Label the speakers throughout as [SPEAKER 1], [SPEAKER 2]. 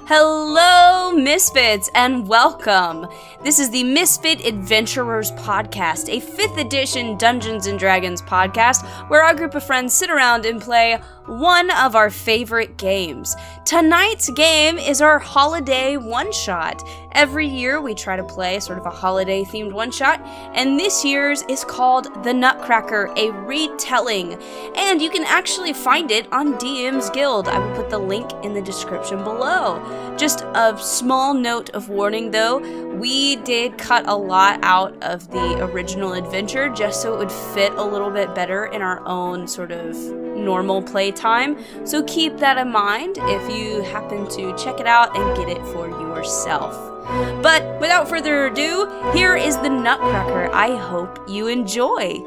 [SPEAKER 1] Hello, Misfits, and welcome. This is the Misfit Adventurers Podcast, a 5th edition Dungeons & Dragons podcast where our group of friends sit around and play one of our favorite games. Tonight's game is our holiday one-shot. Every year we try to play sort of a holiday-themed one-shot, and this year's is called The Nutcracker, a Retelling. And you can actually find it on DM's Guild. I will put the link in the description below. Just a small note of warning though, we did cut a lot out of the original adventure just so it would fit a little bit better in our own sort of normal playtime. So keep that in mind if you happen to check it out and get it for yourself. But without further ado, here is the Nutcracker. I hope you enjoy.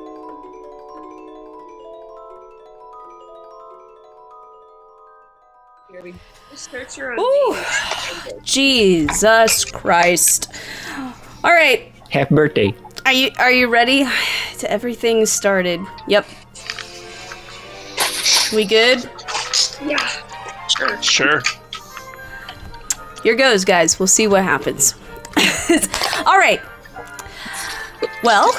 [SPEAKER 1] Ooh, Jesus Christ. All right.
[SPEAKER 2] Happy birthday.
[SPEAKER 1] Are you ready? Everything started. Yep. We good?
[SPEAKER 3] Yeah. Sure.
[SPEAKER 1] Here goes, guys. We'll see what happens. All right. Well,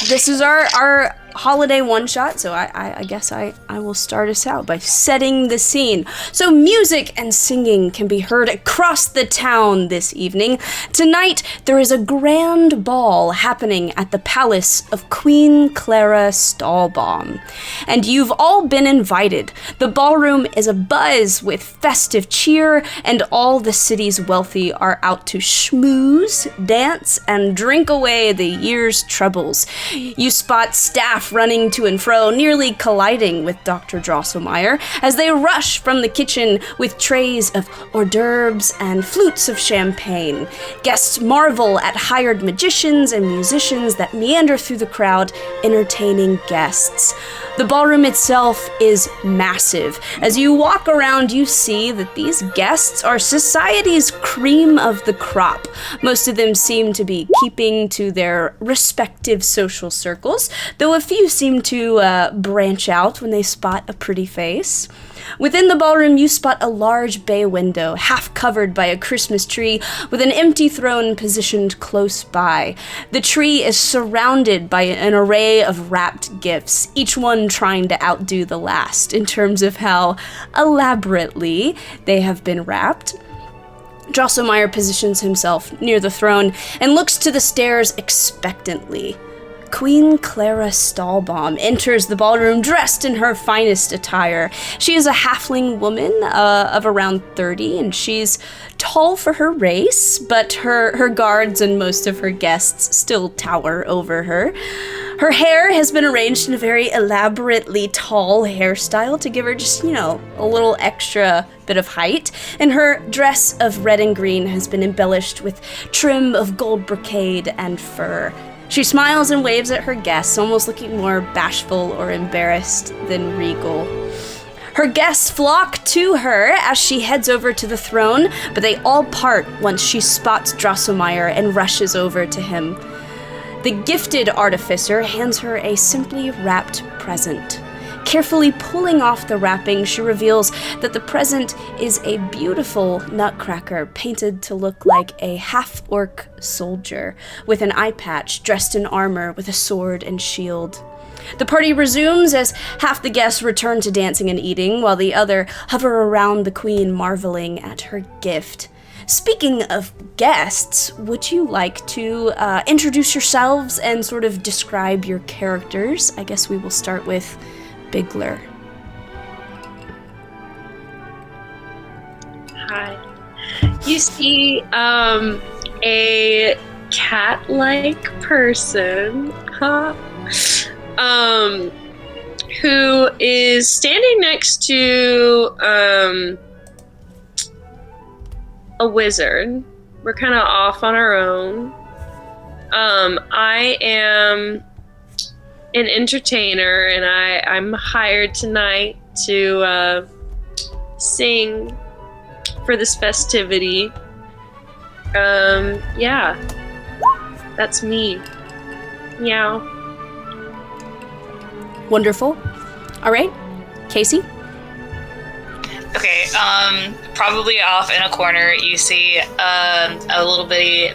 [SPEAKER 1] this is our holiday one-shot, so I guess I will start us out by setting the scene. So music and singing can be heard across the town this evening. Tonight, there is a grand ball happening at the palace of Queen Clara Stahlbaum, and you've all been invited. The ballroom is abuzz with festive cheer, and all the city's wealthy are out to schmooze, dance, and drink away the year's troubles. You spot staff running to and fro, nearly colliding with Dr. Drosselmeyer as they rush from the kitchen with trays of hors d'oeuvres and flutes of champagne. Guests marvel at hired magicians and musicians that meander through the crowd, entertaining guests. The ballroom itself is massive. As you walk around, you see that these guests are society's cream of the crop. Most of them seem to be keeping to their respective social circles, though a few seem to branch out when they spot a pretty face. Within the ballroom, you spot a large bay window, half covered by a Christmas tree, with an empty throne positioned close by. The tree is surrounded by an array of wrapped gifts, each one trying to outdo the last in terms of how elaborately they have been wrapped. Drosselmeyer positions himself near the throne and looks to the stairs expectantly. Queen Clara Stahlbaum enters the ballroom dressed in her finest attire. She is a halfling woman of around 30, and she's tall for her race, but her guards and most of her guests still tower over her. Her hair has been arranged in a very elaborately tall hairstyle to give her just, a little extra bit of height, and her dress of red and green has been embellished with trim of gold brocade and fur. She smiles and waves at her guests, almost looking more bashful or embarrassed than regal. Her guests flock to her as she heads over to the throne, but they all part once she spots Drosselmeyer and rushes over to him. The gifted artificer hands her a simply wrapped present. Carefully pulling off the wrapping, she reveals that the present is a beautiful nutcracker painted to look like a half-orc soldier with an eye patch, dressed in armor with a sword and shield. The party resumes as half the guests return to dancing and eating, while the other hover around the queen, marveling at her gift. Speaking of guests, would you like to introduce yourselves and sort of describe your characters? I guess we will start with Bigler.
[SPEAKER 3] Hi. You see a cat-like person who is standing next to a wizard. We're kind of off on our own. I am an entertainer, and I'm hired tonight to sing for this festivity. Yeah, that's me. Meow.
[SPEAKER 1] Wonderful. All right, Casey?
[SPEAKER 4] Okay,
[SPEAKER 2] probably off in a corner, you see a little bitty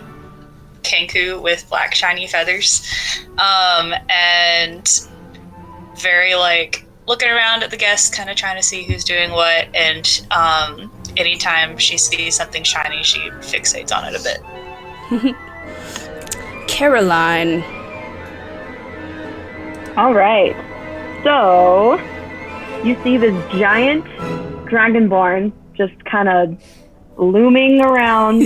[SPEAKER 2] kanku with black shiny feathers, and very like looking around at the guests, kind of trying to see who's doing what, and anytime she sees something shiny, she fixates on it a bit.
[SPEAKER 1] Caroline.
[SPEAKER 4] All right. So, you see this giant dragonborn just kind of looming around.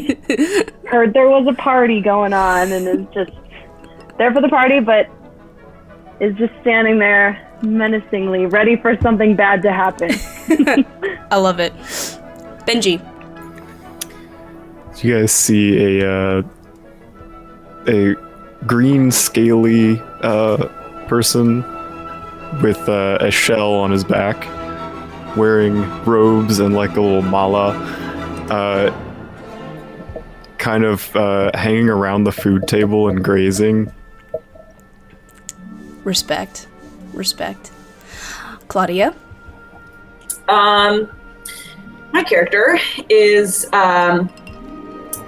[SPEAKER 4] Heard there was a party going on and is just there for the party, but is just standing there menacingly, ready for something bad to happen.
[SPEAKER 1] I love it. Benji.
[SPEAKER 5] So you guys see a green, scaly person with a shell on his back, wearing robes and like a little mala, kind of hanging around the food table and grazing.
[SPEAKER 1] Respect. Claudia.
[SPEAKER 6] My character is a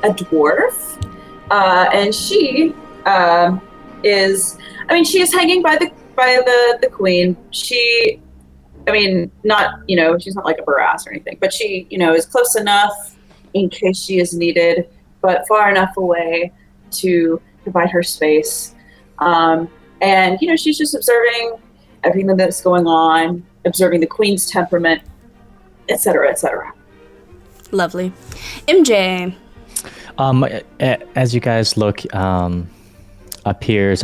[SPEAKER 6] dwarf, and she is. I mean, she is hanging by the queen. She, I mean, not she's not like a barass or anything, but she is close enough in case she is needed, but far enough away to provide her space. And she's just observing everything that's going on, observing the queen's temperament, etc., etc.
[SPEAKER 1] Lovely. MJ.
[SPEAKER 7] As you guys look, appears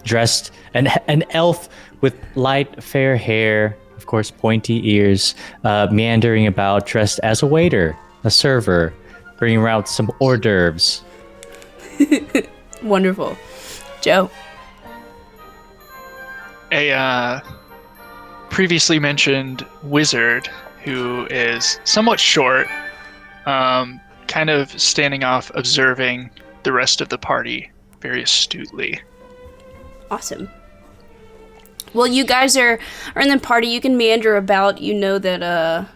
[SPEAKER 7] dressed an elf with light fair hair, of course pointy ears, meandering about, dressed as a waiter, a server, bringing around some hors d'oeuvres.
[SPEAKER 1] Wonderful. Joe.
[SPEAKER 8] A previously mentioned wizard who is somewhat short, kind of standing off, observing the rest of the party very astutely.
[SPEAKER 1] Awesome. Well, you guys are in the party. You can meander about. You know that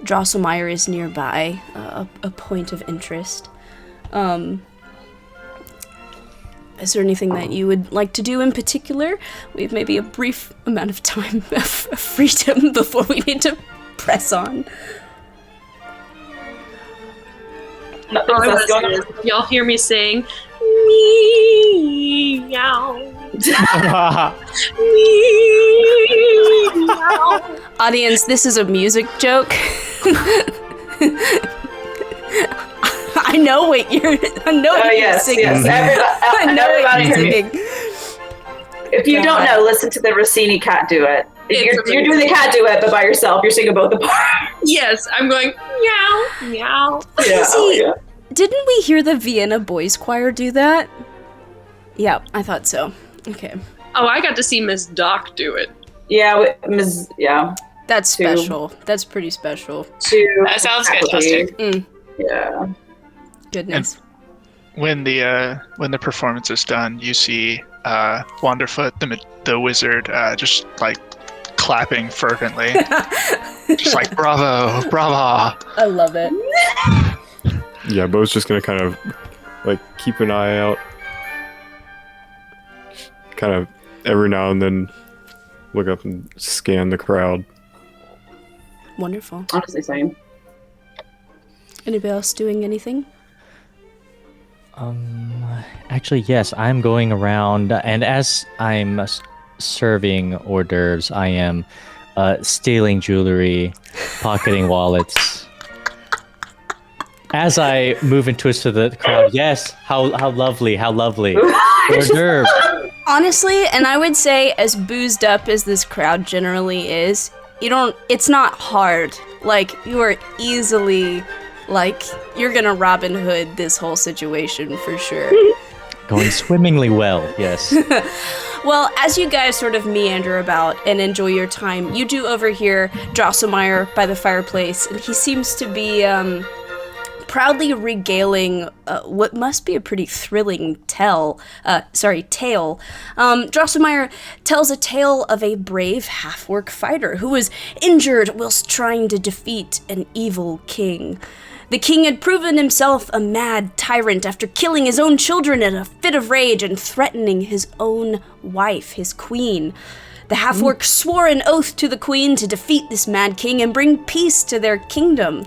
[SPEAKER 1] Drosselmeyer is nearby, a point of interest. Is there anything that you would like to do in particular? We have maybe a brief amount of time of freedom before we need to press on.
[SPEAKER 3] Y'all hear me saying, meow. Meow.
[SPEAKER 1] Audience, this is a music joke. I know what you're singing.
[SPEAKER 6] Yes.
[SPEAKER 1] I know what you're singing.
[SPEAKER 6] If you don't know, listen to the Rossini cat duet. You're doing the cat duet, but by yourself. You're singing both the parts.
[SPEAKER 3] Yes, I'm going meow, meow.
[SPEAKER 6] Yeah,
[SPEAKER 1] Didn't we hear the Vienna Boys Choir do that? Yeah, I thought so. Okay.
[SPEAKER 3] Oh, I got to see Miss Doc do it.
[SPEAKER 6] Yeah,
[SPEAKER 1] That's special. That's pretty special.
[SPEAKER 2] That sounds fantastic.
[SPEAKER 6] Yeah.
[SPEAKER 1] Goodness.
[SPEAKER 8] And when the performance is done, you see Wanderfoot, the wizard, just like clapping fervently, just like bravo, brava.
[SPEAKER 1] I love it.
[SPEAKER 5] Yeah, Bo's just gonna kind of like keep an eye out, kind of every now and then look up and scan the crowd.
[SPEAKER 1] Wonderful.
[SPEAKER 6] Honestly, same.
[SPEAKER 1] Anybody else doing anything?
[SPEAKER 7] Actually, yes, I'm going around, and as I'm serving hors d'oeuvres, I am stealing jewelry, pocketing wallets. As I move and twist to the crowd, yes, how lovely, hors d'oeuvres.
[SPEAKER 1] Honestly, and I would say as boozed up as this crowd generally is, it's not hard. Like, you are easily, you're gonna Robin Hood this whole situation for sure.
[SPEAKER 7] Going swimmingly well, yes.
[SPEAKER 1] Well, as you guys sort of meander about and enjoy your time, you do overhear Drosselmeyer by the fireplace, and he seems to be, proudly regaling what must be a pretty thrilling tale. Drosselmeyer tells a tale of a brave half-orc fighter who was injured whilst trying to defeat an evil king. The king had proven himself a mad tyrant after killing his own children in a fit of rage and threatening his own wife, his queen. The half-orc swore an oath to the queen to defeat this mad king and bring peace to their kingdom.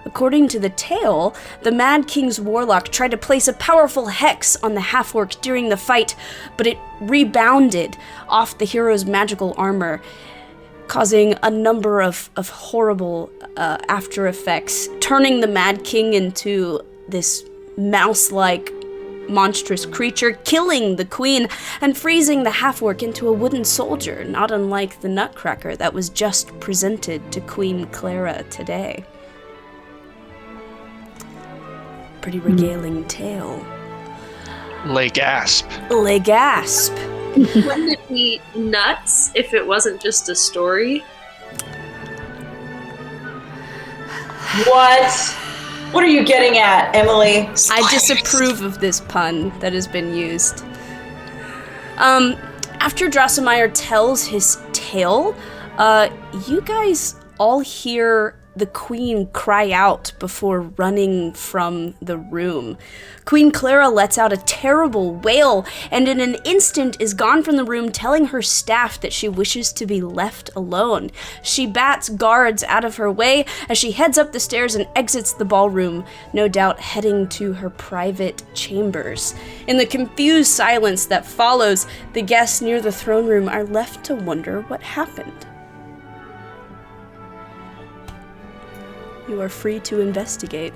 [SPEAKER 1] According to the tale, the Mad King's warlock tried to place a powerful hex on the half-orc during the fight, but it rebounded off the hero's magical armor, causing a number of horrible after effects, turning the Mad King into this mouse-like monstrous creature, killing the queen, and freezing the half-orc into a wooden soldier, not unlike the Nutcracker that was just presented to Queen Clara today. Pretty regaling tale.
[SPEAKER 8] Lay gasp.
[SPEAKER 1] Lay gasp.
[SPEAKER 3] Wouldn't it be nuts if it wasn't just a story?
[SPEAKER 6] What? What are you getting at, Emily?
[SPEAKER 1] I disapprove of this pun that has been used. After Drosselmeyer tells his tale, you guys all hear the queen cry out before running from the room. Queen Clara lets out a terrible wail and in an instant is gone from the room, telling her staff that she wishes to be left alone. She bats guards out of her way as she heads up the stairs and exits the ballroom, no doubt heading to her private chambers. In the confused silence that follows, the guests near the throne room are left to wonder what happened. You are free to investigate.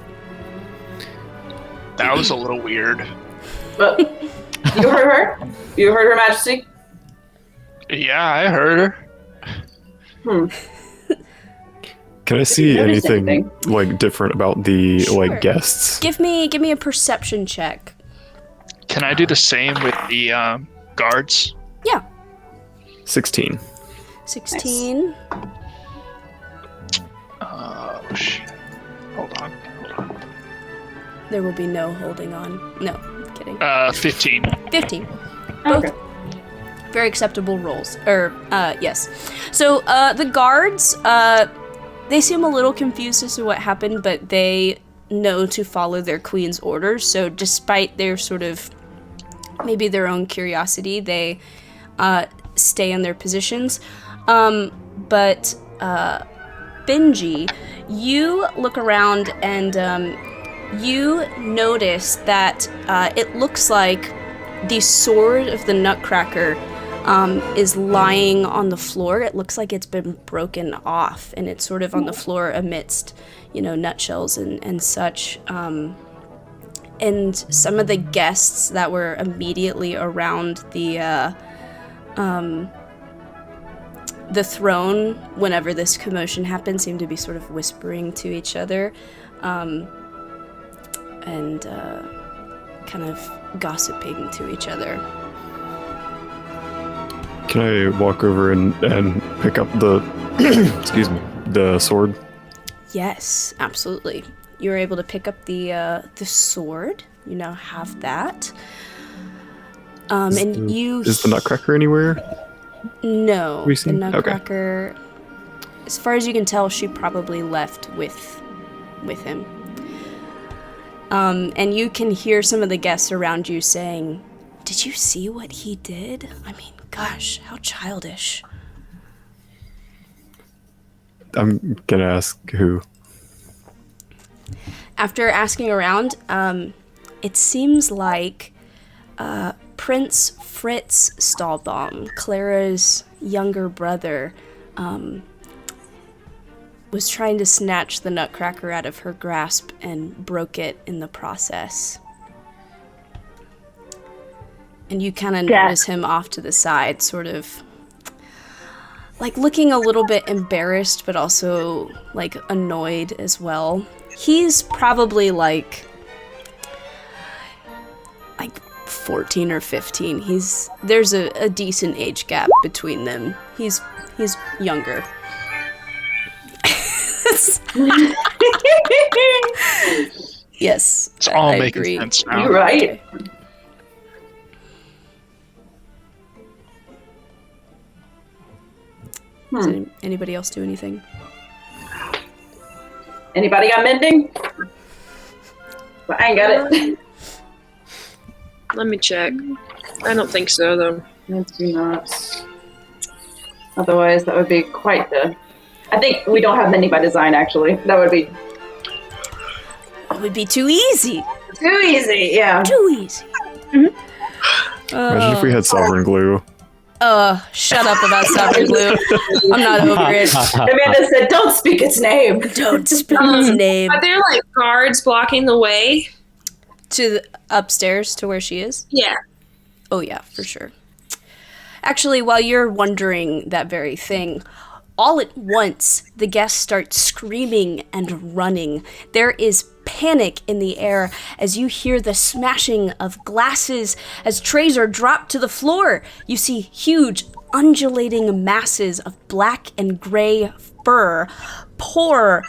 [SPEAKER 8] That was a little weird.
[SPEAKER 6] But you heard her? You heard Her Majesty?
[SPEAKER 8] Yeah, I heard her.
[SPEAKER 5] Can I see
[SPEAKER 6] notice
[SPEAKER 5] anything like different about the
[SPEAKER 1] Sure.
[SPEAKER 5] like guests?
[SPEAKER 1] Give me a perception check.
[SPEAKER 8] Can I do the same with the guards?
[SPEAKER 1] Yeah.
[SPEAKER 5] 16.
[SPEAKER 1] 16.
[SPEAKER 8] Oh, shit. Hold on.
[SPEAKER 1] There will be no holding on. No, I'm kidding.
[SPEAKER 8] 15.
[SPEAKER 1] 15. Both very acceptable rolls. Yes. So, the guards, they seem a little confused as to what happened, but they know to follow their queen's orders. So, despite their sort of, maybe their own curiosity, they stay in their positions. But Benji, you look around and you notice that it looks like the sword of the Nutcracker is lying on the floor. It looks like it's been broken off, and it's sort of on the floor amidst, nutshells and such. And some of the guests that were immediately around the throne, whenever this commotion happened, seemed to be sort of whispering to each other. And kind of gossiping to each other.
[SPEAKER 5] Can I walk over and pick up the excuse me, the sword?
[SPEAKER 1] Yes, absolutely. You're able to pick up the sword. You now have that.
[SPEAKER 5] Is the Nutcracker anywhere?
[SPEAKER 1] No,
[SPEAKER 5] We
[SPEAKER 1] the
[SPEAKER 5] seen?
[SPEAKER 1] Nutcracker. As far as you can tell, she probably left with him. And you can hear some of the guests around you saying, "Did you see what he did? I mean, gosh, how childish."
[SPEAKER 5] I'm gonna ask who.
[SPEAKER 1] After asking around, it seems like Prince Fritz Stahlbaum, Clara's younger brother, was trying to snatch the Nutcracker out of her grasp and broke it in the process. And you kind of notice him off to the side, sort of like looking a little bit embarrassed, but also like annoyed as well. He's probably like 14 or 15. There's a decent age gap between them. He's younger. Yes,
[SPEAKER 8] It's all
[SPEAKER 1] I
[SPEAKER 8] making
[SPEAKER 1] agree.
[SPEAKER 8] sense now.
[SPEAKER 6] You're right.
[SPEAKER 1] Does anybody else do anything?
[SPEAKER 6] Anybody got mending? Well, I ain't got it.
[SPEAKER 3] Let me check. I don't think so, though.
[SPEAKER 6] I do not. Otherwise, that would be quite the... I think we don't have mending by design, actually. That would be
[SPEAKER 1] It would be too easy.
[SPEAKER 6] too easy, yeah.
[SPEAKER 1] Too easy.
[SPEAKER 5] Imagine if we had sovereign glue.
[SPEAKER 1] Shut up about sovereign glue. I'm not over it.
[SPEAKER 6] Amanda said, don't speak its name.
[SPEAKER 1] Don't speak its name.
[SPEAKER 3] Are there like guards blocking the way?
[SPEAKER 1] To the upstairs to where she is?
[SPEAKER 3] Yeah.
[SPEAKER 1] Oh yeah, for sure. Actually, while you're wondering that very thing, all at once, the guests start screaming and running. There is panic in the air as you hear the smashing of glasses as trays are dropped to the floor. You see huge, undulating masses of black and gray fur pour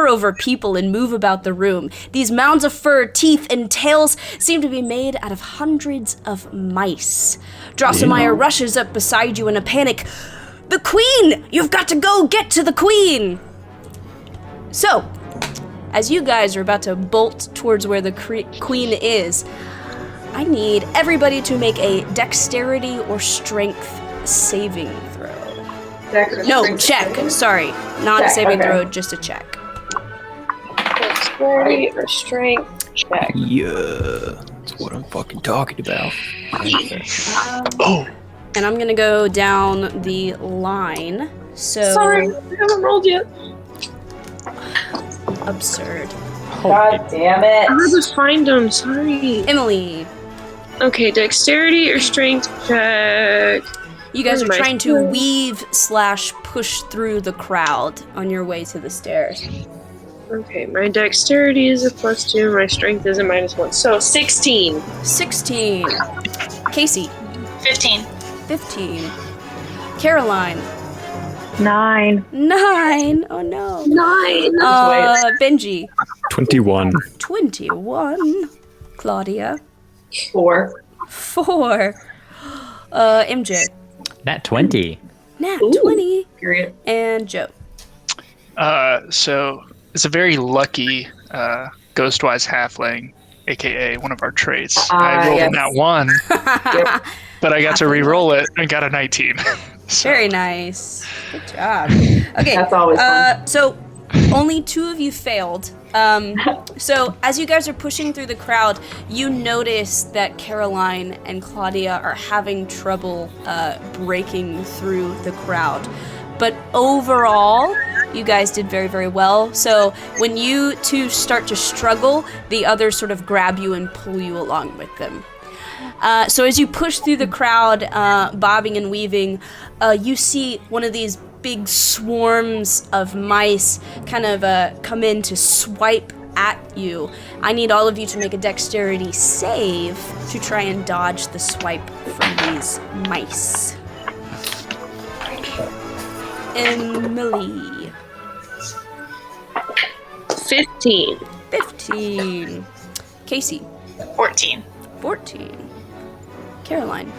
[SPEAKER 1] over people and move about the room. These mounds of fur, teeth, and tails seem to be made out of hundreds of mice. Drosselmeyer rushes up beside you in a panic. The queen! You've got to go get to the queen! So, as you guys are about to bolt towards where the queen is, I need everybody to make a dexterity or strength saving throw. No, check. Sorry. Not a
[SPEAKER 6] Check,
[SPEAKER 1] saving
[SPEAKER 6] okay.
[SPEAKER 1] throw, just a check.
[SPEAKER 3] Dexterity or strength check.
[SPEAKER 7] Yeah, that's what I'm fucking talking about.
[SPEAKER 8] Oh,
[SPEAKER 1] And I'm gonna go down the line. So
[SPEAKER 3] Sorry, I haven't rolled yet.
[SPEAKER 1] absurd.
[SPEAKER 6] God damn
[SPEAKER 3] I
[SPEAKER 6] it.
[SPEAKER 3] had to find them. Sorry.
[SPEAKER 1] Emily,
[SPEAKER 3] Okay, dexterity or strength check.
[SPEAKER 1] you guys are
[SPEAKER 3] Where's my
[SPEAKER 1] trying to
[SPEAKER 3] phone?
[SPEAKER 1] weave/push through the crowd on your way to the stairs.
[SPEAKER 3] Okay, my dexterity is a +2, my strength is a -1. So 16.
[SPEAKER 1] 16. Casey,
[SPEAKER 2] 15.
[SPEAKER 1] 15. Caroline,
[SPEAKER 4] 9.
[SPEAKER 1] 9. Oh no.
[SPEAKER 3] 9.
[SPEAKER 1] Benji,
[SPEAKER 5] 21.
[SPEAKER 1] 21. Claudia,
[SPEAKER 6] 4.
[SPEAKER 1] 4. MJ,
[SPEAKER 7] Nat 20.
[SPEAKER 1] Nat,
[SPEAKER 6] Ooh.
[SPEAKER 1] 20.
[SPEAKER 6] Period.
[SPEAKER 1] And Joe.
[SPEAKER 8] so it's a very lucky Ghostwise halfling, aka one of our traits. I rolled
[SPEAKER 6] yes.
[SPEAKER 8] in that one, but I got to re-roll it and got a 19. So,
[SPEAKER 1] Very nice. Good job. Okay.
[SPEAKER 6] That's always fun.
[SPEAKER 1] So only 2 of you failed. So as you guys are pushing through the crowd, you notice that Caroline and Claudia are having trouble breaking through the crowd. But overall, you guys did very, very well. So when you two start to struggle, the others sort of grab you and pull you along with them. So as you push through the crowd, bobbing and weaving, you see one of these big swarms of mice kind of come in to swipe at you. I need all of you to make a dexterity save to try and dodge the swipe from these mice. Emily.
[SPEAKER 3] 15.
[SPEAKER 1] 15. Casey.
[SPEAKER 2] 14.
[SPEAKER 1] 14. Caroline.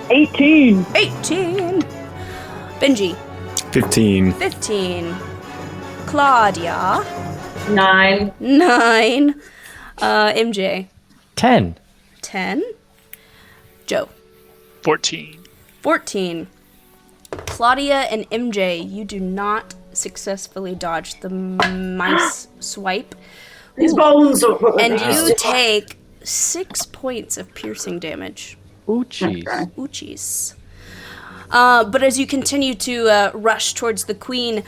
[SPEAKER 4] 18.
[SPEAKER 1] 18. Benji.
[SPEAKER 5] 15.
[SPEAKER 1] 15. Claudia.
[SPEAKER 6] 9.
[SPEAKER 1] 9. MJ.
[SPEAKER 7] 10.
[SPEAKER 1] 10. Joe.
[SPEAKER 8] 14.
[SPEAKER 1] 14. Claudia and MJ, you do not successfully dodge the mice swipe.
[SPEAKER 6] These bones are...
[SPEAKER 1] And you take 6 points of piercing damage.
[SPEAKER 7] Ooh, jeez.
[SPEAKER 1] Oochies. But as you continue to rush towards the queen,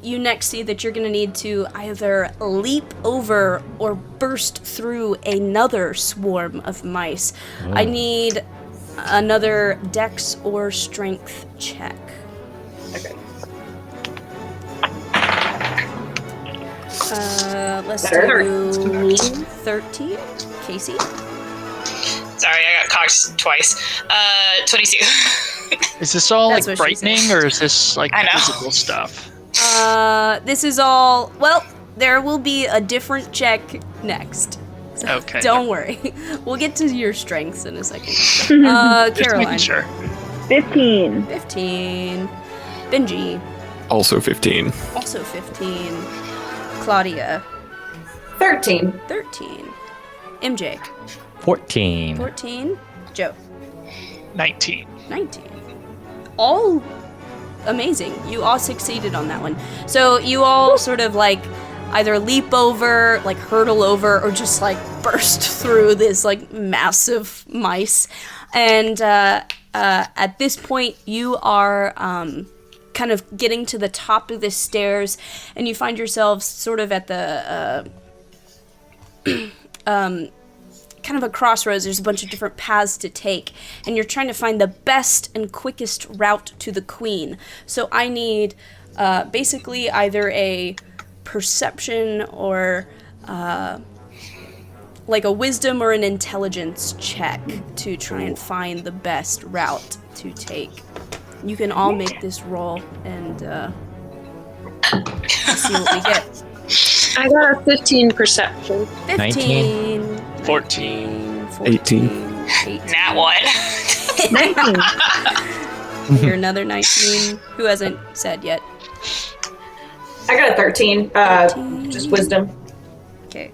[SPEAKER 1] you next see that you're going to need to either leap over or burst through another swarm of mice. I need another dex or strength check.
[SPEAKER 6] Okay.
[SPEAKER 1] Let's
[SPEAKER 6] Better.
[SPEAKER 1] do 13. Casey?
[SPEAKER 2] Sorry, I got cocked twice. 22.
[SPEAKER 8] Is this all
[SPEAKER 1] That's
[SPEAKER 8] like
[SPEAKER 1] what she
[SPEAKER 8] frightening, or is this like
[SPEAKER 2] I know.
[SPEAKER 8] physical stuff?
[SPEAKER 1] This is all, well, there will be a different check next. So
[SPEAKER 8] Okay.
[SPEAKER 1] don't worry. We'll get to your strengths in a second.
[SPEAKER 8] Just making
[SPEAKER 1] Caroline.
[SPEAKER 8] sure.
[SPEAKER 4] 15.
[SPEAKER 1] 15. Benji.
[SPEAKER 5] Also 15.
[SPEAKER 1] Also 15. Claudia.
[SPEAKER 6] 13.
[SPEAKER 1] 13. MJ.
[SPEAKER 7] 14.
[SPEAKER 1] 14. Joe.
[SPEAKER 8] 19.
[SPEAKER 1] 19. All amazing. You all succeeded on that one. So you all sort of like either leap over, like hurdle over, or just like burst through this like massive mice. And at this point, you are kind of getting to the top of the stairs, and you find yourselves sort of at the kind of a crossroads. There's a bunch of different paths to take, and you're trying to find the best and quickest route to the queen. So I need basically either a perception or like a wisdom or an intelligence check to try and find the best route to take. You can all make this roll and see what we get.
[SPEAKER 3] I got a 15 perception.
[SPEAKER 1] 15.
[SPEAKER 8] 14.
[SPEAKER 5] 18.
[SPEAKER 1] 18.
[SPEAKER 2] Nat 1.
[SPEAKER 4] 19.
[SPEAKER 1] Here, another 19. Who hasn't said yet?
[SPEAKER 6] I got a 13.
[SPEAKER 1] 13.
[SPEAKER 6] Just wisdom.
[SPEAKER 1] Okay.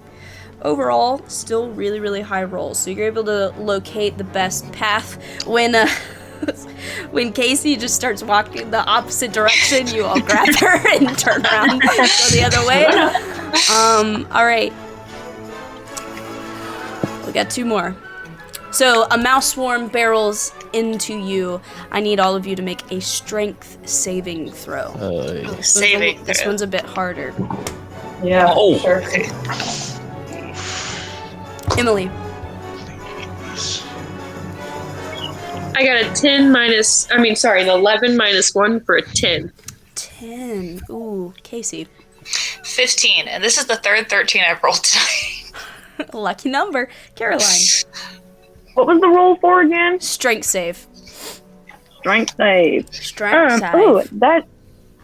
[SPEAKER 1] Overall, still really, really high rolls. So you're able to locate the best path when when Casey just starts walking the opposite direction. You all grab her and turn around and go the other way. All right. We got 2 more. So a mouse swarm barrels into you. I need all of you to make a strength saving throw. This one's a bit harder.
[SPEAKER 6] Yeah.
[SPEAKER 7] Oh.
[SPEAKER 6] Sure.
[SPEAKER 1] Emily.
[SPEAKER 3] I got a 10 minus, an 11 minus 1 for a 10.
[SPEAKER 1] 10. Ooh, Casey.
[SPEAKER 2] 15, and this is the third 13 I've rolled tonight.
[SPEAKER 1] Lucky number. Caroline.
[SPEAKER 4] What was the roll for again?
[SPEAKER 1] Strength save.
[SPEAKER 4] Strength save.
[SPEAKER 1] Strength save.
[SPEAKER 4] Oh,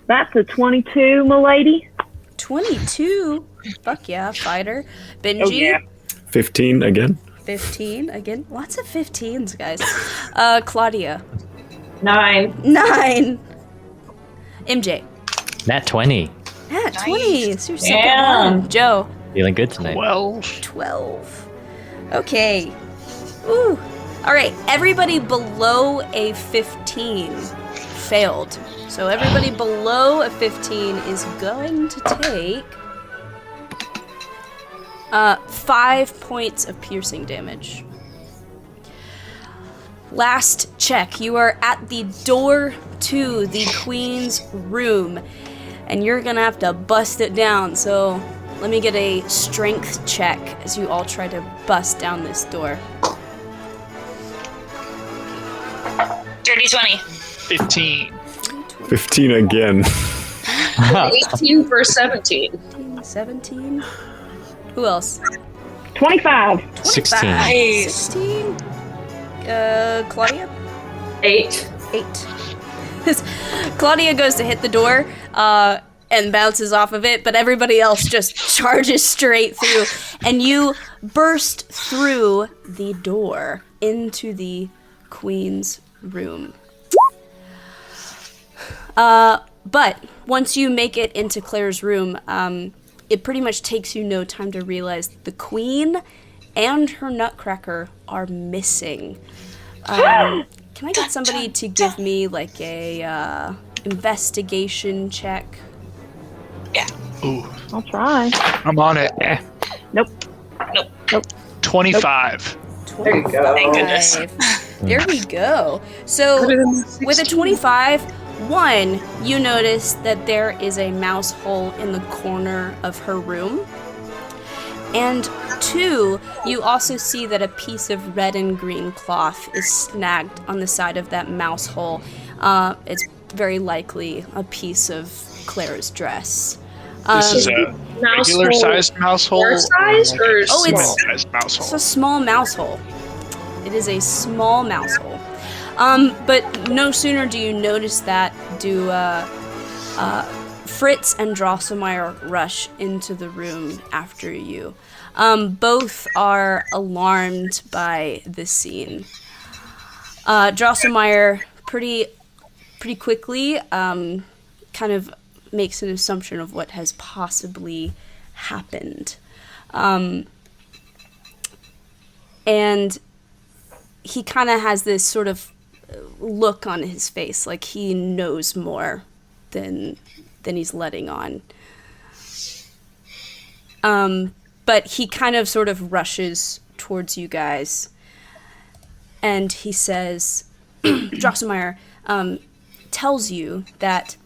[SPEAKER 4] that's a 22, m'lady.
[SPEAKER 1] 22. Fuck yeah, fighter. Benji.
[SPEAKER 4] Oh, yeah.
[SPEAKER 5] 15 again.
[SPEAKER 1] 15 again. Lots of 15s, guys. Claudia.
[SPEAKER 6] 9.
[SPEAKER 1] 9. MJ.
[SPEAKER 7] Nat 20.
[SPEAKER 1] Yeah, 20. So you're second
[SPEAKER 6] Damn.
[SPEAKER 1] one. Joe.
[SPEAKER 7] Feeling good tonight.
[SPEAKER 1] 12. Okay. Ooh. All right. Everybody below a 15 failed. So everybody below a 15 is going to take 5 points of piercing damage. Last check. You are at the door to the queen's room, and you're gonna have to bust it down. So let me get a strength check as you all try to bust down this door.
[SPEAKER 2] Dirty 20.
[SPEAKER 8] 15.
[SPEAKER 5] 15 again.
[SPEAKER 3] 18 for 17.
[SPEAKER 1] 17. Who else?
[SPEAKER 4] 25.
[SPEAKER 7] 16.
[SPEAKER 1] 16. Claudia?
[SPEAKER 6] 8.
[SPEAKER 1] 8. Claudia goes to hit the door and bounces off of it, but everybody else just charges straight through, and you burst through the door into the queen's room. But once you make it into Claire's room, it pretty much takes you no time to realize the queen and her Nutcracker are missing. Can I get somebody to give me like a investigation check?
[SPEAKER 2] Yeah.
[SPEAKER 8] Ooh,
[SPEAKER 4] I'll try.
[SPEAKER 8] I'm on it.
[SPEAKER 4] Nope.
[SPEAKER 8] 25.
[SPEAKER 6] There you go.
[SPEAKER 2] Thank goodness.
[SPEAKER 1] 25. There we go. So with a 25, 1, you notice that there is a mouse hole in the corner of her room. And 2, you also see that a piece of red and green cloth is snagged on the side of that mouse hole. It's very likely a piece of Clara's dress.
[SPEAKER 8] This is a
[SPEAKER 3] Mouse
[SPEAKER 8] regular
[SPEAKER 3] hole.
[SPEAKER 8] sized mouse hole.
[SPEAKER 3] Your size or
[SPEAKER 1] Oh, it's-
[SPEAKER 3] small?
[SPEAKER 8] sized mouse
[SPEAKER 1] It's
[SPEAKER 8] hole.
[SPEAKER 1] a small mouse hole. It is a small mouse hole. But no sooner do you notice that, do Fritz and Drosselmeyer rush into the room after you. Both are alarmed by this scene. Drosselmeyer pretty quickly kind of makes an assumption of what has possibly happened. And he kind of has this sort of look on his face, like he knows more than he's letting on. But he kind of sort of rushes towards you guys, and he says, Drosselmeyer tells you that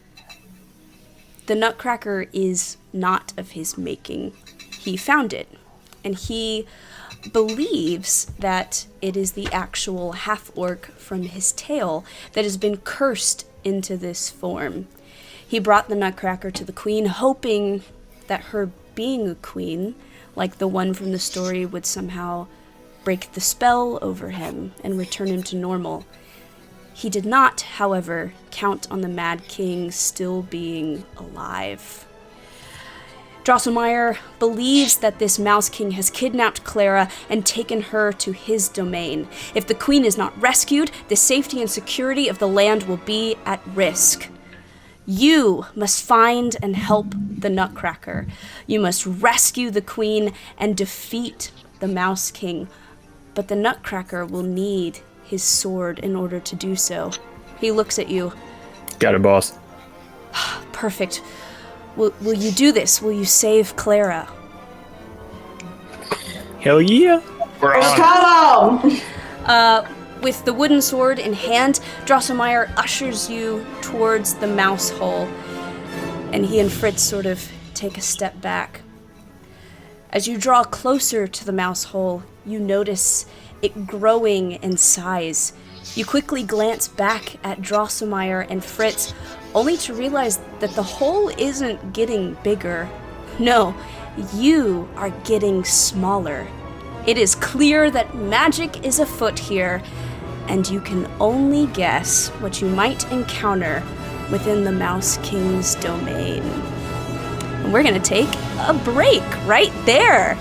[SPEAKER 1] the Nutcracker is not of his making. He found it, and he believes that it is the actual half-orc from his tail that has been cursed into this form. He brought the Nutcracker to the queen, hoping that her being a queen, like the one from the story, would somehow break the spell over him and return him to normal. He did not, however, count on the Mad King still being alive. Drosselmeyer believes that this Mouse King has kidnapped Clara and taken her to his domain. If the queen is not rescued, the safety and security of the land will be at risk. You must find and help the Nutcracker. You must rescue the queen and defeat the Mouse King. But the Nutcracker will need his sword in order to do so. He looks at you.
[SPEAKER 5] Got it, boss.
[SPEAKER 1] Perfect. Will you do this? Will you save Clara?
[SPEAKER 5] Hell yeah.
[SPEAKER 8] We're on.
[SPEAKER 6] Come!
[SPEAKER 1] With the wooden sword in hand, Drosselmeyer ushers you towards the mouse hole, and he and Fritz sort of take a step back. As you draw closer to the mouse hole, you notice it growing in size. You quickly glance back at Drosselmeyer and Fritz, only to realize that the hole isn't getting bigger. No, you are getting smaller. It is clear that magic is afoot here, and you can only guess what you might encounter within the Mouse King's domain. And we're gonna take a break right there.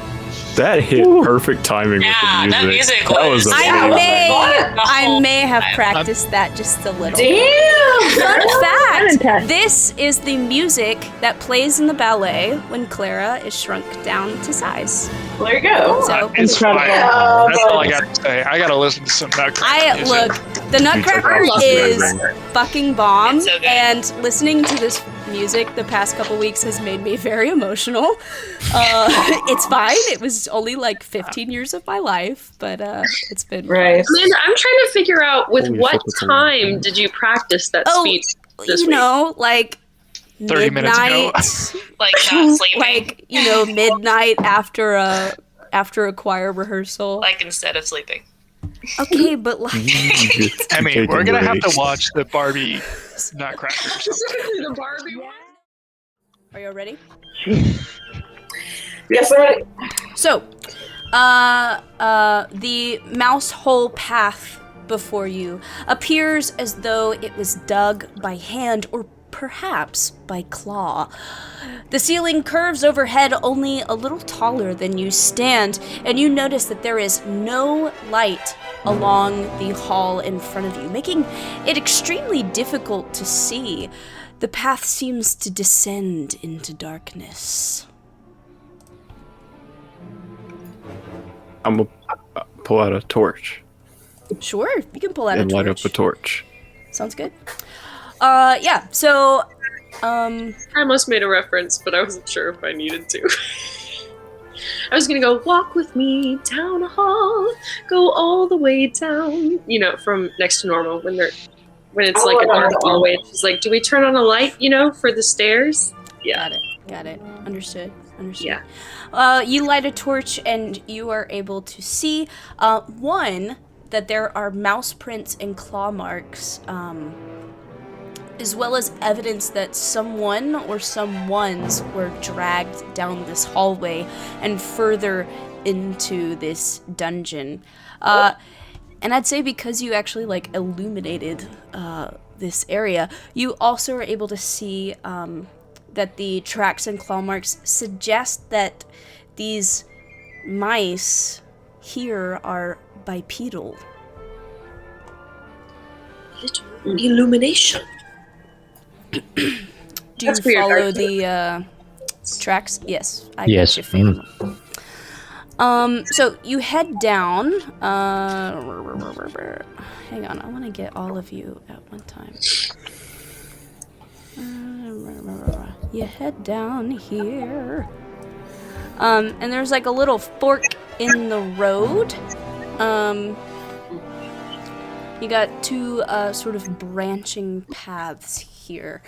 [SPEAKER 5] That hit perfect timing with the music.
[SPEAKER 2] that music
[SPEAKER 5] That
[SPEAKER 2] was-
[SPEAKER 5] was
[SPEAKER 1] I may have practiced that just a little.
[SPEAKER 6] Damn!
[SPEAKER 1] Fun fact,
[SPEAKER 4] intense.
[SPEAKER 1] this is the music that plays in the ballet when Clara is shrunk down to size.
[SPEAKER 6] There you go.
[SPEAKER 1] So
[SPEAKER 8] It's
[SPEAKER 4] Incredible.
[SPEAKER 8] fire.
[SPEAKER 6] Yeah.
[SPEAKER 8] That's all I got to say. I got to listen to some Nutcracker music.
[SPEAKER 1] look, the Nutcracker
[SPEAKER 5] It's
[SPEAKER 1] is
[SPEAKER 5] amazing.
[SPEAKER 1] fucking bomb,
[SPEAKER 2] It's so good.
[SPEAKER 1] and listening to this music the past couple weeks has made me very emotional. It's fine. It was only like 15 years of my life, but it's been
[SPEAKER 6] Right.
[SPEAKER 3] Amanda, I'm trying to figure out with
[SPEAKER 5] Holy
[SPEAKER 3] what
[SPEAKER 5] shit, that's
[SPEAKER 3] time did you practice that
[SPEAKER 1] Oh,
[SPEAKER 3] speech this
[SPEAKER 1] you
[SPEAKER 3] week?
[SPEAKER 1] know, like
[SPEAKER 8] 30 minutes ago.
[SPEAKER 1] midnight,
[SPEAKER 2] Like not sleeping.
[SPEAKER 1] like midnight after a choir rehearsal.
[SPEAKER 2] Like instead of sleeping.
[SPEAKER 1] Okay, but like
[SPEAKER 8] I mean, we're going to have to watch the Barbie Nutcracker or something.
[SPEAKER 3] The Barbie one?
[SPEAKER 1] are you ready?
[SPEAKER 6] Yes, already.
[SPEAKER 1] So, the mouse hole path before you appears as though it was dug by hand or perhaps by claw. The ceiling curves overhead only a little taller than you stand, and you notice that there is no light along the hall in front of you, making it extremely difficult to see. The path seems to descend into darkness.
[SPEAKER 5] I'm gonna pull out a torch
[SPEAKER 1] Sure, you can pull out
[SPEAKER 5] and
[SPEAKER 1] a
[SPEAKER 5] light
[SPEAKER 1] torch.
[SPEAKER 5] up a torch.
[SPEAKER 1] Sounds good. Yeah, so,
[SPEAKER 3] I almost made a reference, but I wasn't sure if I needed to. I was gonna go, walk with me down a hall, go all the way down. You know, from Next to Normal, when it's like a dark hallway. It's just like, do we turn on a light, for the stairs? Yeah.
[SPEAKER 1] got it. Understood.
[SPEAKER 3] Yeah.
[SPEAKER 1] You light a torch and you are able to see, one, that there are mouse prints and claw marks, as well as evidence that someone or someones were dragged down this hallway and further into this dungeon. And I'd say because you actually illuminated this area, you also are able to see that the tracks and claw marks suggest that these mice here are bipedal.
[SPEAKER 3] Little illumination.
[SPEAKER 1] Do you
[SPEAKER 3] That's weird,
[SPEAKER 1] follow
[SPEAKER 3] actually.
[SPEAKER 1] the tracks? Yes. I
[SPEAKER 7] Yes.
[SPEAKER 1] got you, fam. So you head down. Hang on, I want to get all of you at one time. You head down here. And there's like a little fork in the road. You got two sort of branching paths here.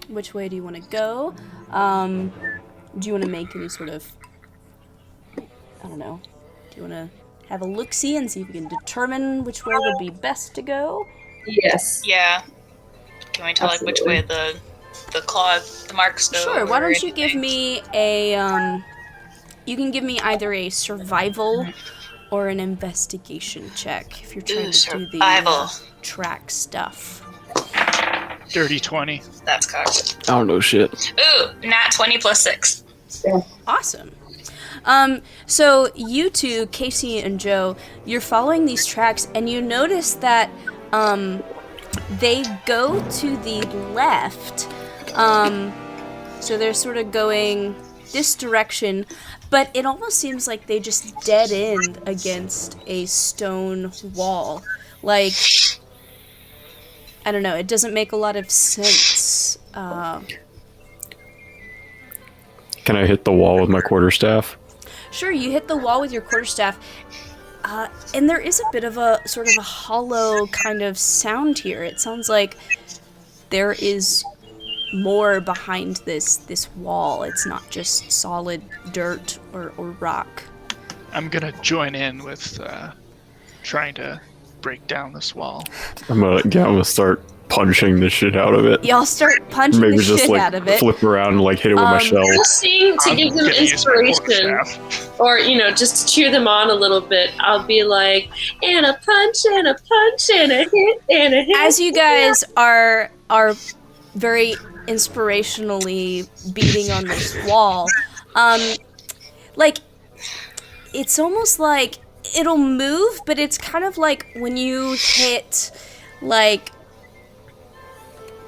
[SPEAKER 1] Which way do you want to go? Do you want to make any sort of, I don't know, do you want to have a look-see and see if you can determine which way would be best to go?
[SPEAKER 6] Yes.
[SPEAKER 2] Yeah. Can we tell like which way the marks go?
[SPEAKER 1] Sure, why
[SPEAKER 2] or
[SPEAKER 1] don't you give
[SPEAKER 2] anything?
[SPEAKER 1] me a, you can give me either a survival or an investigation check if you're trying
[SPEAKER 2] Ooh,
[SPEAKER 1] to do the
[SPEAKER 2] survival.
[SPEAKER 1] track stuff.
[SPEAKER 8] Dirty 20.
[SPEAKER 2] That's cocked.
[SPEAKER 5] I don't know shit.
[SPEAKER 2] Ooh, nat 20 plus 6.
[SPEAKER 1] Awesome. So you two, Casey and Joe, you're following these tracks and you notice that, they go to the left. So they're sort of going this direction, but it almost seems like they just dead end against a stone wall. Like, I don't know, it doesn't make a lot of sense.
[SPEAKER 5] Can I hit the wall with my quarterstaff?
[SPEAKER 1] Sure, you hit the wall with your quarterstaff, and there is a bit of a sort of a hollow kind of sound here. It sounds like there is more behind this wall. It's not just solid dirt or rock.
[SPEAKER 8] I'm gonna join in with trying to break down this wall.
[SPEAKER 5] I'm gonna start punching the shit out of it.
[SPEAKER 1] Y'all start punching
[SPEAKER 5] Maybe
[SPEAKER 1] the
[SPEAKER 5] just
[SPEAKER 1] shit
[SPEAKER 5] like
[SPEAKER 1] out of it.
[SPEAKER 5] flip around and like hit it with my shell.
[SPEAKER 3] Listening to
[SPEAKER 8] I'm
[SPEAKER 3] give them
[SPEAKER 8] gonna use my
[SPEAKER 3] inspiration,
[SPEAKER 8] quarterstaff.
[SPEAKER 3] or just to cheer them on a little bit, I'll be like, and a punch, and a punch, and a hit, and a hit.
[SPEAKER 1] As you guys are very inspirationally beating on this wall, like it's almost like it'll move, but it's kind of like when you hit, like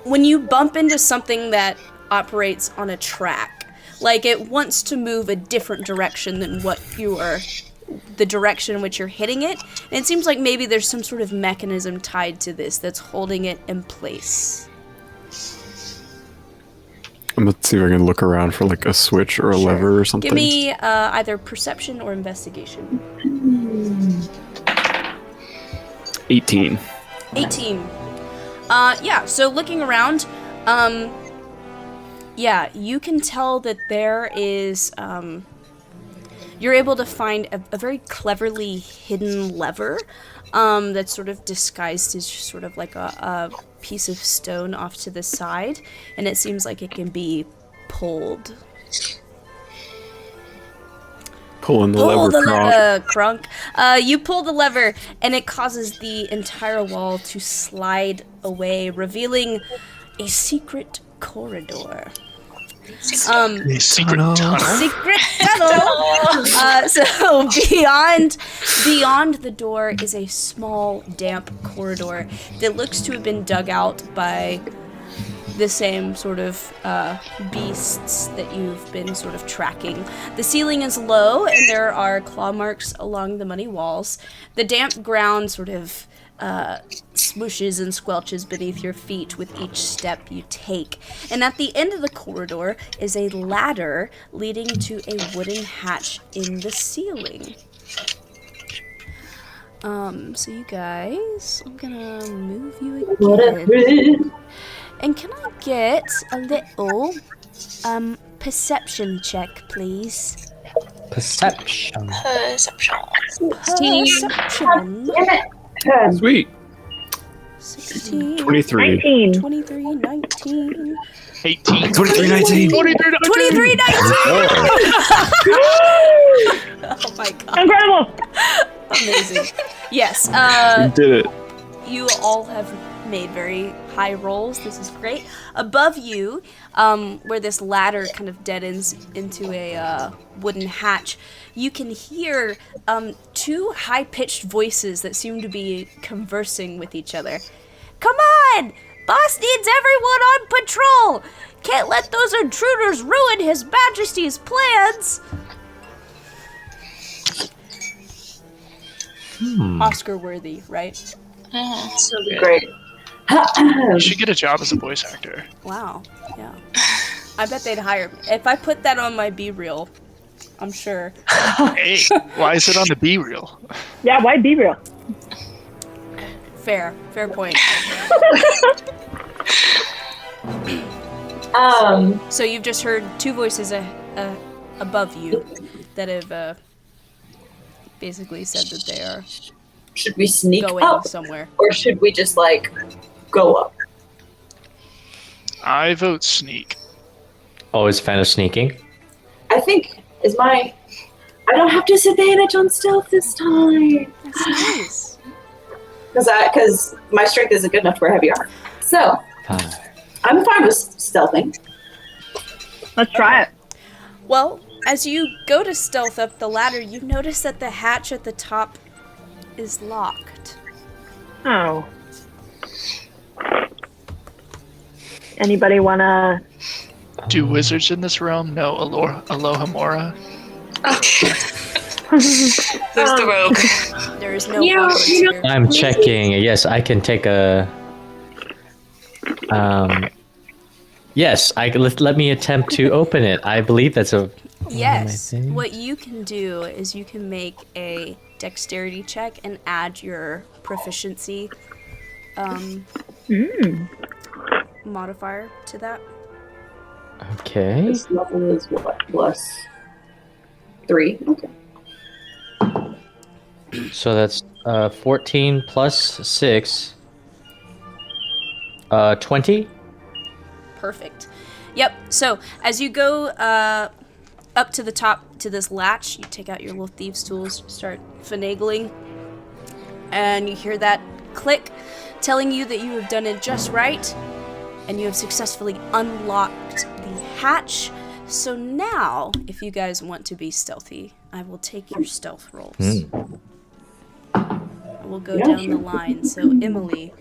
[SPEAKER 1] when you bump into something that operates on a track. Like it wants to move a different direction than the direction in which you're hitting it. And it seems like maybe there's some sort of mechanism tied to this that's holding it in place.
[SPEAKER 5] I'm gonna see if I can look around for like a switch or a lever or something.
[SPEAKER 1] Give me either perception or investigation.
[SPEAKER 5] 18.
[SPEAKER 1] 18. Yeah, so looking around, yeah, you can tell that there is, you're able to find a very cleverly hidden lever, that's sort of disguised as just sort of like a piece of stone off to the side, and it seems like it can be pulled.
[SPEAKER 5] Pulling the lever,
[SPEAKER 1] Crunk. You pull the lever, and it causes the entire wall to slide away, revealing a secret corridor.
[SPEAKER 8] A secret tunnel.
[SPEAKER 1] Secret tunnel. So beyond the door is a small, damp corridor that looks to have been dug out by the same sort of beasts that you've been sort of tracking. The ceiling is low, and there are claw marks along the muddy walls. The damp ground sort of swooshes and squelches beneath your feet with each step you take. And at the end of the corridor is a ladder leading to a wooden hatch in the ceiling. So you guys, I'm gonna move you again. And can I get a little perception check, please?
[SPEAKER 7] Perception.
[SPEAKER 2] Perception.
[SPEAKER 1] Perception.
[SPEAKER 5] Sweet.
[SPEAKER 1] 16.
[SPEAKER 5] 23.
[SPEAKER 4] 19.
[SPEAKER 1] 23, 19.
[SPEAKER 8] 18.
[SPEAKER 5] 23, 19.
[SPEAKER 1] 23, 19! Oh my god.
[SPEAKER 4] Incredible!
[SPEAKER 1] Amazing. Yes,
[SPEAKER 5] You did it.
[SPEAKER 1] you all have made very high rolls. This is great. Above you, where this ladder kind of dead ends into a wooden hatch, you can hear two high-pitched voices that seem to be conversing with each other. Come on! Boss needs everyone on patrol! Can't let those intruders ruin His Majesty's plans! Oscar-worthy, right?
[SPEAKER 3] So good.
[SPEAKER 6] Great.
[SPEAKER 8] You should get a job as a voice actor.
[SPEAKER 1] Wow, yeah. I bet they'd hire me. If I put that on my B-reel, I'm sure.
[SPEAKER 8] Hey, why is it on the B reel?
[SPEAKER 4] Yeah, why be real?
[SPEAKER 1] Fair point. So you've just heard two voices above you that have basically said that they are
[SPEAKER 6] Should we sneak
[SPEAKER 1] going
[SPEAKER 6] up,
[SPEAKER 1] somewhere.
[SPEAKER 6] or should we just like go up?
[SPEAKER 8] I vote sneak.
[SPEAKER 7] Always a fan of sneaking.
[SPEAKER 6] I think I don't have disadvantage on stealth this time.
[SPEAKER 1] That's nice.
[SPEAKER 6] Because my strength isn't good enough for heavy armor. So, I'm fine with stealthing.
[SPEAKER 4] Let's try it.
[SPEAKER 1] Well, as you go to stealth up the ladder, you notice that the hatch at the top is locked.
[SPEAKER 4] Oh. Anybody wanna?
[SPEAKER 8] Do wizards in this realm know Alohomora?
[SPEAKER 2] Who's the rogue?
[SPEAKER 1] There is no
[SPEAKER 3] Yeah,
[SPEAKER 1] Hogwarts
[SPEAKER 3] you know-
[SPEAKER 1] here.
[SPEAKER 7] I'm checking. Yes, I can take a. Yes, let me attempt to open it. I believe that's a.
[SPEAKER 1] Yes.
[SPEAKER 7] thing?
[SPEAKER 1] What you can do is you can make a dexterity check and add your proficiency modifier to that.
[SPEAKER 7] Okay.
[SPEAKER 6] This level is what? Plus 3? Okay.
[SPEAKER 7] So that's 14 plus 6. 20.
[SPEAKER 1] Perfect. Yep. So as you go up to the top to this latch, you take out your little thieves' tools, start finagling, and you hear that click telling you that you have done it just right, and you have successfully unlocked the hatch. So now, if you guys want to be stealthy, I will take your stealth rolls. We'll go down the line. So Emily.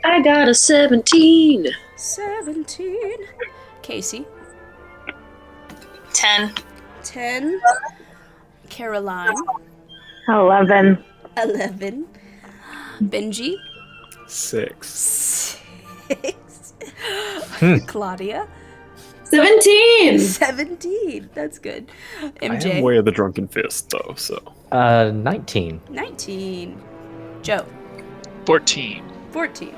[SPEAKER 3] I got a 17.
[SPEAKER 1] 17. Casey.
[SPEAKER 2] 10.
[SPEAKER 1] 10. Caroline.
[SPEAKER 4] 11.
[SPEAKER 1] 11. Benji.
[SPEAKER 5] 6.
[SPEAKER 1] 6. Claudia.
[SPEAKER 6] 17!
[SPEAKER 1] 17. That's good.
[SPEAKER 5] I
[SPEAKER 1] MJ.
[SPEAKER 5] am way of the drunken fist, though, so.
[SPEAKER 7] 19.
[SPEAKER 1] 19. Joe.
[SPEAKER 8] 14.
[SPEAKER 1] 14.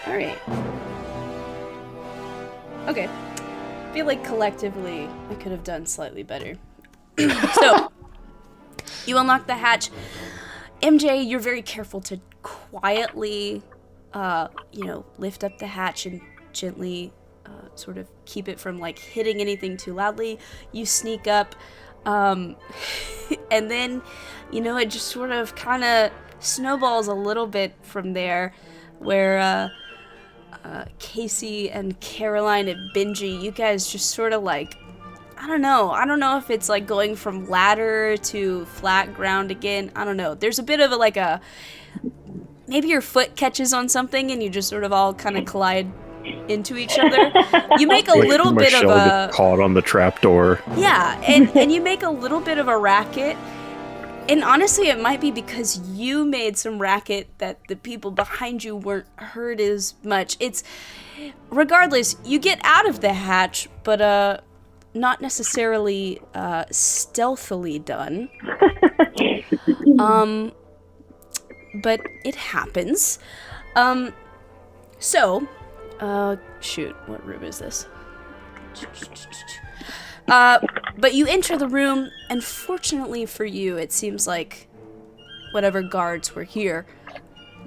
[SPEAKER 1] Alright. Okay. I feel like collectively I could have done slightly better. So, you unlock the hatch. MJ, you're very careful to quietly, lift up the hatch and gently sort of keep it from like hitting anything too loudly. You sneak up, and then, it just sort of kind of snowballs a little bit from there, where Casey and Caroline and Benji, you guys just sort of like, I don't know if it's like going from ladder to flat ground again. I don't know. There's a bit of maybe your foot catches on something and you just sort of all kind of collide into each other. You make a little bit of a
[SPEAKER 5] caught on the trapdoor.
[SPEAKER 1] Yeah, and you make a little bit of a racket. And honestly, it might be because you made some racket that the people behind you weren't heard as much. Regardless, you get out of the hatch, but not necessarily stealthily done. But it happens. Shoot, what room is this? But you enter the room, and fortunately for you, it seems like whatever guards were here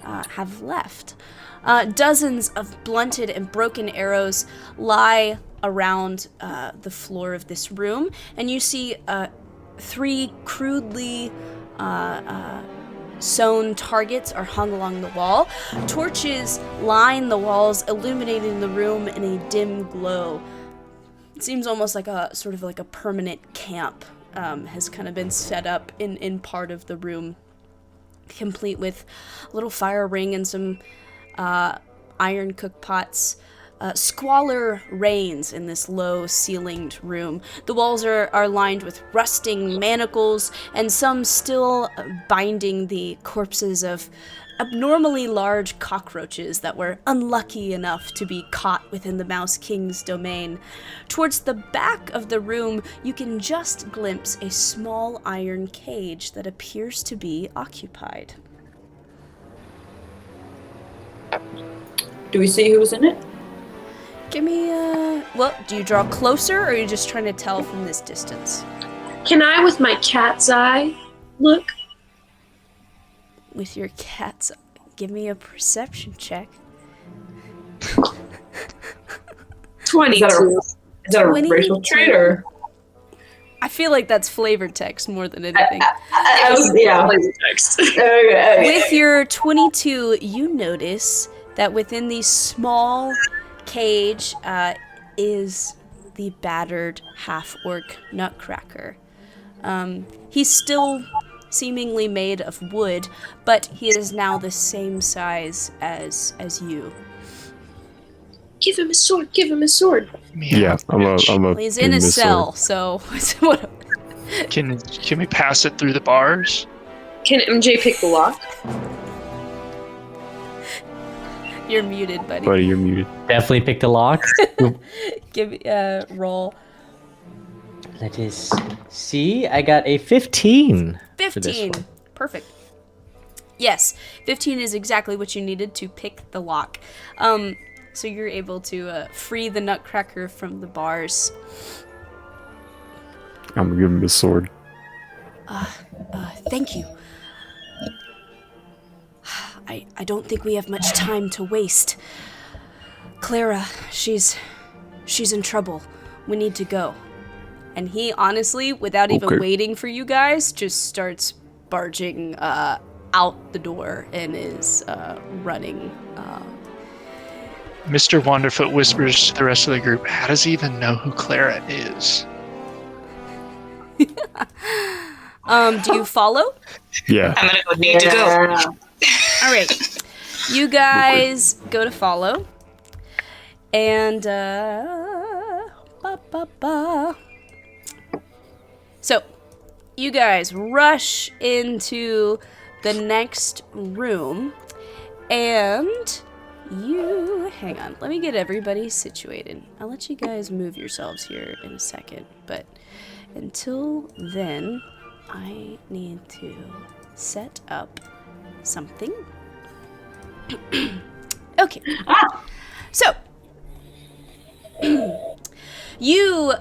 [SPEAKER 1] have left. Dozens of blunted and broken arrows lie around the floor of this room, and you see 3 crudely sewn targets are hung along the wall. Torches line the walls, illuminating the room in a dim glow. It seems almost like a sort of like a permanent camp has kind of been set up in part of the room, complete with a little fire ring and some iron cook pots. Squalor reigns in this low-ceilinged room. The walls are lined with rusting manacles, and some still binding the corpses of abnormally large cockroaches that were unlucky enough to be caught within the Mouse King's domain. Towards the back of the room, you can just glimpse a small iron cage that appears to be occupied.
[SPEAKER 6] Do we see who's in it?
[SPEAKER 1] Give me well, do you draw closer, or are you just trying to tell from this distance?
[SPEAKER 3] Can I, with my cat's eye, look?
[SPEAKER 1] With your cat's eye? Give me a perception check.
[SPEAKER 3] 22.
[SPEAKER 6] Is that a racial trait, or?
[SPEAKER 1] I feel like that's flavor text more than anything.
[SPEAKER 6] Yeah.
[SPEAKER 3] Text.
[SPEAKER 6] Okay.
[SPEAKER 1] With your 22, you notice that within the small cage is the battered half-orc Nutcracker. He's still seemingly made of wood, but he is now the same size as you.
[SPEAKER 3] Give him a sword, give him a sword.
[SPEAKER 5] Yeah, I'm a.
[SPEAKER 1] Well, he's in a cell, so what?
[SPEAKER 8] Can we pass it through the bars?
[SPEAKER 3] Can MJ pick the lock?
[SPEAKER 1] You're muted, buddy.
[SPEAKER 5] Buddy, you're muted.
[SPEAKER 7] Definitely pick the lock.
[SPEAKER 1] Give me roll.
[SPEAKER 7] Let us see. I got a 15. For this
[SPEAKER 1] 15.
[SPEAKER 7] one.
[SPEAKER 1] Perfect. Yes, 15 is exactly what you needed to pick the lock. So you're able to free the Nutcracker from the bars.
[SPEAKER 5] I'm gonna give him his sword.
[SPEAKER 1] Thank you. I don't think we have much time to waste. Clara, she's in trouble. We need to go. And he honestly, without even waiting for you guys, just starts barging out the door and is running.
[SPEAKER 8] Mr. Wanderfoot whispers to the rest of the group, how does he even know who Clara is?
[SPEAKER 1] Do you follow?
[SPEAKER 5] Yeah.
[SPEAKER 2] I'm gonna need to go.
[SPEAKER 1] All right. You guys go to follow. And, So, you guys rush into the next room, and hang on, let me get everybody situated. I'll let you guys move yourselves here in a second, but until then, I need to set up something. Okay. So, you,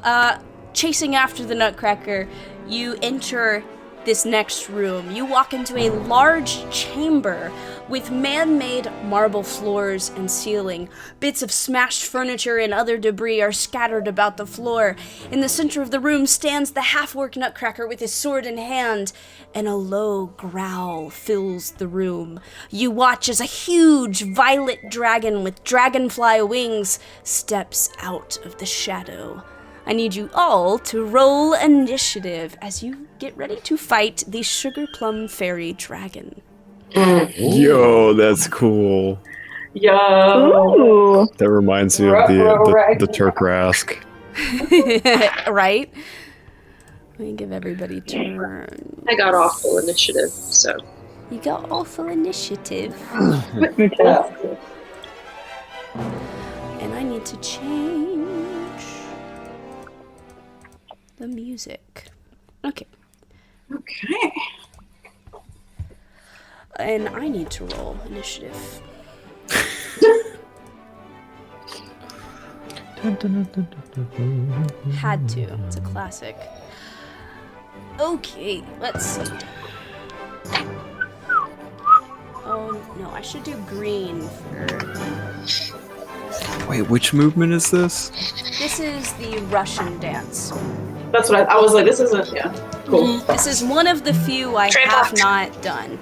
[SPEAKER 1] chasing after the Nutcracker, you enter this next room. You walk into a large chamber with man-made marble floors and ceiling. Bits of smashed furniture and other debris are scattered about the floor. In the center of the room stands the half-orc Nutcracker with his sword in hand, and a low growl fills the room. You watch as a huge violet dragon with dragonfly wings steps out of the shadow. I need you all to roll initiative as you get ready to fight the Sugar Plum Fairy Dragon.
[SPEAKER 5] Yo, that's cool.
[SPEAKER 6] Yo.
[SPEAKER 4] Ooh.
[SPEAKER 5] That reminds me of the Turk Rask.
[SPEAKER 1] Right? Let me give everybody a turn.
[SPEAKER 3] I got awful initiative, so.
[SPEAKER 1] You got awful initiative.
[SPEAKER 4] Me too.
[SPEAKER 1] And I need to change the music. Okay.
[SPEAKER 6] Okay.
[SPEAKER 1] And I need to roll initiative. Had to. It's a classic. Okay, let's see. Oh, no, I should do green for...
[SPEAKER 5] Wait, which movement is this?
[SPEAKER 1] This is the Russian dance.
[SPEAKER 6] That's what I was like. This isn't. Yeah. Cool.
[SPEAKER 1] This is one of the few I have
[SPEAKER 2] Trademarked.
[SPEAKER 1] not done.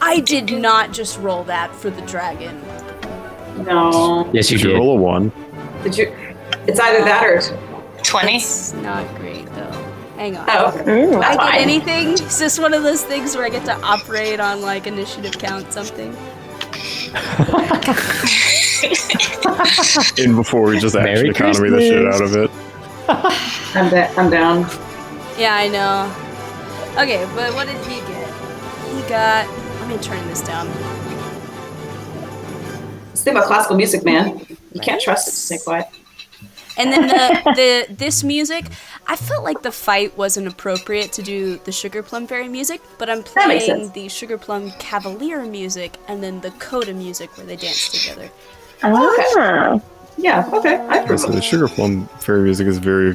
[SPEAKER 1] I did not just roll that for the dragon.
[SPEAKER 6] No.
[SPEAKER 7] Yes, you
[SPEAKER 5] Did you
[SPEAKER 7] did.
[SPEAKER 5] roll a 1?
[SPEAKER 6] Did you? It's either that or.
[SPEAKER 2] 20.
[SPEAKER 1] It's not great though. Hang on.
[SPEAKER 6] Oh.
[SPEAKER 4] Ooh.
[SPEAKER 1] I
[SPEAKER 6] That's
[SPEAKER 1] get
[SPEAKER 6] fine.
[SPEAKER 1] anything? Is this one of those things where I get to operate on like initiative count something?
[SPEAKER 5] In before we just
[SPEAKER 7] Merry
[SPEAKER 5] action economy the shit out of it.
[SPEAKER 6] I'm down.
[SPEAKER 1] Yeah, I know. Okay, but what did he get? He got. Let me turn this down.
[SPEAKER 6] Let's think about classical music, man. You can't trust it to stay quiet.
[SPEAKER 1] And then this music, I felt like the fight wasn't appropriate to do the Sugar Plum Fairy music, but I'm
[SPEAKER 6] That makes
[SPEAKER 1] playing
[SPEAKER 6] sense.
[SPEAKER 1] the Sugar Plum Cavalier music and then the Coda music where they dance together.
[SPEAKER 4] Ah.
[SPEAKER 6] Yeah. Okay. I approve.
[SPEAKER 5] So the Sugar Plum Fairy music is very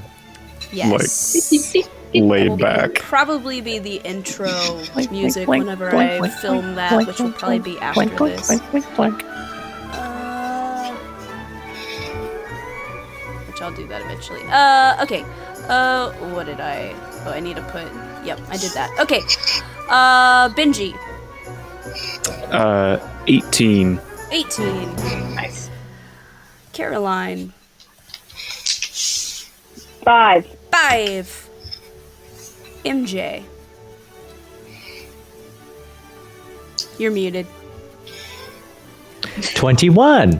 [SPEAKER 1] Yes.
[SPEAKER 5] laid back.
[SPEAKER 1] Probably be the intro music whenever I film that, which will probably be after this. Which I'll do that eventually. Okay. What did I... Oh, I need to put... Yep, I did that. Okay. Benji.
[SPEAKER 5] 18.
[SPEAKER 1] 18.
[SPEAKER 6] Nice.
[SPEAKER 1] Caroline.
[SPEAKER 4] 5.
[SPEAKER 1] 5. MJ. You're muted.
[SPEAKER 7] 21.
[SPEAKER 1] 1.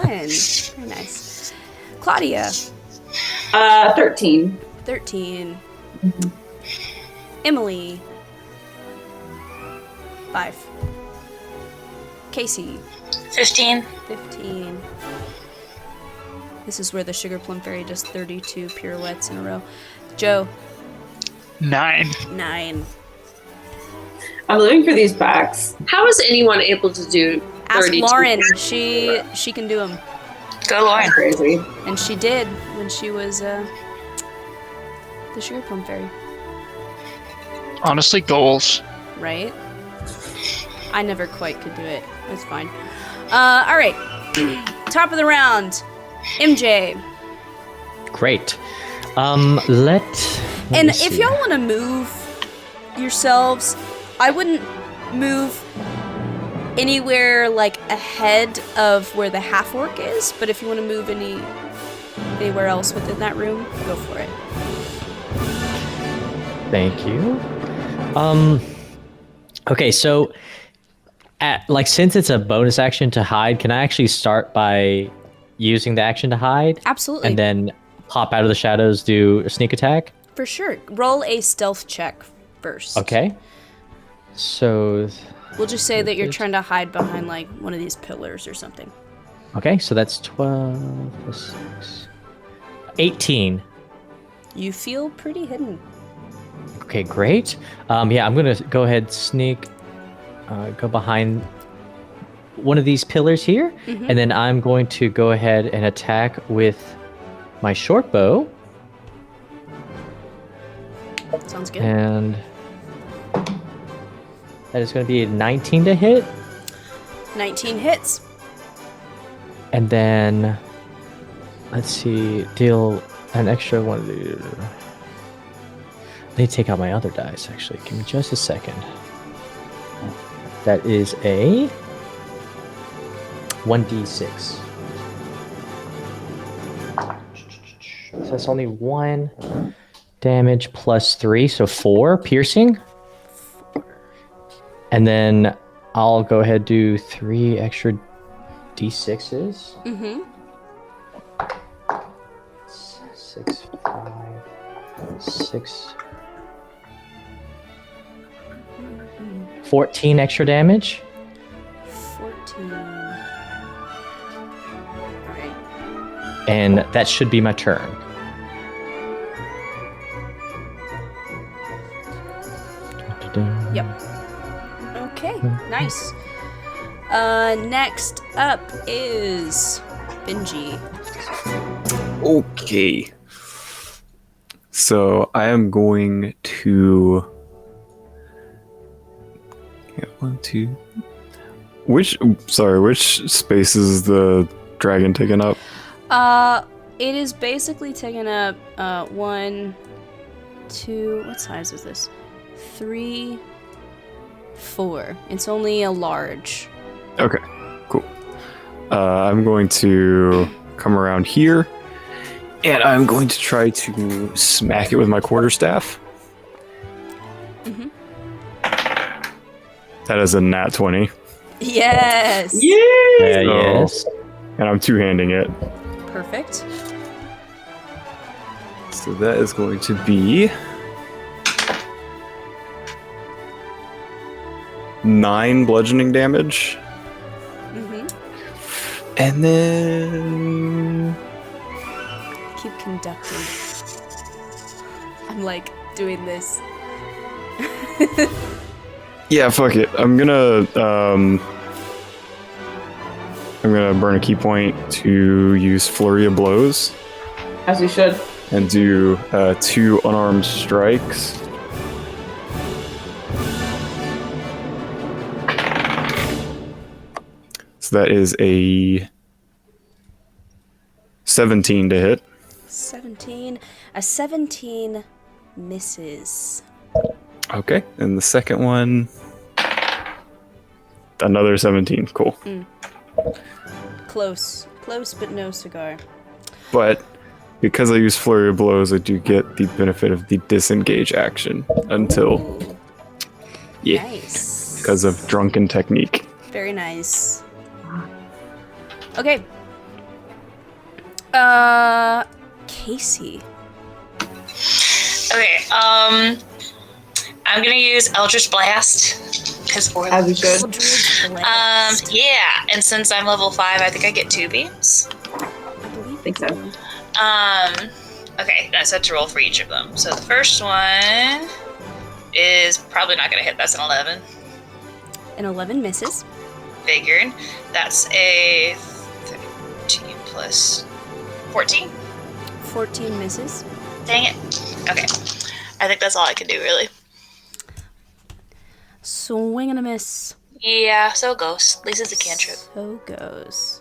[SPEAKER 1] Very nice. Claudia.
[SPEAKER 6] 13.
[SPEAKER 1] 13. Emily. 5. Casey.
[SPEAKER 2] 15.
[SPEAKER 1] 15. This is where the Sugar Plum Fairy does 32 pirouettes in a row. Joe.
[SPEAKER 8] 9.
[SPEAKER 1] 9.
[SPEAKER 6] I'm living for these packs.
[SPEAKER 3] How is anyone able to do
[SPEAKER 1] Ask
[SPEAKER 3] 32?
[SPEAKER 1] Lauren. She can do them.
[SPEAKER 2] Go, Lauren.
[SPEAKER 6] Crazy.
[SPEAKER 1] And she did when she was the Sugar Plum Fairy.
[SPEAKER 8] Honestly, goals.
[SPEAKER 1] Right? I never quite could do it. It's fine. Alright. Top of the round. MJ.
[SPEAKER 7] Great. Let
[SPEAKER 1] And
[SPEAKER 7] me
[SPEAKER 1] if
[SPEAKER 7] see.
[SPEAKER 1] y'all want to move yourselves, I wouldn't move anywhere like ahead of where the half orc is, but if you want to move anywhere else within that room, go for it.
[SPEAKER 7] Thank you. Okay, so since it's a bonus action to hide, can I actually start by using the action to hide?
[SPEAKER 1] Absolutely.
[SPEAKER 7] And then pop out of the shadows, do a sneak attack?
[SPEAKER 1] For sure. Roll a stealth check first.
[SPEAKER 7] Okay. So,
[SPEAKER 1] We'll just say that you're trying to hide behind like one of these pillars or something.
[SPEAKER 7] okay, so that's 12 plus 6. 18.
[SPEAKER 1] You feel pretty hidden.
[SPEAKER 7] Okay, great. Yeah, I'm gonna go ahead, sneak, go behind one of these pillars here, and then I'm going to go ahead and attack with my short bow,
[SPEAKER 1] Sounds good.
[SPEAKER 7] and that is going to be a 19 to hit,
[SPEAKER 1] 19 hits.
[SPEAKER 7] and then let's see, deal an extra one. Let me take out my other dice. Actually, give me just a second. That is a 1d6. So that's only 1 damage plus 3, so 4 piercing. And then I'll go ahead and do 3 extra d6s.
[SPEAKER 1] Mm-hmm.
[SPEAKER 7] 6, 5, 6. 14 extra damage.
[SPEAKER 1] 14. Alright.
[SPEAKER 7] And that should be my turn.
[SPEAKER 1] Yep. Okay, nice. Next up is Benji.
[SPEAKER 5] Okay. So I am going to. Yeah, 1, 2. Which space is the dragon taking up?
[SPEAKER 1] it is basically taking up 1, 2. What size is this? 3, 4. It's only a large.
[SPEAKER 5] Okay, cool. I'm going to come around here, and I'm going to try to smack it with my quarterstaff.
[SPEAKER 1] Mm-hmm.
[SPEAKER 5] That is a nat 20.
[SPEAKER 1] Yes.
[SPEAKER 7] Yes.
[SPEAKER 5] And I'm two-handing it.
[SPEAKER 1] Perfect.
[SPEAKER 5] So that is going to be 9 bludgeoning damage.
[SPEAKER 1] Mm-hmm.
[SPEAKER 5] And then...
[SPEAKER 1] Keep conducting. I'm like doing this.
[SPEAKER 5] Yeah, fuck it. I'm gonna burn a key point to use Flurry of Blows
[SPEAKER 6] As you should.
[SPEAKER 5] and do 2 unarmed strikes. So that is a 17 to hit.
[SPEAKER 1] 17. A 17 misses.
[SPEAKER 5] Okay, and the second one, another 17. Cool.
[SPEAKER 1] Close. Close, but no cigar.
[SPEAKER 5] But because I use Flurry of Blows, I do get the benefit of the disengage action until,
[SPEAKER 1] Nice.
[SPEAKER 5] because of drunken technique.
[SPEAKER 1] Very nice. Okay. Casey.
[SPEAKER 2] Okay, I'm gonna use Eldritch Blast. Because
[SPEAKER 6] As you should.
[SPEAKER 1] Eldritch Blast.
[SPEAKER 2] yeah, and since I'm level 5, I think I get 2 beams.
[SPEAKER 1] I believe
[SPEAKER 6] think so.
[SPEAKER 1] you do.
[SPEAKER 2] Okay, I set to roll for each of them. So the first one is probably not gonna hit. That's an 11.
[SPEAKER 1] An 11 misses.
[SPEAKER 2] Figured. That's a 13 plus 14.
[SPEAKER 1] 14 misses.
[SPEAKER 2] Dang it. Okay. I think that's all I can do, really.
[SPEAKER 1] Swing and a miss.
[SPEAKER 2] Yeah, so it goes. At least it's a cantrip.
[SPEAKER 1] So goes.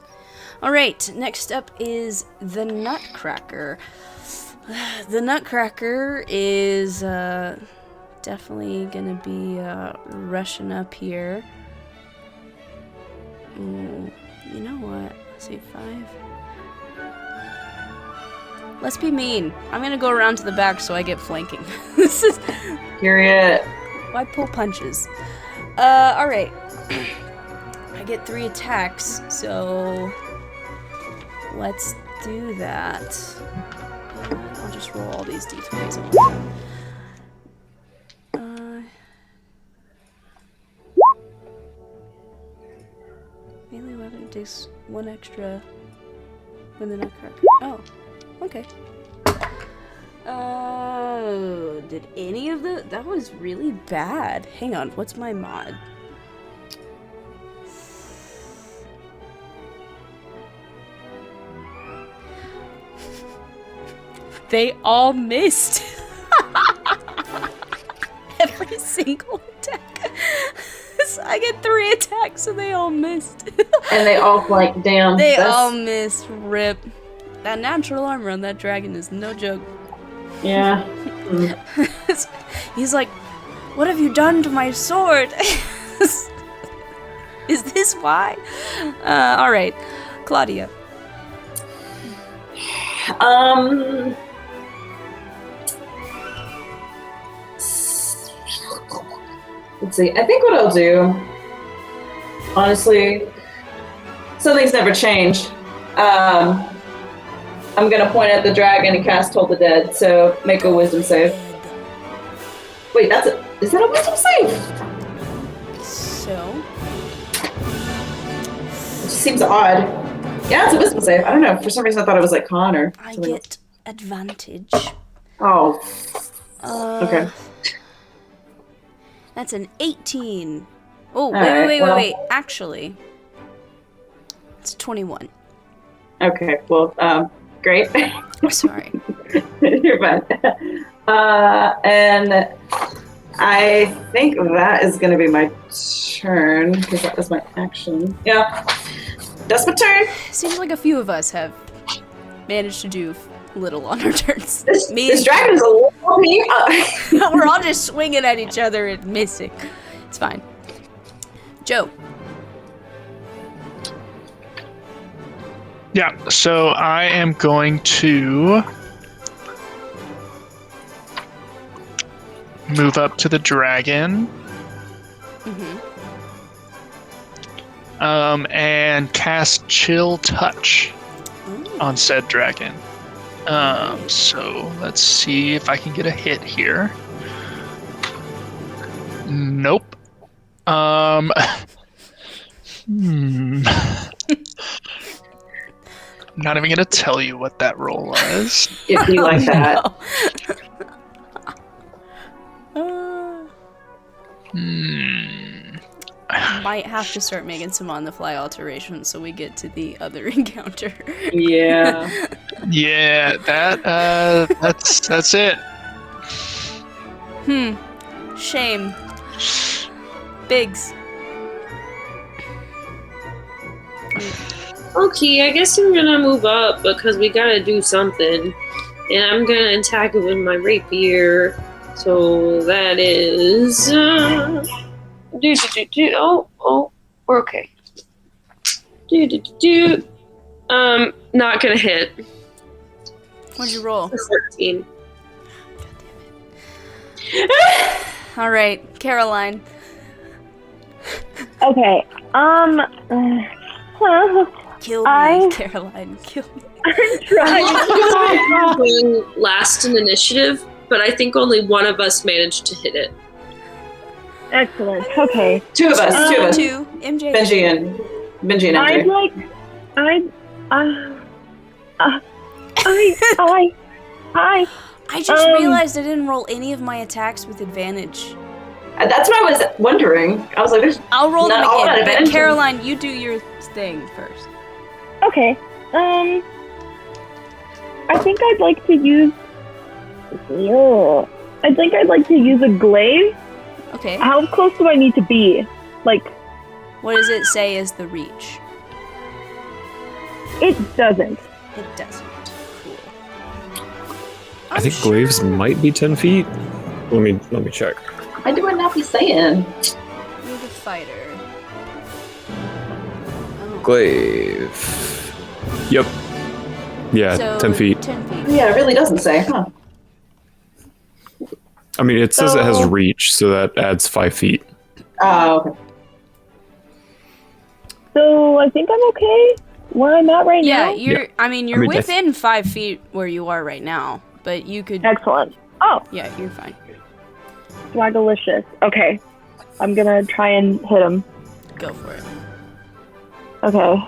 [SPEAKER 1] Alright, next up is the Nutcracker. The Nutcracker is definitely gonna be rushing up here. Ooh, you know what? Let's see, 5. Let's be mean. I'm gonna go around to the back so I get flanking. This is
[SPEAKER 6] Period.
[SPEAKER 1] why pull punches? Alright. I get 3 attacks, so let's do that. I'll just roll all these d20s at one time. Melee weapon takes 1 extra when the Nutcracker. Oh, okay. Oh, did any of the... That was really bad. Hang on, what's my mod? They all missed. Every single attack. I get 3 attacks and they all missed.
[SPEAKER 6] And they all like, damn.
[SPEAKER 1] They
[SPEAKER 6] that's-
[SPEAKER 1] all missed. Rip. That natural armor on that dragon is no joke.
[SPEAKER 6] Yeah.
[SPEAKER 1] He's like, what have you done to my sword? Is this why? Alright. Claudia.
[SPEAKER 6] Let's see. I think what I'll do, honestly, something's never changed. I'm gonna point at the dragon and cast Toll the Dead. So make a Wisdom save. Wait, is that a Wisdom save?
[SPEAKER 1] So?
[SPEAKER 6] It just seems odd. Yeah, it's a Wisdom save. I don't know. For some reason, I thought it was like con or
[SPEAKER 1] I
[SPEAKER 6] something.
[SPEAKER 1] get advantage.
[SPEAKER 6] Oh. Okay.
[SPEAKER 1] That's an 18. Oh,
[SPEAKER 6] right,
[SPEAKER 1] wait.
[SPEAKER 6] well-
[SPEAKER 1] Actually, it's 21.
[SPEAKER 6] Okay. Well, great.
[SPEAKER 1] Sorry.
[SPEAKER 6] You're fine. And I think that is going to be my turn because that was my action. Yeah. That's my turn.
[SPEAKER 1] Seems like a few of us have manage to do little on our turns.
[SPEAKER 6] This dragon is a little
[SPEAKER 1] We're all just swinging at each other and missing. It's fine. Joe.
[SPEAKER 8] Yeah, so I am going to move up to the dragon. And cast Chill Touch on said dragon. So let's see if I can get a hit here. Nope. Not even gonna tell you what that roll was.
[SPEAKER 6] if you like that.
[SPEAKER 1] Might have to start making some on-the-fly alterations so we get to the other encounter.
[SPEAKER 6] Yeah.
[SPEAKER 8] Yeah, that's it.
[SPEAKER 1] Shame. Biggs.
[SPEAKER 3] Okay, I guess I'm gonna move up because we gotta do something. And I'm gonna attack it with my rapier. So that is... Oh, we're okay. Not gonna hit.
[SPEAKER 1] What'd you roll?
[SPEAKER 3] 13.
[SPEAKER 1] All right, Caroline.
[SPEAKER 4] Okay.
[SPEAKER 1] Kill me, Caroline. Kill me.
[SPEAKER 4] I'm trying.
[SPEAKER 3] Going last in initiative, but I think only one of us managed to hit it.
[SPEAKER 4] Excellent. Okay.
[SPEAKER 6] Two of us.
[SPEAKER 1] Two. MJ.
[SPEAKER 6] Benji and MJ.
[SPEAKER 1] I just realized I didn't roll any of my attacks with advantage.
[SPEAKER 6] That's what I was wondering. I was like, there's
[SPEAKER 1] I'll roll them
[SPEAKER 6] not all
[SPEAKER 1] again,
[SPEAKER 6] that
[SPEAKER 1] but
[SPEAKER 6] advantage.
[SPEAKER 1] Caroline, you do your thing first.
[SPEAKER 4] Okay. I think I'd like to use. I think I'd like to use a glaive.
[SPEAKER 1] Okay.
[SPEAKER 4] How close do I need to be? Like,
[SPEAKER 1] What does it say is the reach?
[SPEAKER 4] it doesn't.
[SPEAKER 1] It doesn't. Cool.
[SPEAKER 5] I think glaives might be 10 feet. Let me check.
[SPEAKER 6] Why do I not be saying?
[SPEAKER 1] You're the fighter. Oh.
[SPEAKER 5] Glaive. Yep. Yeah,
[SPEAKER 1] So,
[SPEAKER 5] 10 feet.
[SPEAKER 1] 10 feet.
[SPEAKER 6] Yeah, it really doesn't say, huh?
[SPEAKER 5] I mean, it says it has
[SPEAKER 4] So-
[SPEAKER 5] reach, so that adds 5 feet.
[SPEAKER 6] Oh, okay.
[SPEAKER 4] So I think I'm okay where I'm at right
[SPEAKER 1] Yeah,
[SPEAKER 4] now.
[SPEAKER 1] you're. I mean, you're
[SPEAKER 5] I mean,
[SPEAKER 1] within 5 feet where you are right now, but you could.
[SPEAKER 4] Excellent. Oh,
[SPEAKER 1] Yeah, you're fine.
[SPEAKER 4] swagalicious. Okay. I'm gonna try and hit him.
[SPEAKER 1] Go for it.
[SPEAKER 4] Okay.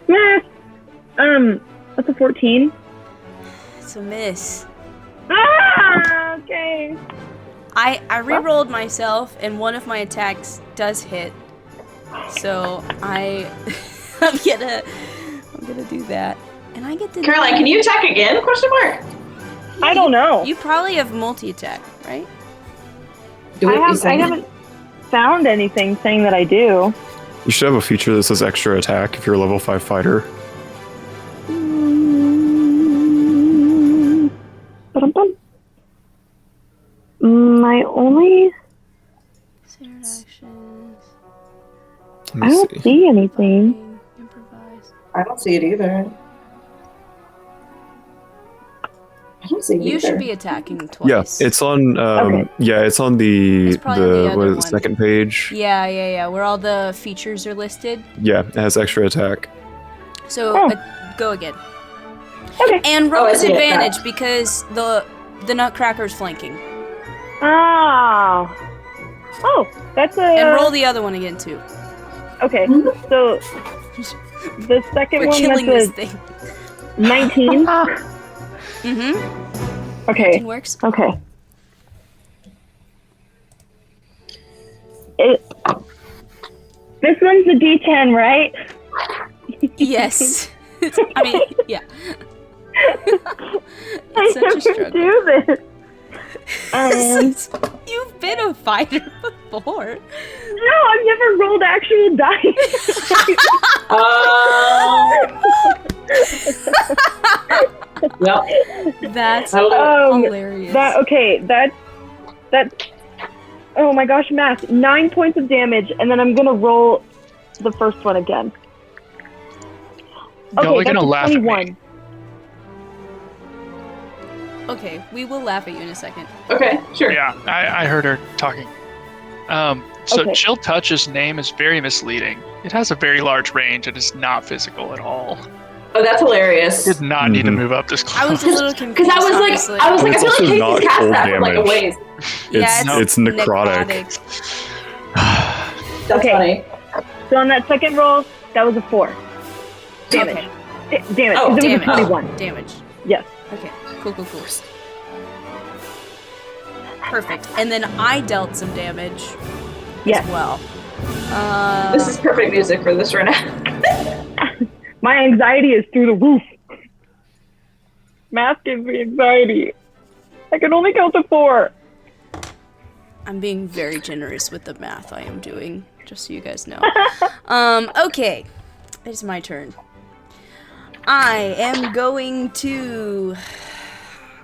[SPEAKER 4] Yeah. What's a 14?
[SPEAKER 1] It's a miss.
[SPEAKER 4] Ah, okay.
[SPEAKER 1] I re-rolled myself, and one of my attacks does hit. So I'm gonna do that, and I get to.
[SPEAKER 6] Caroline, can you attack again? Question mark.
[SPEAKER 4] I don't know.
[SPEAKER 1] You probably have multi-attack, right?
[SPEAKER 6] Do what you say.
[SPEAKER 4] I haven't found anything saying that I do.
[SPEAKER 5] You should have a feature that says extra attack if you're a level 5 fighter.
[SPEAKER 4] Ba-dum-bum. My only...
[SPEAKER 1] Standard actions.
[SPEAKER 5] Let
[SPEAKER 4] I
[SPEAKER 5] me
[SPEAKER 4] don't
[SPEAKER 5] see.
[SPEAKER 4] see anything.
[SPEAKER 1] Improvise.
[SPEAKER 6] I don't see it either. I don't see it
[SPEAKER 1] You
[SPEAKER 6] either.
[SPEAKER 1] should be attacking
[SPEAKER 5] Yeah,
[SPEAKER 1] twice.
[SPEAKER 5] it's on.
[SPEAKER 4] Okay.
[SPEAKER 5] Yeah, it's on the
[SPEAKER 1] It's probably on the other
[SPEAKER 5] what is it,
[SPEAKER 1] one.
[SPEAKER 5] second page.
[SPEAKER 1] Yeah. Where all the features are listed.
[SPEAKER 5] Yeah, it has extra attack.
[SPEAKER 1] So
[SPEAKER 4] Oh.
[SPEAKER 1] go again.
[SPEAKER 4] Okay.
[SPEAKER 1] And roll
[SPEAKER 6] Oh, I
[SPEAKER 1] with
[SPEAKER 6] see it,
[SPEAKER 1] advantage because the Nutcracker's flanking.
[SPEAKER 4] Ah. Oh, that's a...
[SPEAKER 1] And roll the other one again too.
[SPEAKER 4] Okay, so the second
[SPEAKER 1] We're
[SPEAKER 4] one,
[SPEAKER 1] killing this
[SPEAKER 4] that's
[SPEAKER 1] thing.
[SPEAKER 4] a 19.
[SPEAKER 1] Mm-hmm.
[SPEAKER 4] Okay,
[SPEAKER 1] It works.
[SPEAKER 4] okay. This one's a D10, right?
[SPEAKER 1] Yes. I mean, yeah.
[SPEAKER 4] I
[SPEAKER 1] It's such a
[SPEAKER 4] never
[SPEAKER 1] struggle.
[SPEAKER 4] do this.
[SPEAKER 1] You've been a fighter before.
[SPEAKER 4] No, I've never rolled actual dice.
[SPEAKER 6] Yep.
[SPEAKER 1] That's hilarious.
[SPEAKER 4] That's oh my gosh, math. 9 points of damage, and then I'm gonna roll the first one again. Okay,
[SPEAKER 8] Y'all are
[SPEAKER 4] that's
[SPEAKER 8] gonna
[SPEAKER 4] a
[SPEAKER 8] laugh at
[SPEAKER 4] 21.
[SPEAKER 8] me.
[SPEAKER 1] Okay, we will laugh at you in a second.
[SPEAKER 6] Okay, sure.
[SPEAKER 8] Yeah, I heard her talking. So
[SPEAKER 4] Okay.
[SPEAKER 8] Chill Touch's name is very misleading. It has a very large range and is not physical at all.
[SPEAKER 6] Oh, that's hilarious.
[SPEAKER 8] Did not need to move up this close.
[SPEAKER 1] I was a little confused.
[SPEAKER 6] Because I was
[SPEAKER 1] honestly.
[SPEAKER 6] like, I
[SPEAKER 5] It's
[SPEAKER 6] feel
[SPEAKER 5] also
[SPEAKER 6] like
[SPEAKER 5] not
[SPEAKER 6] Casey's cast
[SPEAKER 5] cold
[SPEAKER 6] that from like a
[SPEAKER 5] damage.
[SPEAKER 6] ways.
[SPEAKER 5] It's necrotic.
[SPEAKER 6] That's
[SPEAKER 4] Okay.
[SPEAKER 6] funny.
[SPEAKER 4] So on that second roll, that was a 4. Damage.
[SPEAKER 1] Okay.
[SPEAKER 4] Damage.
[SPEAKER 6] Oh,
[SPEAKER 4] 'cause it was a
[SPEAKER 1] damage.
[SPEAKER 4] 21.
[SPEAKER 1] Damage.
[SPEAKER 4] Yes.
[SPEAKER 1] Okay. Cool. Perfect. And then I dealt some damage
[SPEAKER 4] Yes.
[SPEAKER 1] as well.
[SPEAKER 6] This is perfect music for this right now.
[SPEAKER 4] My anxiety is through the roof. Math gives me anxiety. I can only count to 4.
[SPEAKER 1] I'm being very generous with the math I am doing, just so you guys know. Okay. It's my turn. I am going to...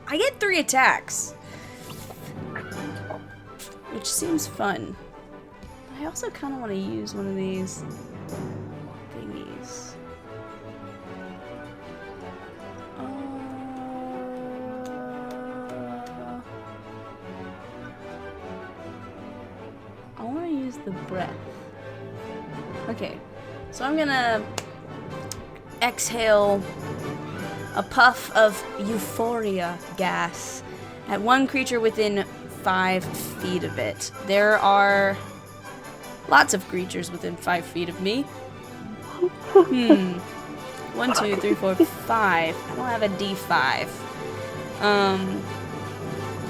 [SPEAKER 1] I get 3 attacks. Which seems fun. I also kind of want to use one of these thingies. I want to use the breath. Okay, so I'm gonna exhale a puff of euphoria gas at one creature within 5 feet of it. There are lots of creatures within 5 feet of me. 1, 2, 3, 4, 5. I don't have a D5.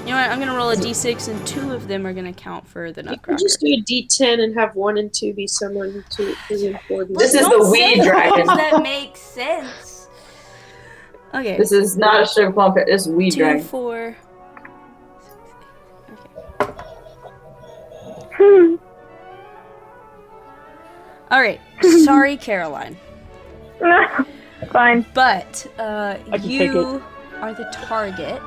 [SPEAKER 1] You know what? I'm gonna roll a D6, and 2 of them are gonna count for the
[SPEAKER 3] You
[SPEAKER 1] Nutcracker.
[SPEAKER 3] can just do a D10 and have 1 and 2 be someone to within 4.
[SPEAKER 6] This is
[SPEAKER 1] Don't
[SPEAKER 6] the weed
[SPEAKER 1] say
[SPEAKER 6] dragon.
[SPEAKER 1] things that make sense. Okay.
[SPEAKER 6] This is not a sugar plum. It's weed
[SPEAKER 1] 2,
[SPEAKER 6] dragon.
[SPEAKER 1] 4. All right. Sorry, Caroline.
[SPEAKER 4] Fine.
[SPEAKER 1] But
[SPEAKER 4] can take
[SPEAKER 1] you are the target.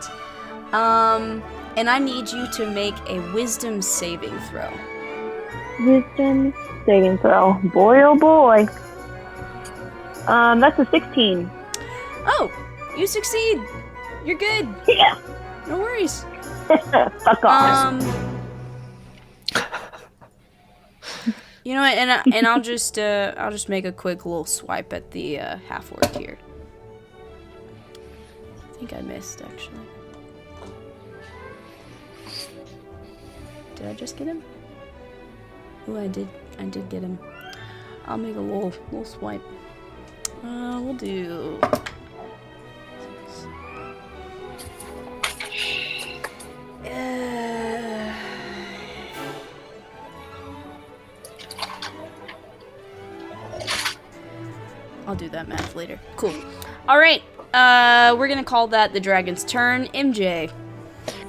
[SPEAKER 1] And I need you to make a wisdom saving throw.
[SPEAKER 4] Wisdom saving throw. Boy, oh boy. That's a 16.
[SPEAKER 1] Oh, you succeed. You're good.
[SPEAKER 4] Yeah.
[SPEAKER 1] No worries.
[SPEAKER 4] Fuck off.
[SPEAKER 1] You know what? And I'll just make a quick little swipe at the half orc here. I think I missed actually. Did I just get him? Ooh, I did get him. I'll make a little swipe. We'll do. I'll do that math later. Cool. All right. We're gonna call that the dragon's turn. MJ.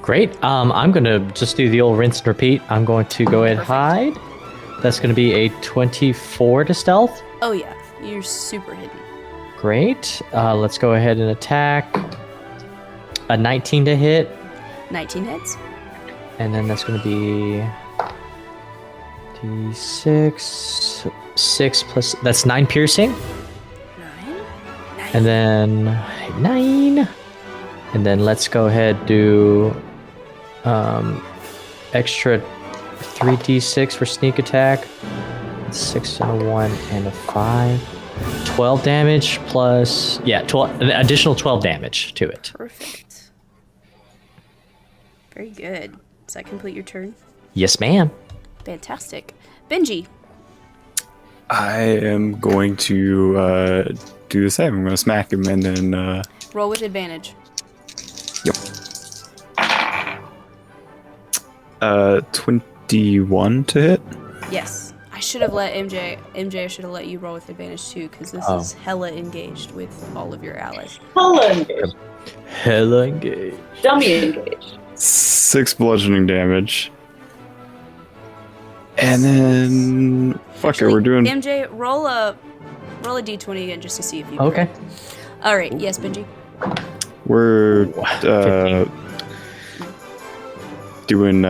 [SPEAKER 7] Great. I'm gonna just do the old rinse and repeat. I'm going to go ahead and hide. That's gonna be a 24 to stealth.
[SPEAKER 1] Oh yeah, you're super hidden.
[SPEAKER 7] Great. Let's go ahead and attack. A 19 to hit.
[SPEAKER 1] 19 hits.
[SPEAKER 7] And then that's going to be D6. 6 plus. That's 9 piercing.
[SPEAKER 1] 9.
[SPEAKER 7] And then 9. And then let's go ahead do extra 3d6 for sneak attack. 6 and a 1 and a 5. 12 damage plus. Yeah, 12, an additional 12 damage to it.
[SPEAKER 1] Perfect. Very good. Does that complete your turn?
[SPEAKER 7] Yes, ma'am.
[SPEAKER 1] Fantastic. Benji.
[SPEAKER 5] I am going to do the same. I'm going to smack him and then...
[SPEAKER 1] Roll with advantage.
[SPEAKER 5] Yep. 21 to hit.
[SPEAKER 1] Yes. I should have let MJ, I should have let you roll with advantage too, because this is hella engaged with all of your allies.
[SPEAKER 6] Hella engaged.
[SPEAKER 7] Hella engaged.
[SPEAKER 6] Dummy engaged.
[SPEAKER 5] 6 bludgeoning damage. And then fuck it, we're doing
[SPEAKER 1] MJ, roll a d20 again just to see if you.
[SPEAKER 7] Okay.
[SPEAKER 1] All right. Yes, Benji.
[SPEAKER 5] we're doing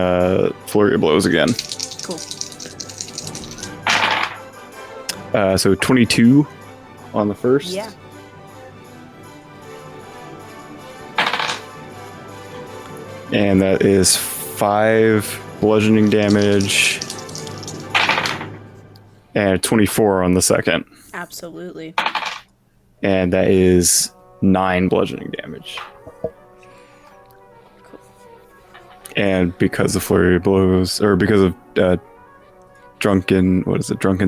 [SPEAKER 5] flurry of blows again.
[SPEAKER 1] Cool.
[SPEAKER 5] So 22 on the first.
[SPEAKER 1] Yeah.
[SPEAKER 5] And that is 5 bludgeoning damage. And 24 on the second.
[SPEAKER 1] Absolutely.
[SPEAKER 5] And that is 9 bludgeoning damage.
[SPEAKER 1] Cool.
[SPEAKER 5] And because of flurry of blows, or because of drunken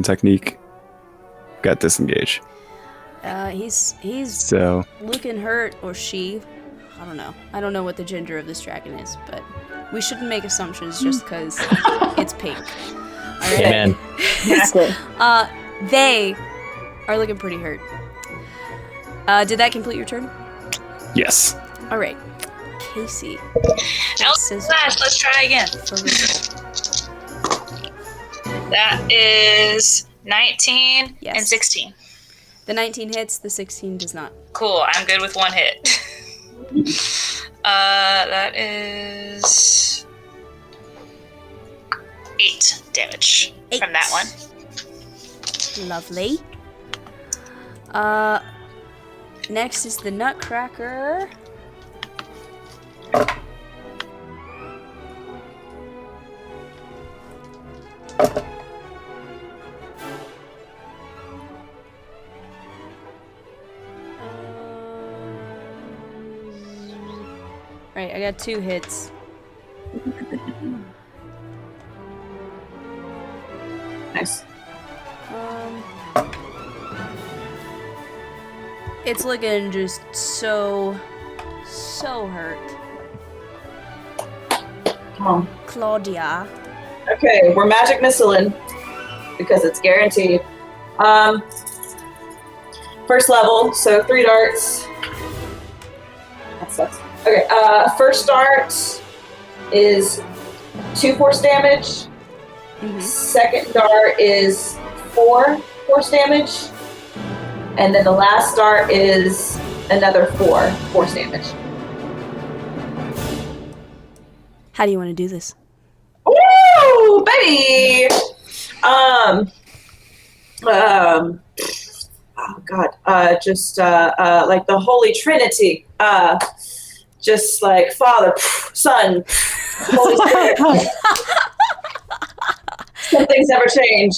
[SPEAKER 5] technique, got disengaged.
[SPEAKER 1] He's
[SPEAKER 5] So
[SPEAKER 1] looking hurt, or she. I don't know. I don't know what the gender of this dragon is, but we shouldn't make assumptions just because it's pink. All right.
[SPEAKER 7] Amen.
[SPEAKER 4] Exactly.
[SPEAKER 1] They are looking pretty hurt. Did that complete your turn?
[SPEAKER 5] yes.
[SPEAKER 1] All right. Casey.
[SPEAKER 2] Let's try again. That is 19
[SPEAKER 1] Yes.
[SPEAKER 2] and 16.
[SPEAKER 1] The 19 hits, the 16 does not.
[SPEAKER 2] Cool, I'm good with 1 hit. That is 8 damage
[SPEAKER 1] 8.
[SPEAKER 2] from that one.
[SPEAKER 1] Lovely. Next is the Nutcracker. Right, I got 2 hits.
[SPEAKER 6] Nice.
[SPEAKER 1] It's looking just so hurt.
[SPEAKER 6] Come on.
[SPEAKER 1] Claudia.
[SPEAKER 6] Okay, we're magic missiling because it's guaranteed. First level, so 3 darts. That sucks. Okay, first dart is 2 force damage. Second dart is 4 force damage. And then the last dart is another 4 force damage.
[SPEAKER 1] How do you want to do this?
[SPEAKER 6] Woo, baby! Oh God, just like the Holy Trinity. Just like Father, Son, Holy Spirit. Some things never change.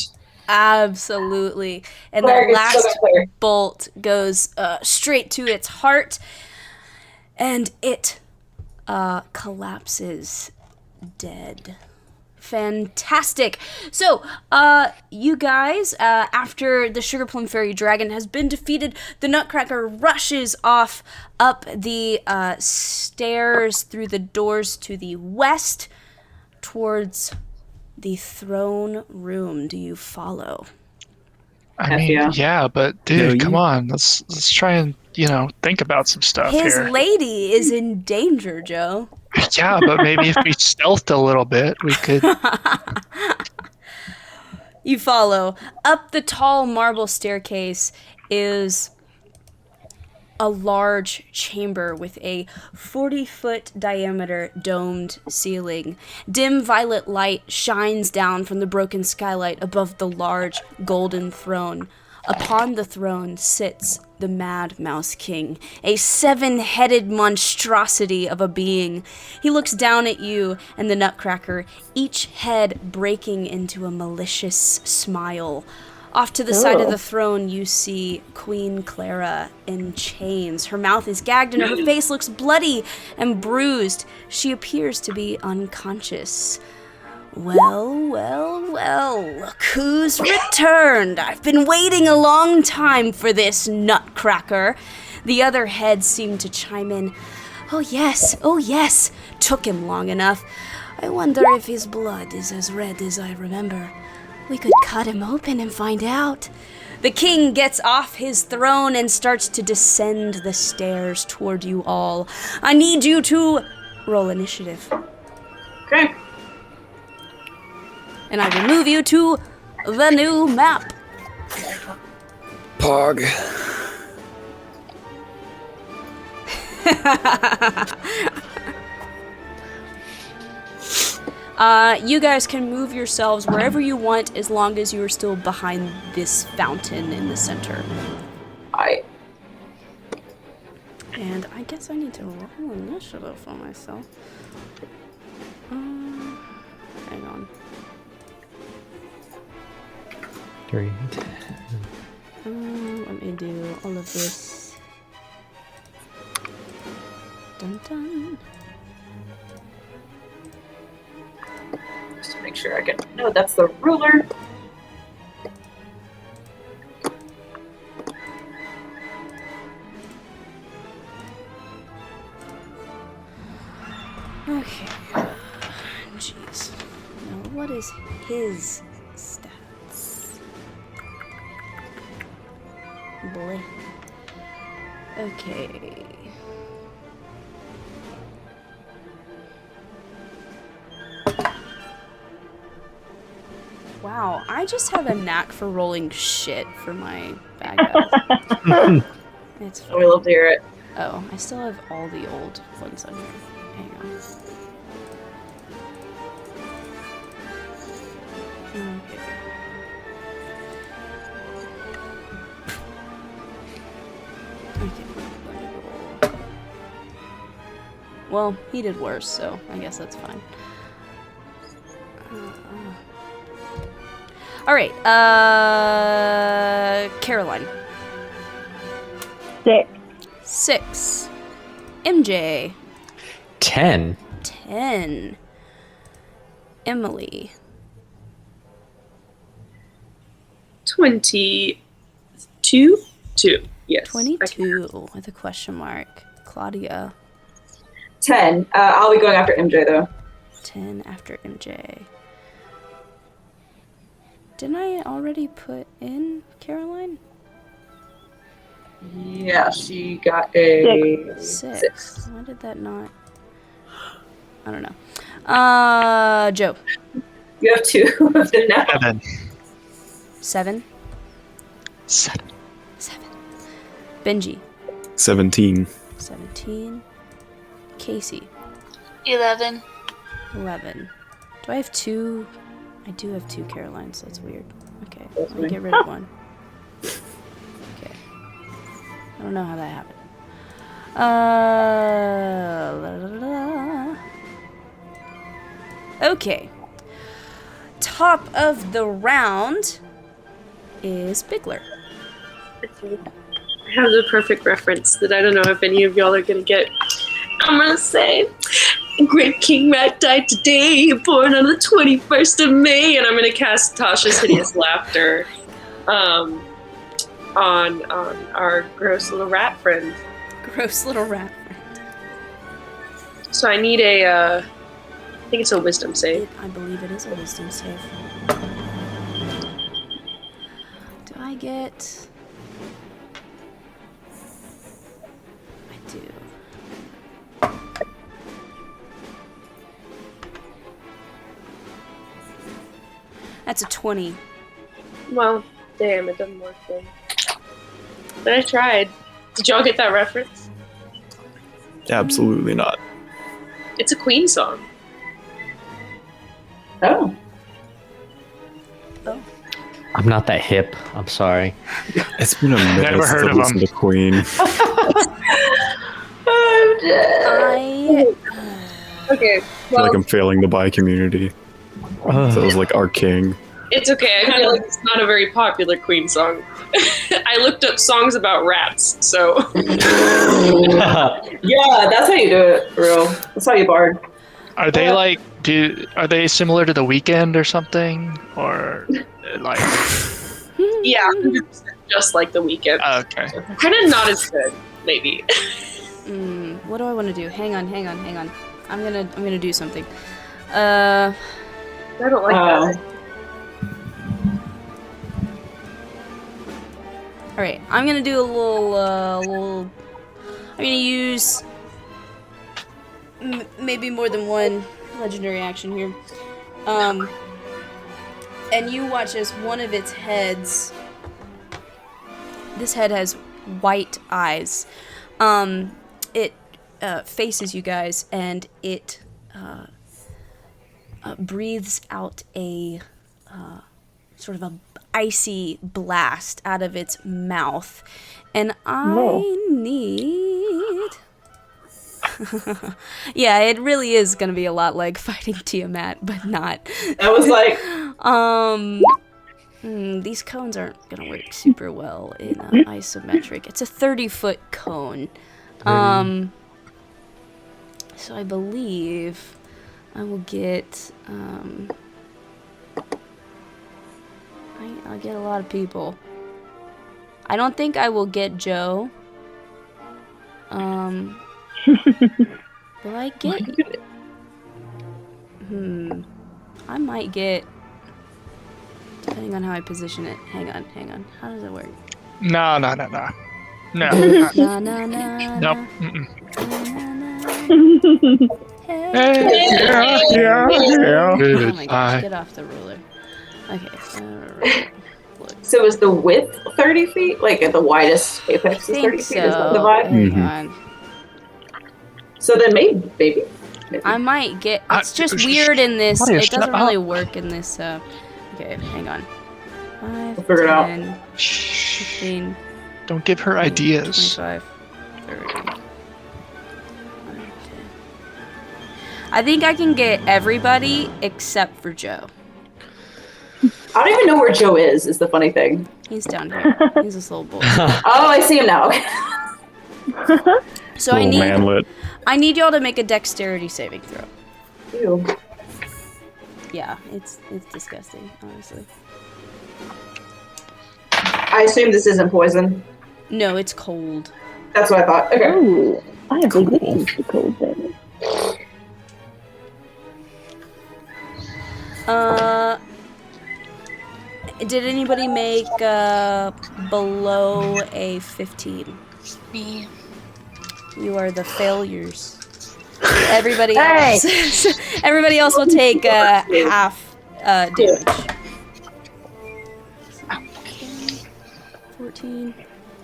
[SPEAKER 1] Absolutely. And
[SPEAKER 6] Clara
[SPEAKER 1] the
[SPEAKER 6] gets so
[SPEAKER 1] last
[SPEAKER 6] clear.
[SPEAKER 1] bolt goes straight to its heart, and it collapses dead. Fantastic. So, you guys, after the Sugar Plum Fairy Dragon has been defeated, the Nutcracker rushes off up the stairs through the doors to the west towards the throne room. Do you follow?
[SPEAKER 8] I mean, yeah, but dude, come on. Let's try and, think about some stuff
[SPEAKER 1] His
[SPEAKER 8] here.
[SPEAKER 1] lady is in danger, Joe.
[SPEAKER 8] Yeah, but maybe if we stealthed a little bit, we could.
[SPEAKER 1] You follow. Up the tall marble staircase is a large chamber with a 40-foot diameter domed ceiling. Dim violet light shines down from the broken skylight above the large golden throne. Upon the throne sits the Mad Mouse King, a 7-headed monstrosity of a being. He looks down at you and the Nutcracker, each head breaking into a malicious smile. Off to the side of the throne, you see Queen Clara in chains. Her mouth is gagged and her face looks bloody and bruised. She appears to be unconscious. Well, look who's returned. I've been waiting a long time for this, Nutcracker. The other heads seem to chime in. Oh yes, took him long enough. I wonder if his blood is as red as I remember. We could cut him open and find out. The king gets off his throne and starts to descend the stairs toward you all. I need you to roll initiative. And I will move you to the new map.
[SPEAKER 5] Pog.
[SPEAKER 1] You guys can move yourselves wherever you want as long as you are still behind this fountain in the center. And I guess I need to roll initiative for myself. Hang on.
[SPEAKER 7] 3.
[SPEAKER 1] Let me do all of this. Dun dun.
[SPEAKER 6] Just to make sure I can. No, that's the ruler.
[SPEAKER 1] Okay. Jeez. Now, what is his stats? Boy. Okay. Wow, I just have a knack for rolling shit for my bad guys. It's fine.
[SPEAKER 6] We love to hear it.
[SPEAKER 1] Oh, I still have all the old ones on here. Hang on. Okay. Okay, let me roll. Well, he did worse, so I guess that's fine. All right, Caroline.
[SPEAKER 4] 6.
[SPEAKER 1] 6. MJ.
[SPEAKER 7] 10.
[SPEAKER 1] 10. Emily.
[SPEAKER 3] 22? 2. Yes.
[SPEAKER 1] 22 with a question mark. Claudia.
[SPEAKER 6] 10. I'll be going after MJ though.
[SPEAKER 1] 10 after MJ. Didn't I already put in Caroline?
[SPEAKER 6] Yeah, she got a
[SPEAKER 1] 6. Why did that not? I don't know. Joe.
[SPEAKER 6] You have 2 of them now.
[SPEAKER 8] 7.
[SPEAKER 1] 7. Benji.
[SPEAKER 5] 17.
[SPEAKER 1] 17. Casey.
[SPEAKER 2] 11.
[SPEAKER 1] 11. Do I have 2? I do have 2 Carolines, so that's weird. Okay, let me get rid of one. Okay. I don't know how that happened. Okay. Top of the round is Bigler.
[SPEAKER 3] I have the perfect reference that I don't know if any of y'all are gonna get. I'm gonna say, Great King Rat died today, born on the 21st of May, and I'm gonna cast Tasha's Hideous Laughter on our gross little rat friend.
[SPEAKER 1] Gross little rat friend.
[SPEAKER 3] So I need I think it's a wisdom save.
[SPEAKER 1] I believe it is a wisdom save. Do I get... I do. That's a 20.
[SPEAKER 3] Well, damn, it doesn't work then. But I tried. Did y'all get that reference?
[SPEAKER 5] Absolutely not.
[SPEAKER 3] It's a Queen song.
[SPEAKER 6] Oh.
[SPEAKER 7] I'm not that hip. I'm sorry.
[SPEAKER 5] It's been a minute
[SPEAKER 8] Never heard
[SPEAKER 5] since
[SPEAKER 8] of
[SPEAKER 5] I listened
[SPEAKER 8] them.
[SPEAKER 5] to Queen.
[SPEAKER 3] Okay,
[SPEAKER 5] I feel
[SPEAKER 3] well,
[SPEAKER 5] like I'm failing the bi community. So it was like our king.
[SPEAKER 3] it's okay. I feel like it's not a very popular Queen song. I looked up songs about rats, so...
[SPEAKER 6] Yeah, that's how you do it, for real. That's how you bard.
[SPEAKER 8] Are they like are they similar to The Weeknd or something, or like?
[SPEAKER 3] Yeah, 100% just like The Weeknd.
[SPEAKER 8] Okay.
[SPEAKER 3] Kind of not as good, maybe.
[SPEAKER 1] What do I want to do? Hang on. I'm gonna do something.
[SPEAKER 3] I don't like that.
[SPEAKER 1] All right, I'm gonna do a little. I'm gonna use maybe more than one legendary action here. and you watch as one of its heads. This head has white eyes. It faces you guys, and it breathes out a sort of a icy blast out of its mouth, and I need. Yeah, it really is gonna be a lot like fighting Tiamat, but not.
[SPEAKER 6] I was like,
[SPEAKER 1] These cones aren't gonna work super well in isometric. It's a 30-foot cone. So I believe I will get. I'll get a lot of people. I don't think I will get Joe. Will I get? I might get. Depending on how I position it. Hang on. How does it work?
[SPEAKER 8] No.
[SPEAKER 1] No.
[SPEAKER 8] Nope. Mm-mm. Hey. Yeah.
[SPEAKER 1] Oh
[SPEAKER 8] Good.
[SPEAKER 1] my gosh, get off the ruler. Okay. Look.
[SPEAKER 6] so is the width 30 feet? Like at the widest apex is 30 feet? Is that the vibe?
[SPEAKER 1] Hang on.
[SPEAKER 6] So then maybe.
[SPEAKER 1] I might get. It's just weird in this.
[SPEAKER 8] Mario,
[SPEAKER 1] It
[SPEAKER 8] shut
[SPEAKER 1] doesn't
[SPEAKER 8] up.
[SPEAKER 1] really work in this. Okay, hang on. 5,
[SPEAKER 6] We'll figure it out.
[SPEAKER 1] 10, 15,
[SPEAKER 8] Don't give her ideas.
[SPEAKER 1] 25, 30. I think I can get everybody except for Joe.
[SPEAKER 6] I don't even know where Joe is the funny thing.
[SPEAKER 1] He's down here. He's this little boy.
[SPEAKER 6] Oh, I see him now.
[SPEAKER 1] So
[SPEAKER 5] Little manlet.
[SPEAKER 1] I need y'all to make a dexterity saving throw.
[SPEAKER 6] Ew.
[SPEAKER 1] Yeah, it's disgusting, honestly.
[SPEAKER 6] I assume this isn't poison.
[SPEAKER 1] No, it's cold.
[SPEAKER 6] That's what I thought. Okay.
[SPEAKER 4] Ooh, I have resistance to cold damage.
[SPEAKER 1] Did anybody make below a 15?
[SPEAKER 2] Me.
[SPEAKER 1] You are the failures. Everybody else. Everybody else will take half damage. 14,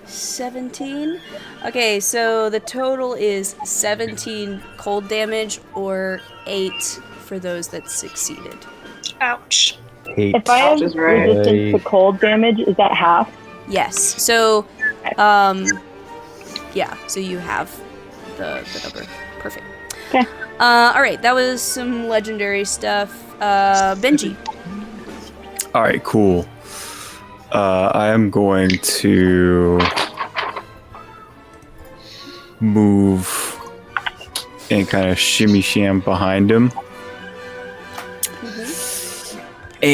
[SPEAKER 1] 17. Okay, so the total is 17 cold damage or 8 for those that succeeded.
[SPEAKER 2] Ouch.
[SPEAKER 4] If I have
[SPEAKER 6] Is right.
[SPEAKER 4] resistance to cold damage, is that half?
[SPEAKER 1] Yes. So, yeah. So you have the number. Perfect.
[SPEAKER 4] Okay.
[SPEAKER 1] All right. That was some legendary stuff. Benji.
[SPEAKER 5] All right, cool. I am going to move and kind of shimmy sham behind him. And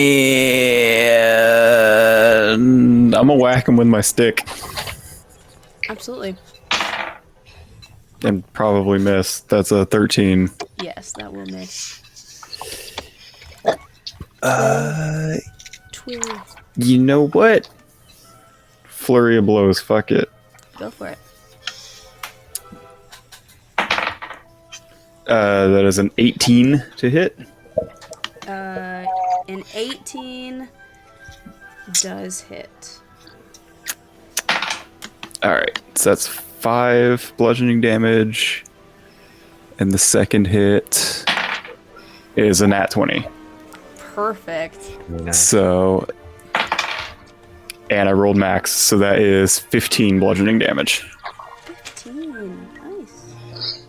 [SPEAKER 5] I'm gonna whack him with my stick
[SPEAKER 1] Absolutely.
[SPEAKER 5] and probably miss. That's a 13.
[SPEAKER 1] Yes, that will miss. 12.
[SPEAKER 5] You know what? Flurry of blows. Fuck it.
[SPEAKER 1] Go for it.
[SPEAKER 5] That is an 18 to hit.
[SPEAKER 1] An 18 does hit.
[SPEAKER 5] Alright, so that's 5 bludgeoning damage. And the second hit is a nat 20.
[SPEAKER 1] Perfect.
[SPEAKER 5] So. And I rolled max, so that is 15 bludgeoning damage.
[SPEAKER 1] 15. Nice.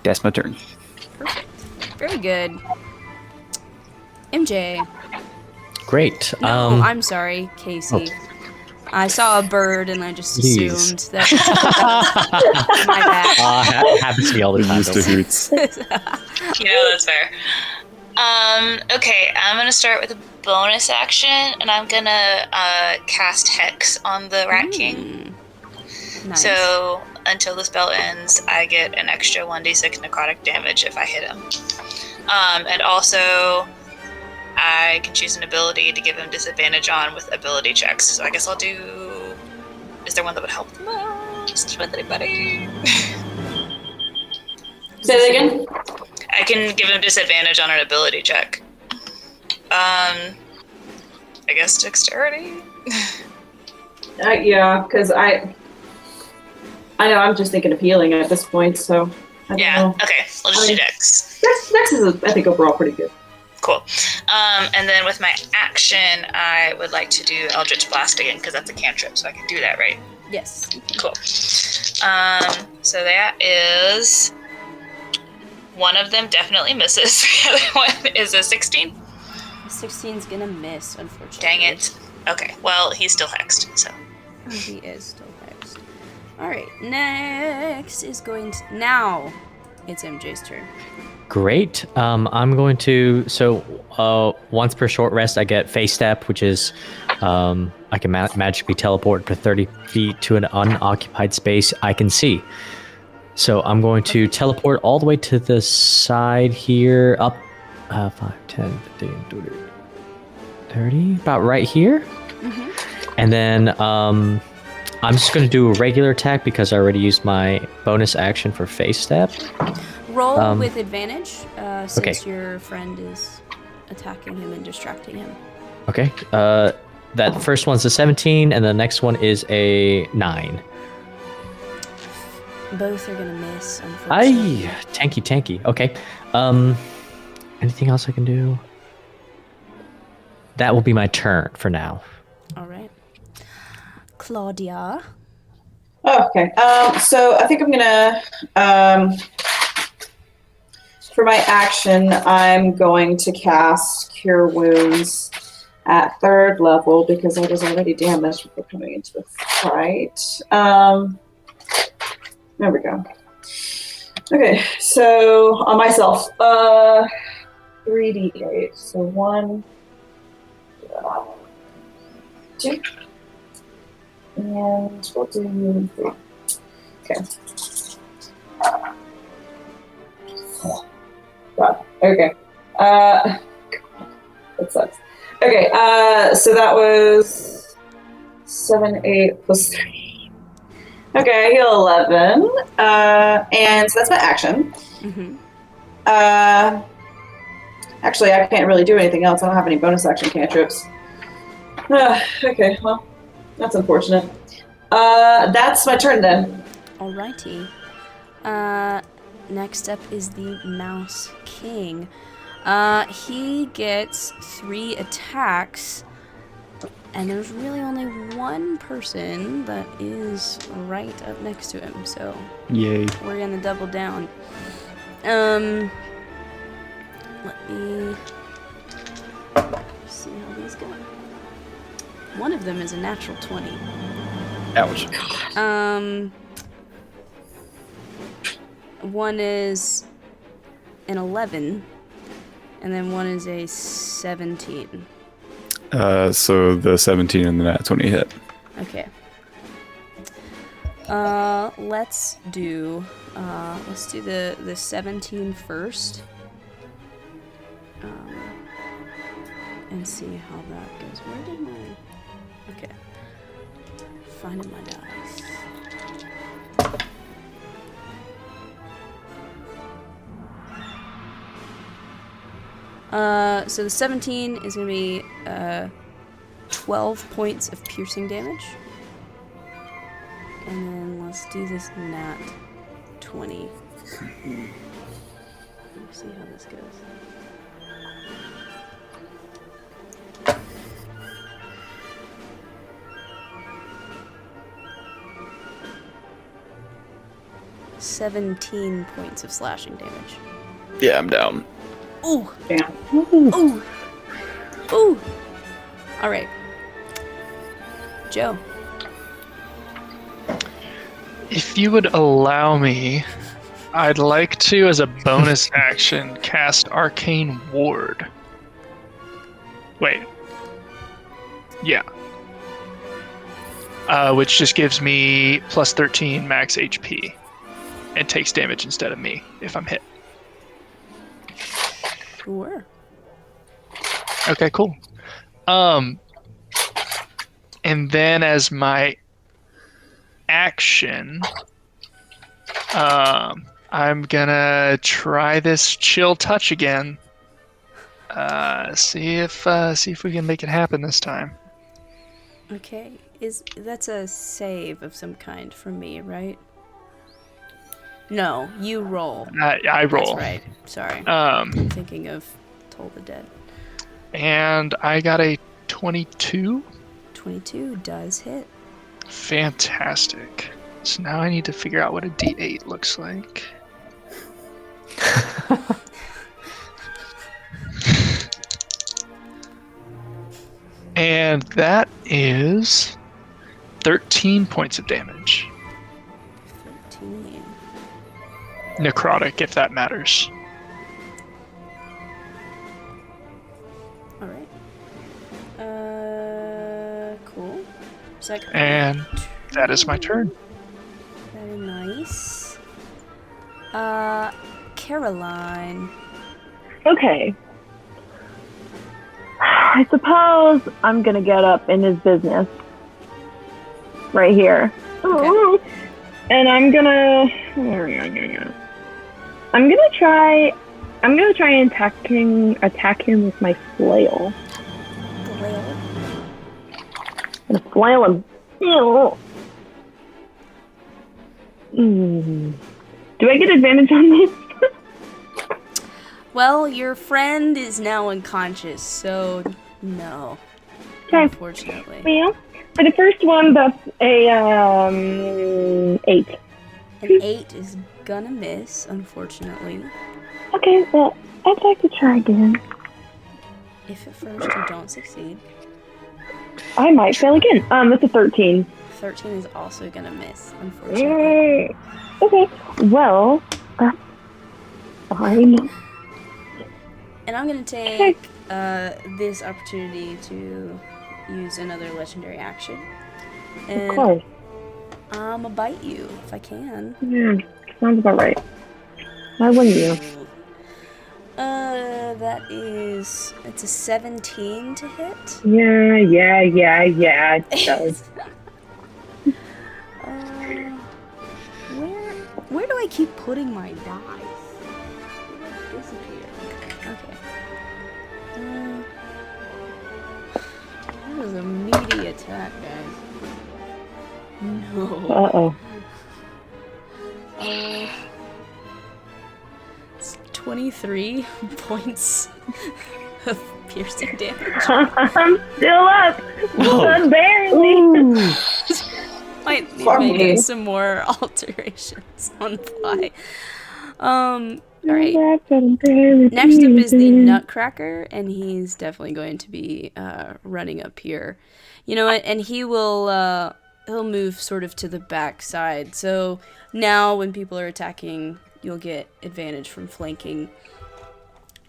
[SPEAKER 5] That's my turn.
[SPEAKER 1] Perfect. Very good. MJ.
[SPEAKER 7] Great.
[SPEAKER 1] No, I'm sorry, Casey. I saw a bird and I just
[SPEAKER 7] Jeez.
[SPEAKER 1] assumed that was my bad.
[SPEAKER 7] Happens to me all the
[SPEAKER 5] It
[SPEAKER 7] time.
[SPEAKER 5] used to
[SPEAKER 7] don't worry.
[SPEAKER 5] hoots.
[SPEAKER 2] That's fair. Okay, I'm gonna start with a bonus action, and I'm gonna cast Hex on the Rat King.
[SPEAKER 1] Nice.
[SPEAKER 2] So until the spell ends, I get an extra 1d6 necrotic damage if I hit him. And also, I can choose an ability to give him disadvantage on with ability checks. So I guess I'll do. Is there one that would help the most with anybody?
[SPEAKER 6] Say that again.
[SPEAKER 2] I can give him disadvantage on an ability check. I guess dexterity.
[SPEAKER 6] Yeah, because I know I'm just thinking of healing at this point, so I don't know.
[SPEAKER 2] Okay. We'll just do dex.
[SPEAKER 6] Dex is, I think, overall pretty good.
[SPEAKER 2] Cool. And then with my action, I would like to do Eldritch Blast again because that's a cantrip, so I can do that, right?
[SPEAKER 1] Yes.
[SPEAKER 2] Cool. So that is one of them definitely misses. The other one is a 16.
[SPEAKER 1] 16's gonna miss, unfortunately.
[SPEAKER 2] Dang it. Okay. Well, he's still hexed, so.
[SPEAKER 1] He is still hexed. Alright, next is going to... Now, it's MJ's turn.
[SPEAKER 7] Great. I'm going to... So, once per short rest, I get Face Step, which is... I can magically teleport to 30 feet to an unoccupied space I can see. So I'm going to teleport all the way to the side here, up 5, 10, 15, 30, about right here.
[SPEAKER 1] Mm-hmm.
[SPEAKER 7] And then I'm just going to do a regular attack because I already used my bonus action for Face Step.
[SPEAKER 1] Roll with advantage, since
[SPEAKER 7] okay.
[SPEAKER 1] your friend is attacking him and distracting him.
[SPEAKER 7] Okay. That first one's a 17, and the next one is a 9.
[SPEAKER 1] Both are gonna miss, unfortunately.
[SPEAKER 7] Aye, tanky. Okay. Anything else I can do? That will be my turn for now.
[SPEAKER 1] All right. Claudia.
[SPEAKER 6] Oh, okay. So I think I'm gonna, for my action, I'm going to cast Cure Wounds at 3rd level because I was already damaged before coming into the fight. There we go. Okay, so on myself, 3d8. So 1, 2, and we'll do 3. Okay. God. Okay. That sucks. Okay, so that was 7, 8 plus 3. Okay, I heal 11. And so that's my action.
[SPEAKER 1] Mm-hmm.
[SPEAKER 6] Actually, I can't really do anything else. I don't have any bonus action cantrips. Okay, well, that's unfortunate. That's my turn then.
[SPEAKER 1] Alrighty. Next up is the Mouse King. He gets 3 attacks, and there's really only one person that is right up next to him, so
[SPEAKER 5] Yay.
[SPEAKER 1] we're gonna double down. Let me see how these go. One of them is a natural 20.
[SPEAKER 5] Ouch.
[SPEAKER 1] One is an 11. And then one is a 17.
[SPEAKER 5] So the 17 and the nat 20 hit.
[SPEAKER 1] Okay. Let's do the 17 first. And see how that goes. Where did my... Okay. Finding my dice. So the 17 is going to be 12 points of piercing damage. And then let's do this nat 20. Let's see how this goes. $17 points of slashing damage.
[SPEAKER 5] Yeah, I'm down.
[SPEAKER 1] Ooh!
[SPEAKER 6] Damn.
[SPEAKER 1] Ooh! Ooh! Alright. Joe.
[SPEAKER 8] If you would allow me, I'd like to, as a bonus action, cast Arcane Ward. Wait. Yeah. Which just gives me plus 13 max HP. And takes damage instead of me, if I'm hit.
[SPEAKER 1] Sure.
[SPEAKER 8] Okay, cool. And then as my action, I'm gonna try this chill touch again. See if we can make it happen this time.
[SPEAKER 1] Okay, that's a save of some kind from me, right? No, you roll.
[SPEAKER 8] I roll.
[SPEAKER 1] That's right. Sorry. I'm thinking of Toll the Dead.
[SPEAKER 8] And I got a 22.
[SPEAKER 1] 22 does hit.
[SPEAKER 8] Fantastic. So now I need to figure out what a D8 looks like. And that is 13 points of damage.
[SPEAKER 1] 13.
[SPEAKER 8] Necrotic, if that matters.
[SPEAKER 1] Alright. Cool. Second.
[SPEAKER 8] And that is my turn.
[SPEAKER 1] Very nice. Caroline.
[SPEAKER 4] Okay. I suppose I'm gonna get up in his business. Right here.
[SPEAKER 1] Okay.
[SPEAKER 4] And I'm gonna try and attack him with my flail.
[SPEAKER 1] Flail.
[SPEAKER 4] I'm gonna flail him. Do I get advantage on this?
[SPEAKER 1] Well, your friend is now unconscious, so no.
[SPEAKER 4] Okay.
[SPEAKER 1] Unfortunately.
[SPEAKER 4] Well, for the first one, that's a 8.
[SPEAKER 1] An 8 is gonna miss, unfortunately.
[SPEAKER 4] Okay, well, I'd like to try again.
[SPEAKER 1] If at first you don't succeed.
[SPEAKER 4] I might fail again. That's a 13.
[SPEAKER 1] 13 is also gonna miss, unfortunately.
[SPEAKER 4] Okay, well, that's fine.
[SPEAKER 1] And I'm gonna take this opportunity to use another legendary action. And
[SPEAKER 4] Of course.
[SPEAKER 1] I'm gonna bite you if I can.
[SPEAKER 4] Yeah, sounds about right. Why wouldn't you?
[SPEAKER 1] It's a 17 to hit.
[SPEAKER 4] Yeah, it does.
[SPEAKER 1] Where do I keep putting my dice? They disappear. Okay. That was a meaty attack, guys. No.
[SPEAKER 4] Uh-oh.
[SPEAKER 1] It's 23 points of piercing damage.
[SPEAKER 4] I'm still up! But barely!
[SPEAKER 1] Might need to
[SPEAKER 6] Fuck
[SPEAKER 1] make
[SPEAKER 6] me.
[SPEAKER 1] some more alterations on the fly. Alright. Next up is the Nutcracker, and he's definitely going to be running up here. You know what? And he'll move sort of to the back side. So now when people are attacking, you'll get advantage from flanking.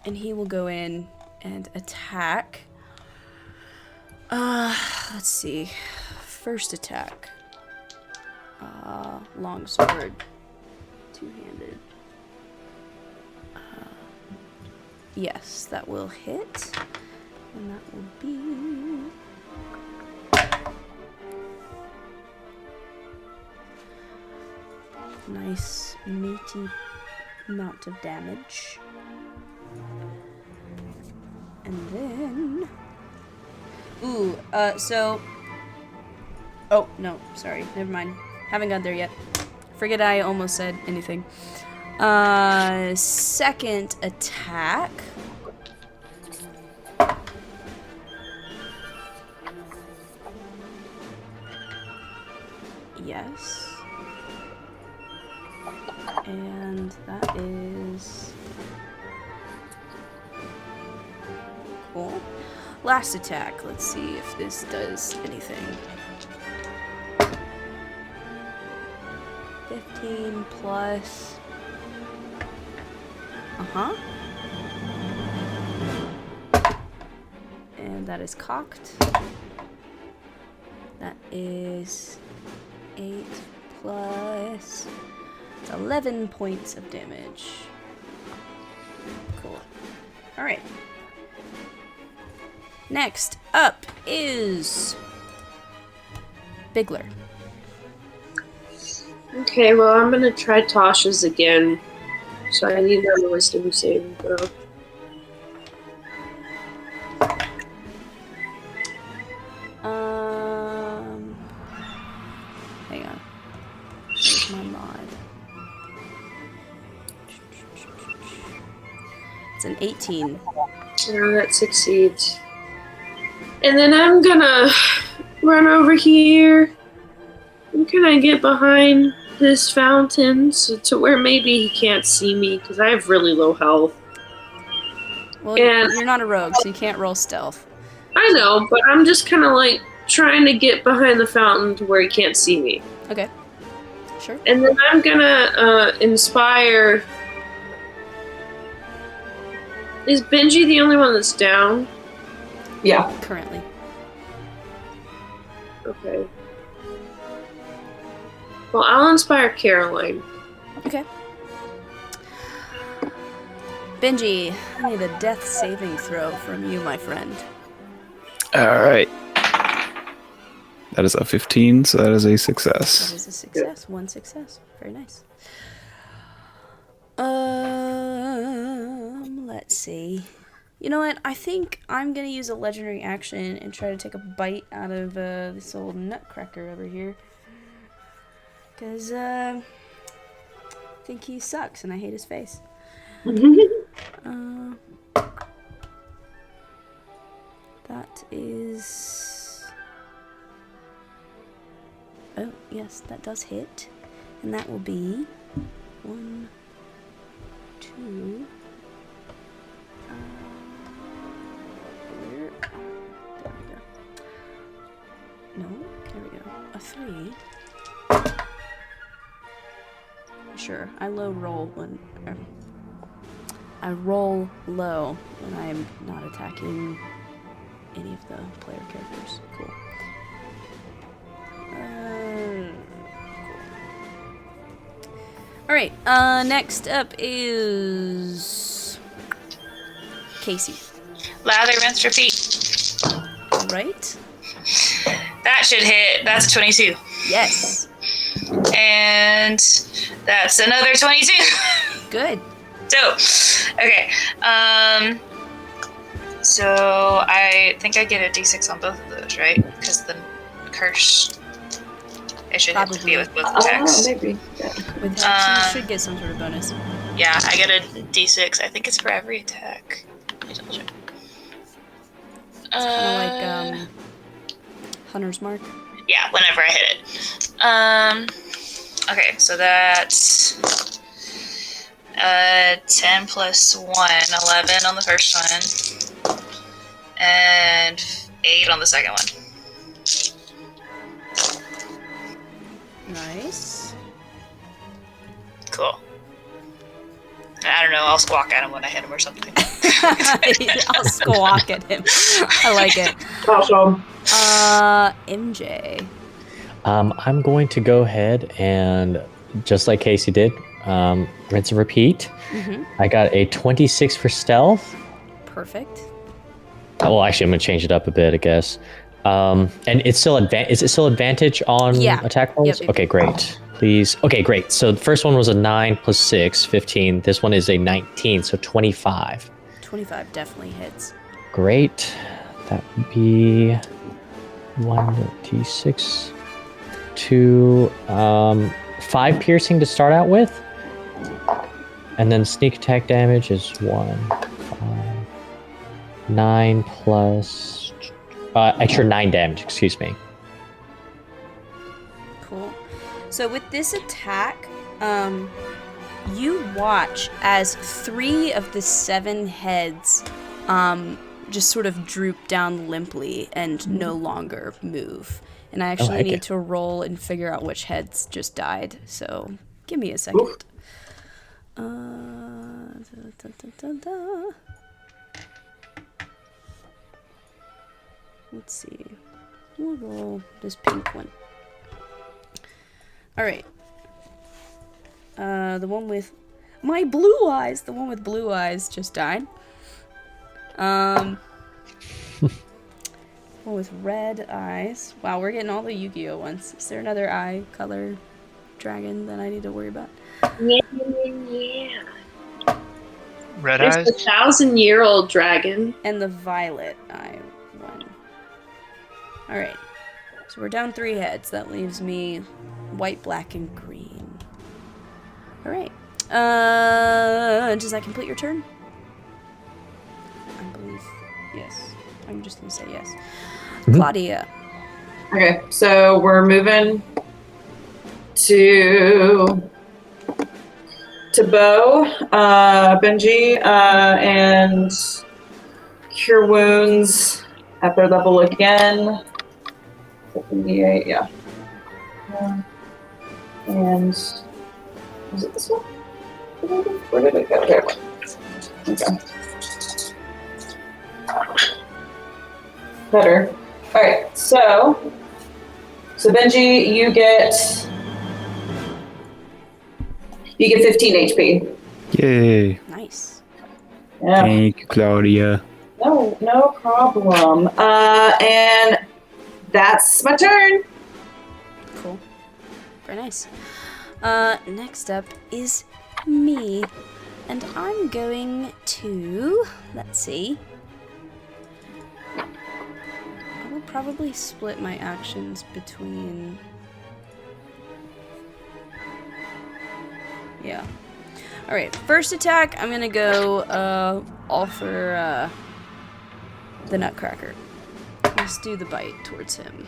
[SPEAKER 1] And he will go in and attack. Let's see. First attack. Longsword. Two-handed. Yes, that will hit. And that will be... nice, meaty amount of damage. And then... Ooh, so... Oh, no, sorry, never mind. Haven't got there yet. Forget I almost said anything. Second attack. Yes. And that is... cool. Last attack. Let's see if this does anything. 15 plus... Uh-huh. And that is cocked. That is 8 plus... It's 11 points of damage. Cool. Alright. Next up is... Bigler.
[SPEAKER 3] Okay, well, I'm gonna try Tasha's again. So I need another wisdom saving throw.
[SPEAKER 1] Hang on. Where's my mod? It's an 18.
[SPEAKER 3] No, that succeeds. And then I'm gonna run over here. And can I get behind this fountain to where maybe he can't see me because I have really low health.
[SPEAKER 1] Well,
[SPEAKER 3] And-
[SPEAKER 1] you're not a rogue, so you can't roll stealth.
[SPEAKER 3] I know, but I'm just kind of like trying to get behind the fountain to where he can't see me.
[SPEAKER 1] Okay. Sure.
[SPEAKER 3] And then I'm gonna inspire. Is Benji the only one that's down?
[SPEAKER 6] Yeah.
[SPEAKER 1] Currently.
[SPEAKER 3] Okay. Well, I'll inspire Caroline.
[SPEAKER 1] Okay. Benji, I need a death saving throw from you, my friend.
[SPEAKER 5] All right. That is a 15, so that is a
[SPEAKER 1] That
[SPEAKER 5] success.
[SPEAKER 1] is a success. One success. Very nice. Let's see. You know what? I think I'm gonna use a legendary action and try to take a bite out of this old Nutcracker over here. Because I think he sucks and I hate his face. That is... Oh, yes, that does hit. And that will be 1, 2... Where? There we go. No, there we go. A 3. Sure, I low roll when... I roll low when I'm not attacking any of the player characters. Cool. Cool. Alright, next up is... Casey.
[SPEAKER 2] Lather, rinse, repeat.
[SPEAKER 1] Right?
[SPEAKER 2] That should hit. That's a 22.
[SPEAKER 1] Yes.
[SPEAKER 2] And that's another 22.
[SPEAKER 1] Good.
[SPEAKER 2] Dope. Okay. So I think I get a d6 on both of those, right? Because the curse, it should have to be with both attacks.
[SPEAKER 6] Maybe. Yeah.
[SPEAKER 1] With that, you should get some sort of bonus.
[SPEAKER 2] Yeah, I get a d6. I think it's for every attack. Let me double check.
[SPEAKER 1] Kind of like Hunter's Mark.
[SPEAKER 2] Yeah, whenever I hit it. Okay, so that's 10 plus 1, 11 on the first one, and 8 on the second one.
[SPEAKER 1] Nice.
[SPEAKER 2] Cool. I don't know, I'll squawk at him when I hit him or something.
[SPEAKER 1] I'll squawk at him. I like it.
[SPEAKER 6] Awesome.
[SPEAKER 1] MJ.
[SPEAKER 7] I'm going to go ahead and, just like Casey did, rinse and repeat.
[SPEAKER 1] Mm-hmm.
[SPEAKER 7] I got a 26 for stealth.
[SPEAKER 1] Perfect.
[SPEAKER 7] Well, actually, I'm going to change it up a bit, I guess. And it's still is it still advantage on attack rolls?
[SPEAKER 1] Yep.
[SPEAKER 7] Okay, great. Please. Okay, great. So the first one was a 9 plus 6, 15. This one is a 19, so 25.
[SPEAKER 1] 25 definitely hits.
[SPEAKER 7] Great. That would be 1d6, 2, 5 piercing to start out with. And then sneak attack damage is 1, 5, 9 plus... extra 9 damage, excuse me.
[SPEAKER 1] Cool. So with this attack, you watch as 3 of the 7 heads just sort of droop down limply and no longer move. And I actually need to roll and figure out which heads just died. So give me a second. Let's see. We'll roll this pink one. Alright. The one with my blue eyes. The one with blue eyes just died. One with red eyes. Wow, we're getting all the Yu-Gi-Oh ones. Is there another eye color dragon that I need to worry about?
[SPEAKER 3] Yeah.
[SPEAKER 8] Red
[SPEAKER 3] There's
[SPEAKER 8] eyes?
[SPEAKER 3] the 1,000-year-old dragon.
[SPEAKER 1] And the violet eye one. All right. So we're down 3 heads. That leaves me white, black, and green. All right. Does that complete your turn? I believe yes. I'm just gonna say yes. Claudia.
[SPEAKER 6] Okay, so we're moving to Bo, Benji, and Cure Wounds at their level again. 78, yeah. And is it this one? Where did it go? There. Okay. Better. All right, so Benji, you get 15 HP.
[SPEAKER 5] Yay.
[SPEAKER 1] Nice.
[SPEAKER 6] Yeah.
[SPEAKER 5] Thank you, Claudia.
[SPEAKER 6] No problem. And that's my turn.
[SPEAKER 1] Cool. Very nice. Next up is me. And I'm going to, let's see. I will probably split my actions between, yeah. Alright, first attack, I'm gonna go, all for, the Nutcracker. Let's do the bite towards him.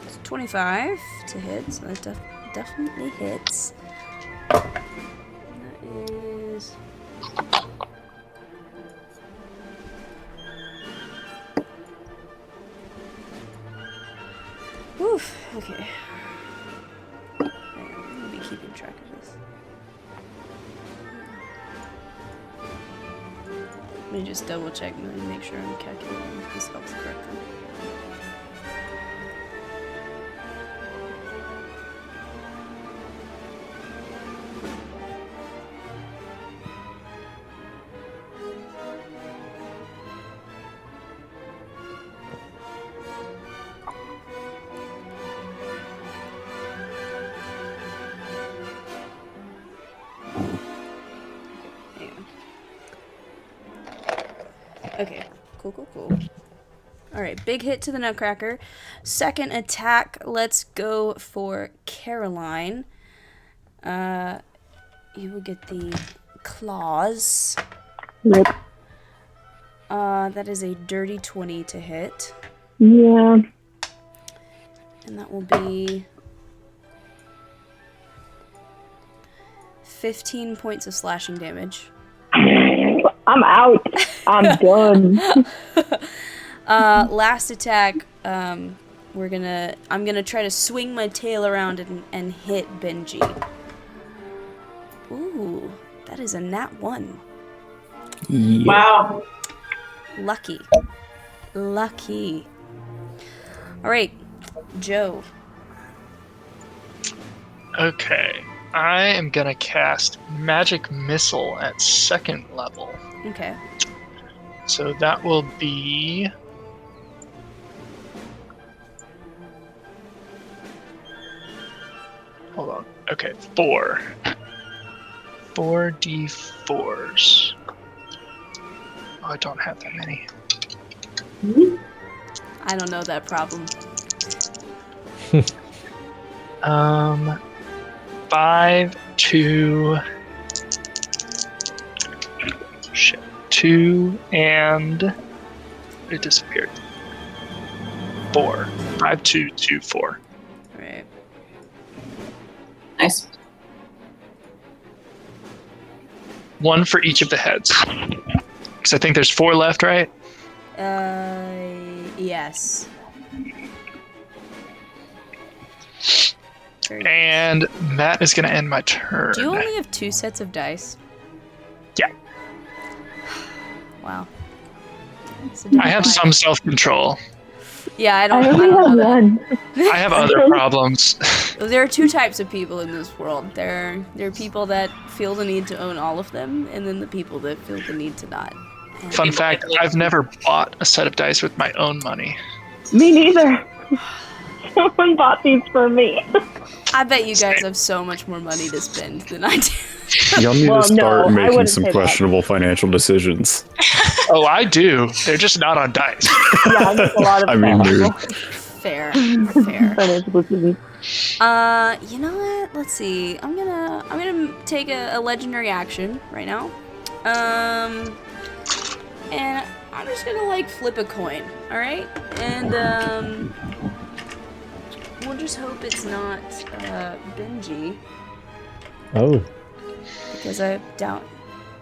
[SPEAKER 1] It's 25 to hit, so that definitely hits. That is... Oof, okay. I'm gonna be keeping track of this. Let me just double check and make sure I'm calculating his health correctly. Okay, cool. Alright, big hit to the Nutcracker. Second attack, let's go for Caroline. You will get the claws.
[SPEAKER 4] Yep.
[SPEAKER 1] That is a dirty 20 to hit.
[SPEAKER 4] Yeah.
[SPEAKER 1] And that will be 15 points of slashing damage.
[SPEAKER 4] I'm out. I'm done.
[SPEAKER 1] Last attack, I'm gonna try to swing my tail around and hit Benji. Ooh, that is a nat 1.
[SPEAKER 5] Yeah.
[SPEAKER 6] Wow.
[SPEAKER 1] Lucky. Alright, Joe.
[SPEAKER 8] Okay. I am gonna cast Magic Missile at 2nd level.
[SPEAKER 1] Okay.
[SPEAKER 8] So that will be... Hold on. Okay, 4. 4d4s. Oh, I don't have that many.
[SPEAKER 1] I don't know that problem.
[SPEAKER 8] 5, 2... Shit. 2, and... It disappeared. 4. 5, 2, 2, 4.
[SPEAKER 1] Alright.
[SPEAKER 6] Nice.
[SPEAKER 8] 1 for each of the heads. Because I think there's 4 left, right?
[SPEAKER 1] Yes.
[SPEAKER 8] And that is going to end my turn.
[SPEAKER 1] Do you only have 2 sets of dice?
[SPEAKER 8] Yeah.
[SPEAKER 1] Wow.
[SPEAKER 8] I have some self-control.
[SPEAKER 1] Yeah, I
[SPEAKER 4] I
[SPEAKER 1] don't
[SPEAKER 4] only
[SPEAKER 1] know
[SPEAKER 4] have
[SPEAKER 1] that.
[SPEAKER 4] one.
[SPEAKER 8] I have other problems.
[SPEAKER 1] There are 2 types of people in this world. There are people that feel the need to own all of them, and then the people that feel the need to not. And
[SPEAKER 8] Fun fact, I've never bought a set of dice with my own money.
[SPEAKER 4] Me neither. Someone bought these for me.
[SPEAKER 1] I bet you guys have so much more money to spend than I do.
[SPEAKER 5] Y'all need
[SPEAKER 4] Well,
[SPEAKER 5] to start
[SPEAKER 4] no, I
[SPEAKER 5] making
[SPEAKER 4] wouldn't
[SPEAKER 5] some
[SPEAKER 4] say that.
[SPEAKER 5] questionable financial decisions.
[SPEAKER 8] Oh, I do. They're just not on dice.
[SPEAKER 4] Yeah, there's a lot of
[SPEAKER 5] I mean, dude.
[SPEAKER 1] Fair. Fair.
[SPEAKER 4] financial decisions.
[SPEAKER 1] You know what? Let's see. I'm gonna take a legendary action right now. And I'm just gonna like flip a coin, alright? And we'll just hope it's not Benji,
[SPEAKER 7] Oh.
[SPEAKER 1] because I doubt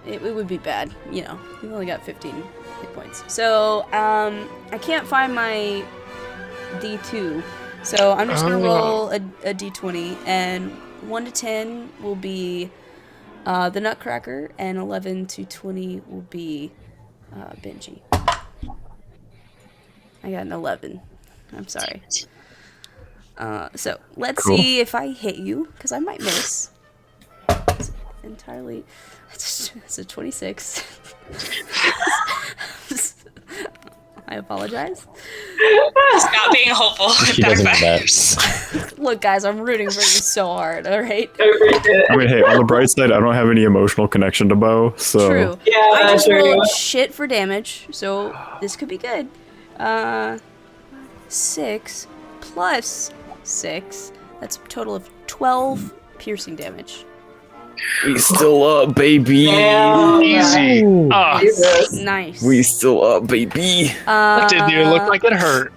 [SPEAKER 1] it would be bad, you know. You've only got 15 hit points. So, I can't find my D2, so I'm just gonna roll a D20, and 1 to 10 will be the Nutcracker, and 11 to 20 will be Benji. I got an 11. I'm sorry. So let's
[SPEAKER 5] Cool.
[SPEAKER 1] see if I hit you, because I might miss. It's entirely. It's a 26. I apologize.
[SPEAKER 2] Stop being hopeful.
[SPEAKER 7] She doesn't know that.
[SPEAKER 2] Backfires.
[SPEAKER 1] Look, guys, I'm rooting for you so hard. All right.
[SPEAKER 5] I mean, hey, on the bright side, I don't have any emotional connection to Bo, so
[SPEAKER 1] True.
[SPEAKER 6] Yeah,
[SPEAKER 1] I just
[SPEAKER 6] sure.
[SPEAKER 1] rolled shit for damage, so this could be good. 6 plus 6. That's a total of 12 piercing damage.
[SPEAKER 5] we still up, baby.
[SPEAKER 6] Yeah.
[SPEAKER 8] Easy. Ah,
[SPEAKER 6] Jesus.
[SPEAKER 1] Nice.
[SPEAKER 5] We still up, baby.
[SPEAKER 8] that didn't even look like it hurt.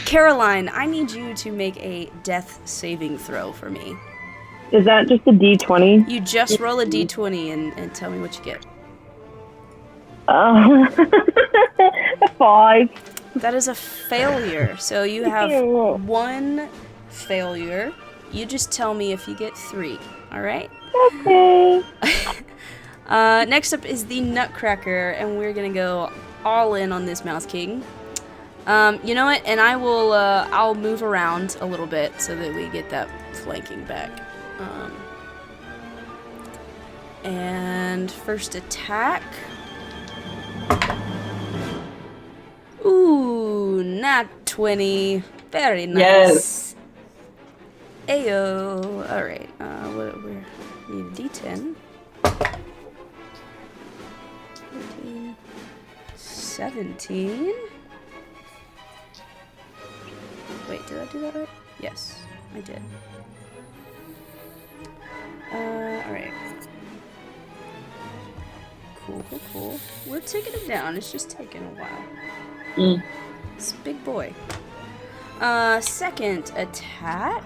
[SPEAKER 1] Caroline, I need you to make a death saving throw for me.
[SPEAKER 4] Is that just a D20?
[SPEAKER 1] You just roll a d20 and tell me what you get.
[SPEAKER 4] A 5.
[SPEAKER 1] That is a failure. So you have 1 failure. You just tell me if you get 3. All right?
[SPEAKER 4] Okay.
[SPEAKER 1] Next up is the Nutcracker, and we're gonna go all in on this Mouse King. You know what? And I'll move around a little bit so that we get that flanking back. And first attack. Ooh, nat 20. Very nice.
[SPEAKER 6] Yes.
[SPEAKER 1] Ayo. All right. We need a D10. 14, 17. Wait, did I do that right? Yes, I did. Alright. Cool. We're taking it down. It's just taking a while. It's a big boy. Second attack.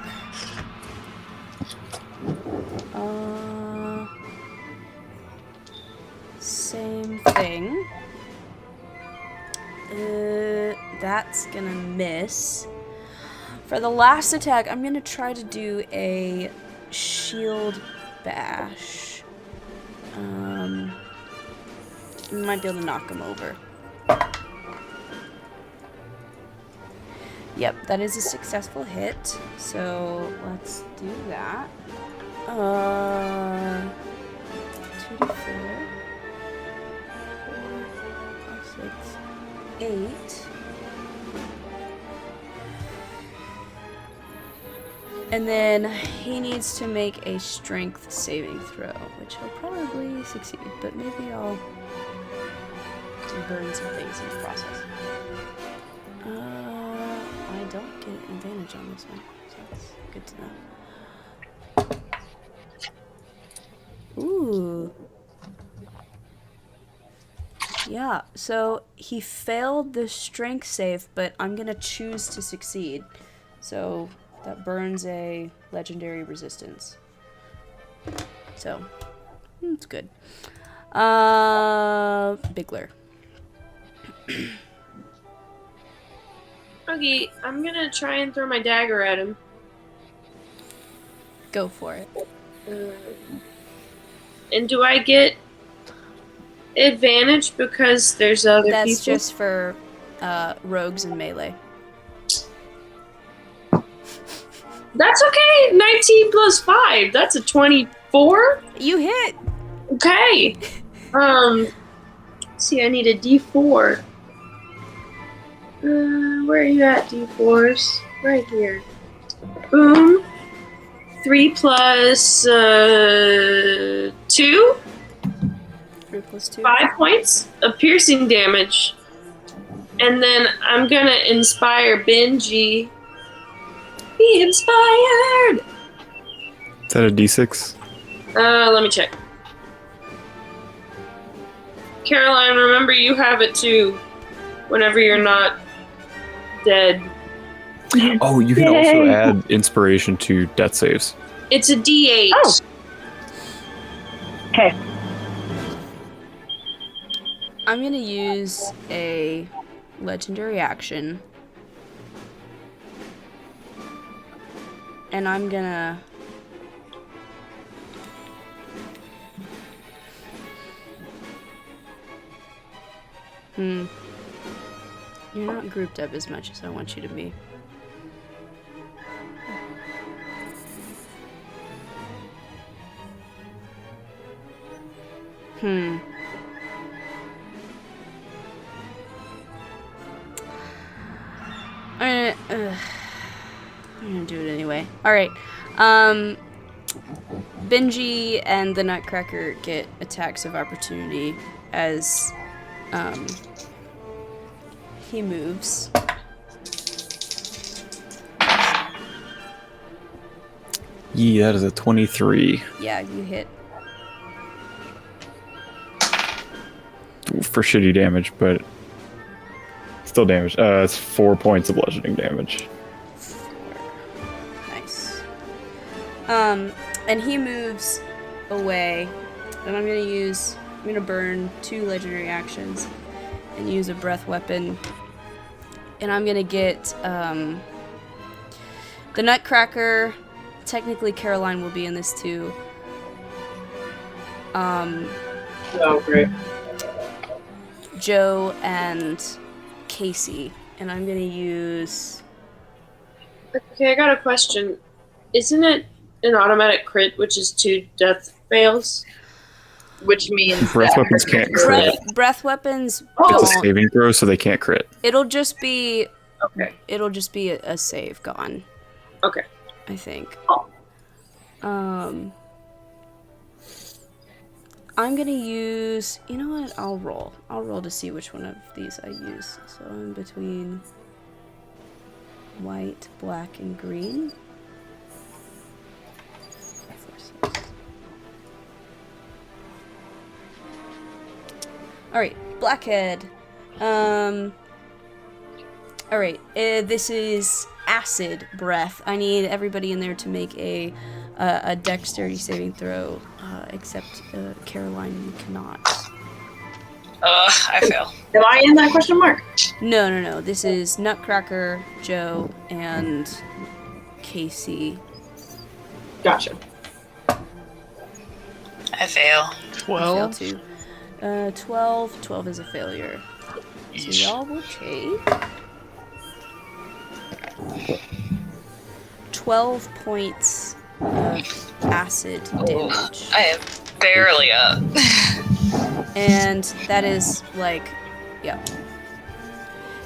[SPEAKER 1] Same thing. That's gonna miss. For the last attack, I'm gonna try to do a shield bash. Might be able to knock him over. Yep, that is a successful hit. So let's do that. 2d4, 4, 5, 6, 8. And then he needs to make a strength saving throw, which he'll probably succeed, but maybe I'll burn some things in the process. I don't get advantage on this one, so that's good to know. Ooh. Yeah, so he failed the strength save, but I'm gonna choose to succeed. So that burns a legendary resistance. So, it's good. Bigler.
[SPEAKER 3] Okay, I'm gonna try and throw my dagger at him.
[SPEAKER 1] Go for it.
[SPEAKER 3] And do I get advantage because there's other people?
[SPEAKER 1] That's just for rogues and melee.
[SPEAKER 3] That's okay. 19 plus 5. That's a 24.
[SPEAKER 1] You hit!
[SPEAKER 3] Okay. Let's see, I need a D4. Where are you at, D4s? Right here. Boom. 3 plus 2,
[SPEAKER 1] 3 plus 2.
[SPEAKER 3] 5 points of piercing damage. And then I'm gonna inspire Benji. Be inspired!
[SPEAKER 5] Is that a D6?
[SPEAKER 3] Let me check. Caroline, remember you have it too. Whenever you're not dead.
[SPEAKER 5] Oh, you can also add inspiration to death saves.
[SPEAKER 3] It's a D8.
[SPEAKER 4] Oh. Okay.
[SPEAKER 1] I'm gonna use a legendary action. And I'm gonna... You're not grouped up as much as I want you to be. I'm gonna do it anyway. Alright. Benji and the Nutcracker get attacks of opportunity as he moves.
[SPEAKER 5] Yeah, that is a 23.
[SPEAKER 1] Yeah, you hit.
[SPEAKER 5] For shitty damage, but still damage. It's 4 points of bludgeoning damage.
[SPEAKER 1] Nice. And he moves away, and I'm gonna burn 2 legendary actions and use a breath weapon, and I'm gonna get the Nutcracker. Technically, Caroline will be in this too.
[SPEAKER 3] Oh, great.
[SPEAKER 1] Joe and Casey, and I'm gonna use...
[SPEAKER 3] Okay, I got a question. Isn't it an automatic crit, which is 2 death fails? Which means
[SPEAKER 5] Breath weapons can't crit.
[SPEAKER 1] breath weapons
[SPEAKER 5] It's a
[SPEAKER 1] don't.
[SPEAKER 5] saving throw, so they can't crit.
[SPEAKER 1] It'll just be
[SPEAKER 3] Okay.
[SPEAKER 1] a save gone,
[SPEAKER 3] Okay.
[SPEAKER 1] I think.
[SPEAKER 3] Oh.
[SPEAKER 1] I'm gonna use... You know what? I'll roll. I'll roll to see which one of these I use. So I'm between white, black, and green. 4, 6. Alright, Blackhead. Alright, this is acid breath. I need everybody in there to make a dexterity saving throw, except Caroline, you cannot.
[SPEAKER 2] I fail.
[SPEAKER 6] Am I in that question mark?
[SPEAKER 1] No. This is Nutcracker, Joe, and Casey.
[SPEAKER 6] Gotcha.
[SPEAKER 2] I fail.
[SPEAKER 8] 12.
[SPEAKER 1] Fail too. 12. 12 is a failure. So y'all will take 12 points of acid damage.
[SPEAKER 2] I am barely up.
[SPEAKER 1] And that is like, yeah.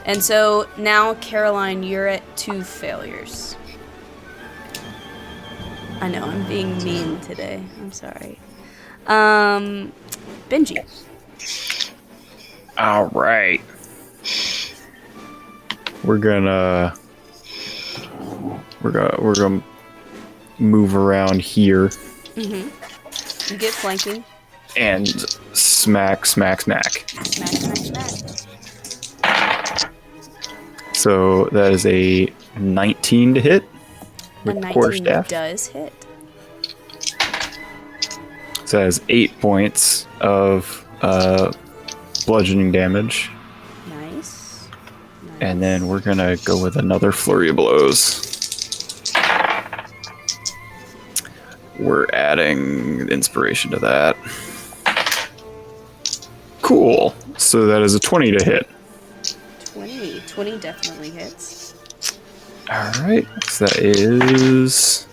[SPEAKER 1] And so now, Caroline, you're at 2 failures. I know, I'm being mean today. I'm sorry. Benji.
[SPEAKER 5] All right. We're gonna move around here
[SPEAKER 1] You get flanking.
[SPEAKER 5] and smack.
[SPEAKER 1] Smack.
[SPEAKER 5] So that is a 19 to hit
[SPEAKER 1] A
[SPEAKER 5] with
[SPEAKER 1] 19
[SPEAKER 5] quarterstaff.
[SPEAKER 1] does hit.
[SPEAKER 5] So that is 8 points of bludgeoning damage.
[SPEAKER 1] Nice.
[SPEAKER 5] And then we're gonna go with another flurry of blows. We're adding inspiration to that. Cool. So that is a 20 to hit.
[SPEAKER 1] 20. 20 definitely hits.
[SPEAKER 5] Alright. So that is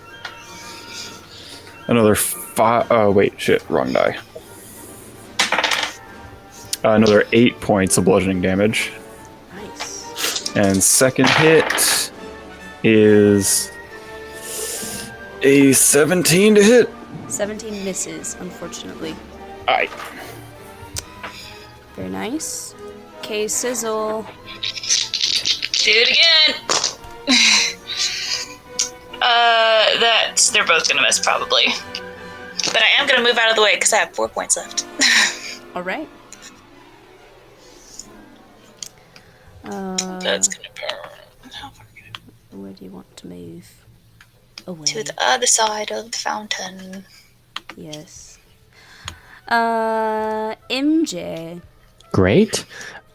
[SPEAKER 5] another 5. Oh, wait. Shit. Wrong die. Another 8 points of bludgeoning damage.
[SPEAKER 1] Nice.
[SPEAKER 5] And second hit is A 17 to hit.
[SPEAKER 1] 17 misses, unfortunately.
[SPEAKER 5] Alright.
[SPEAKER 1] Very nice. Okay, Sizzle.
[SPEAKER 2] Do it again. They're both gonna miss probably. But I am gonna move out of the way because I have 4 points left.
[SPEAKER 1] All right.
[SPEAKER 2] That's gonna burn.
[SPEAKER 1] Where do you want to move? Away.
[SPEAKER 2] To the other side of the fountain.
[SPEAKER 1] Yes. MJ.
[SPEAKER 7] Great.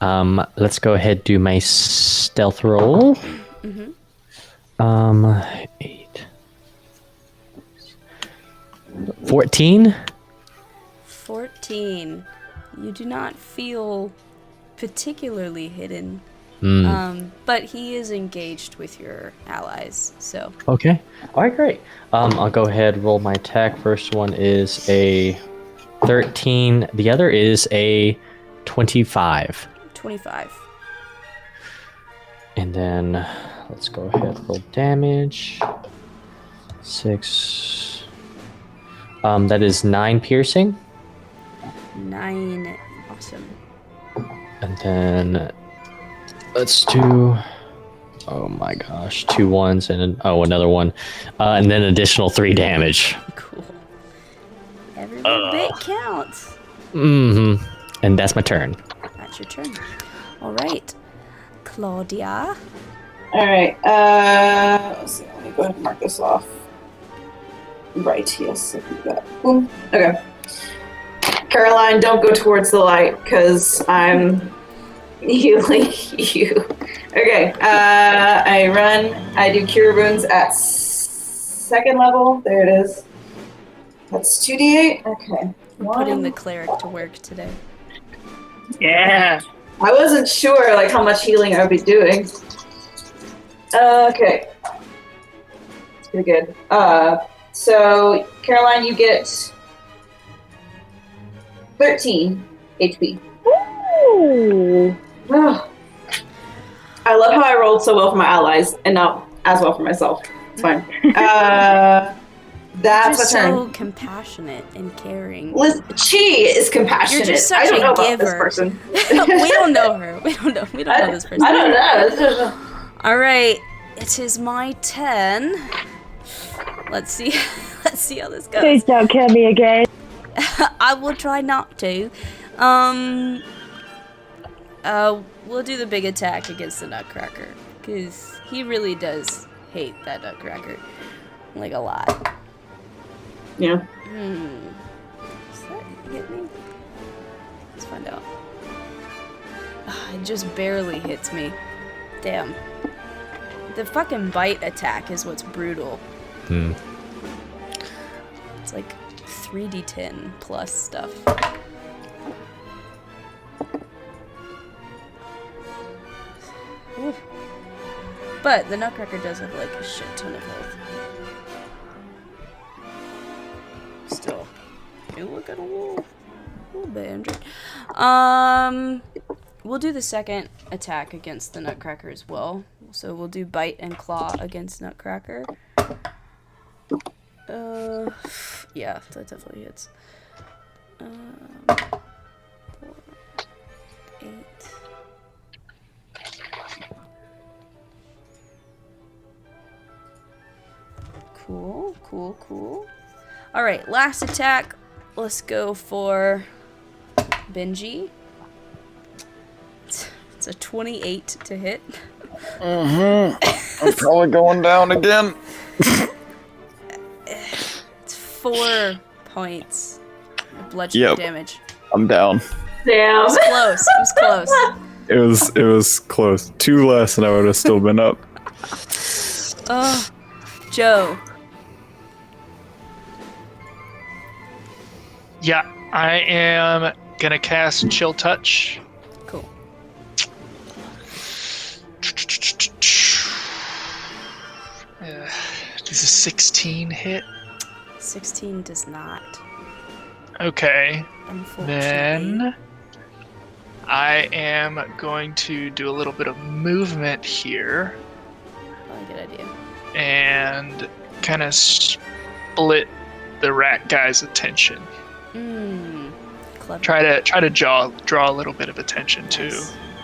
[SPEAKER 7] Let's go ahead do my stealth roll. 8. 14.
[SPEAKER 1] 14. You do not feel particularly hidden. But he is engaged with your allies, so.
[SPEAKER 7] Okay. All right, great. I'll go ahead roll my attack. First one is a 13. The other is a 25.
[SPEAKER 1] 25.
[SPEAKER 7] And then let's go ahead roll damage. 6. That is 9 piercing.
[SPEAKER 1] 9. Awesome.
[SPEAKER 7] And then let's do. Oh my gosh, 2 1s and another one, and then additional 3 damage.
[SPEAKER 1] Cool. Every little bit counts.
[SPEAKER 7] Mm-hmm. And that's my turn.
[SPEAKER 1] That's your turn. All right, Claudia.
[SPEAKER 6] All right. Let's see. Let me go ahead and mark this off. Right. Yes. I can do that. Boom. Okay. Caroline, don't go towards the light because I'm healing you. Okay. I run. I do cure wounds at 2nd level. There it is. That's 2d8. Okay.
[SPEAKER 1] Putting the cleric to work today.
[SPEAKER 6] Yeah. I wasn't sure like how much healing I would be doing. Okay. It's pretty good. So Caroline, you get 13 HP.
[SPEAKER 4] Ooh.
[SPEAKER 6] Oh. I love how I rolled so well for my allies and not as well for myself. It's fine. That's
[SPEAKER 1] You're
[SPEAKER 6] my turn.
[SPEAKER 1] so compassionate and caring.
[SPEAKER 6] Liz, she is compassionate.
[SPEAKER 1] You're just such
[SPEAKER 6] I don't
[SPEAKER 1] a
[SPEAKER 6] know
[SPEAKER 1] giver.
[SPEAKER 6] about this person.
[SPEAKER 1] We don't know her. We don't know this person.
[SPEAKER 6] I don't know.
[SPEAKER 1] All right, it is my turn. Let's see. Let's see how this goes.
[SPEAKER 4] Please don't kill me again.
[SPEAKER 1] I will try not to. We'll do the big attack against the Nutcracker because he really does hate that Nutcracker, like a lot.
[SPEAKER 6] Yeah.
[SPEAKER 1] Does that hit me? Let's find out. It just barely hits me. Damn. The fucking bite attack is what's brutal. It's like 3d10 plus stuff. Ooh. But the Nutcracker does have like a shit ton of health. Still, you look at a little bit injured. We'll do the second attack against the Nutcracker as well. So we'll do bite and claw against Nutcracker. Yeah, that definitely hits. 4, 8. Cool. All right, last attack. Let's go for Benji. It's a 28 to hit.
[SPEAKER 5] I'm probably going down again.
[SPEAKER 1] It's 4 points of bludgeoning damage.
[SPEAKER 5] I'm down.
[SPEAKER 6] Damn.
[SPEAKER 1] It was close.
[SPEAKER 5] It was close. 2 less and I would have still been up.
[SPEAKER 1] Oh, Joe.
[SPEAKER 8] Yeah, I am gonna cast Chill Touch.
[SPEAKER 1] Cool.
[SPEAKER 8] Does a 16 hit?
[SPEAKER 1] 16 does not.
[SPEAKER 8] Okay.
[SPEAKER 1] Unfortunately.
[SPEAKER 8] Then I am going to do a little bit of movement here
[SPEAKER 1] Probably a good idea.
[SPEAKER 8] and kind of split the rat guy's attention.
[SPEAKER 1] Clever.
[SPEAKER 8] Try to draw a little bit of attention to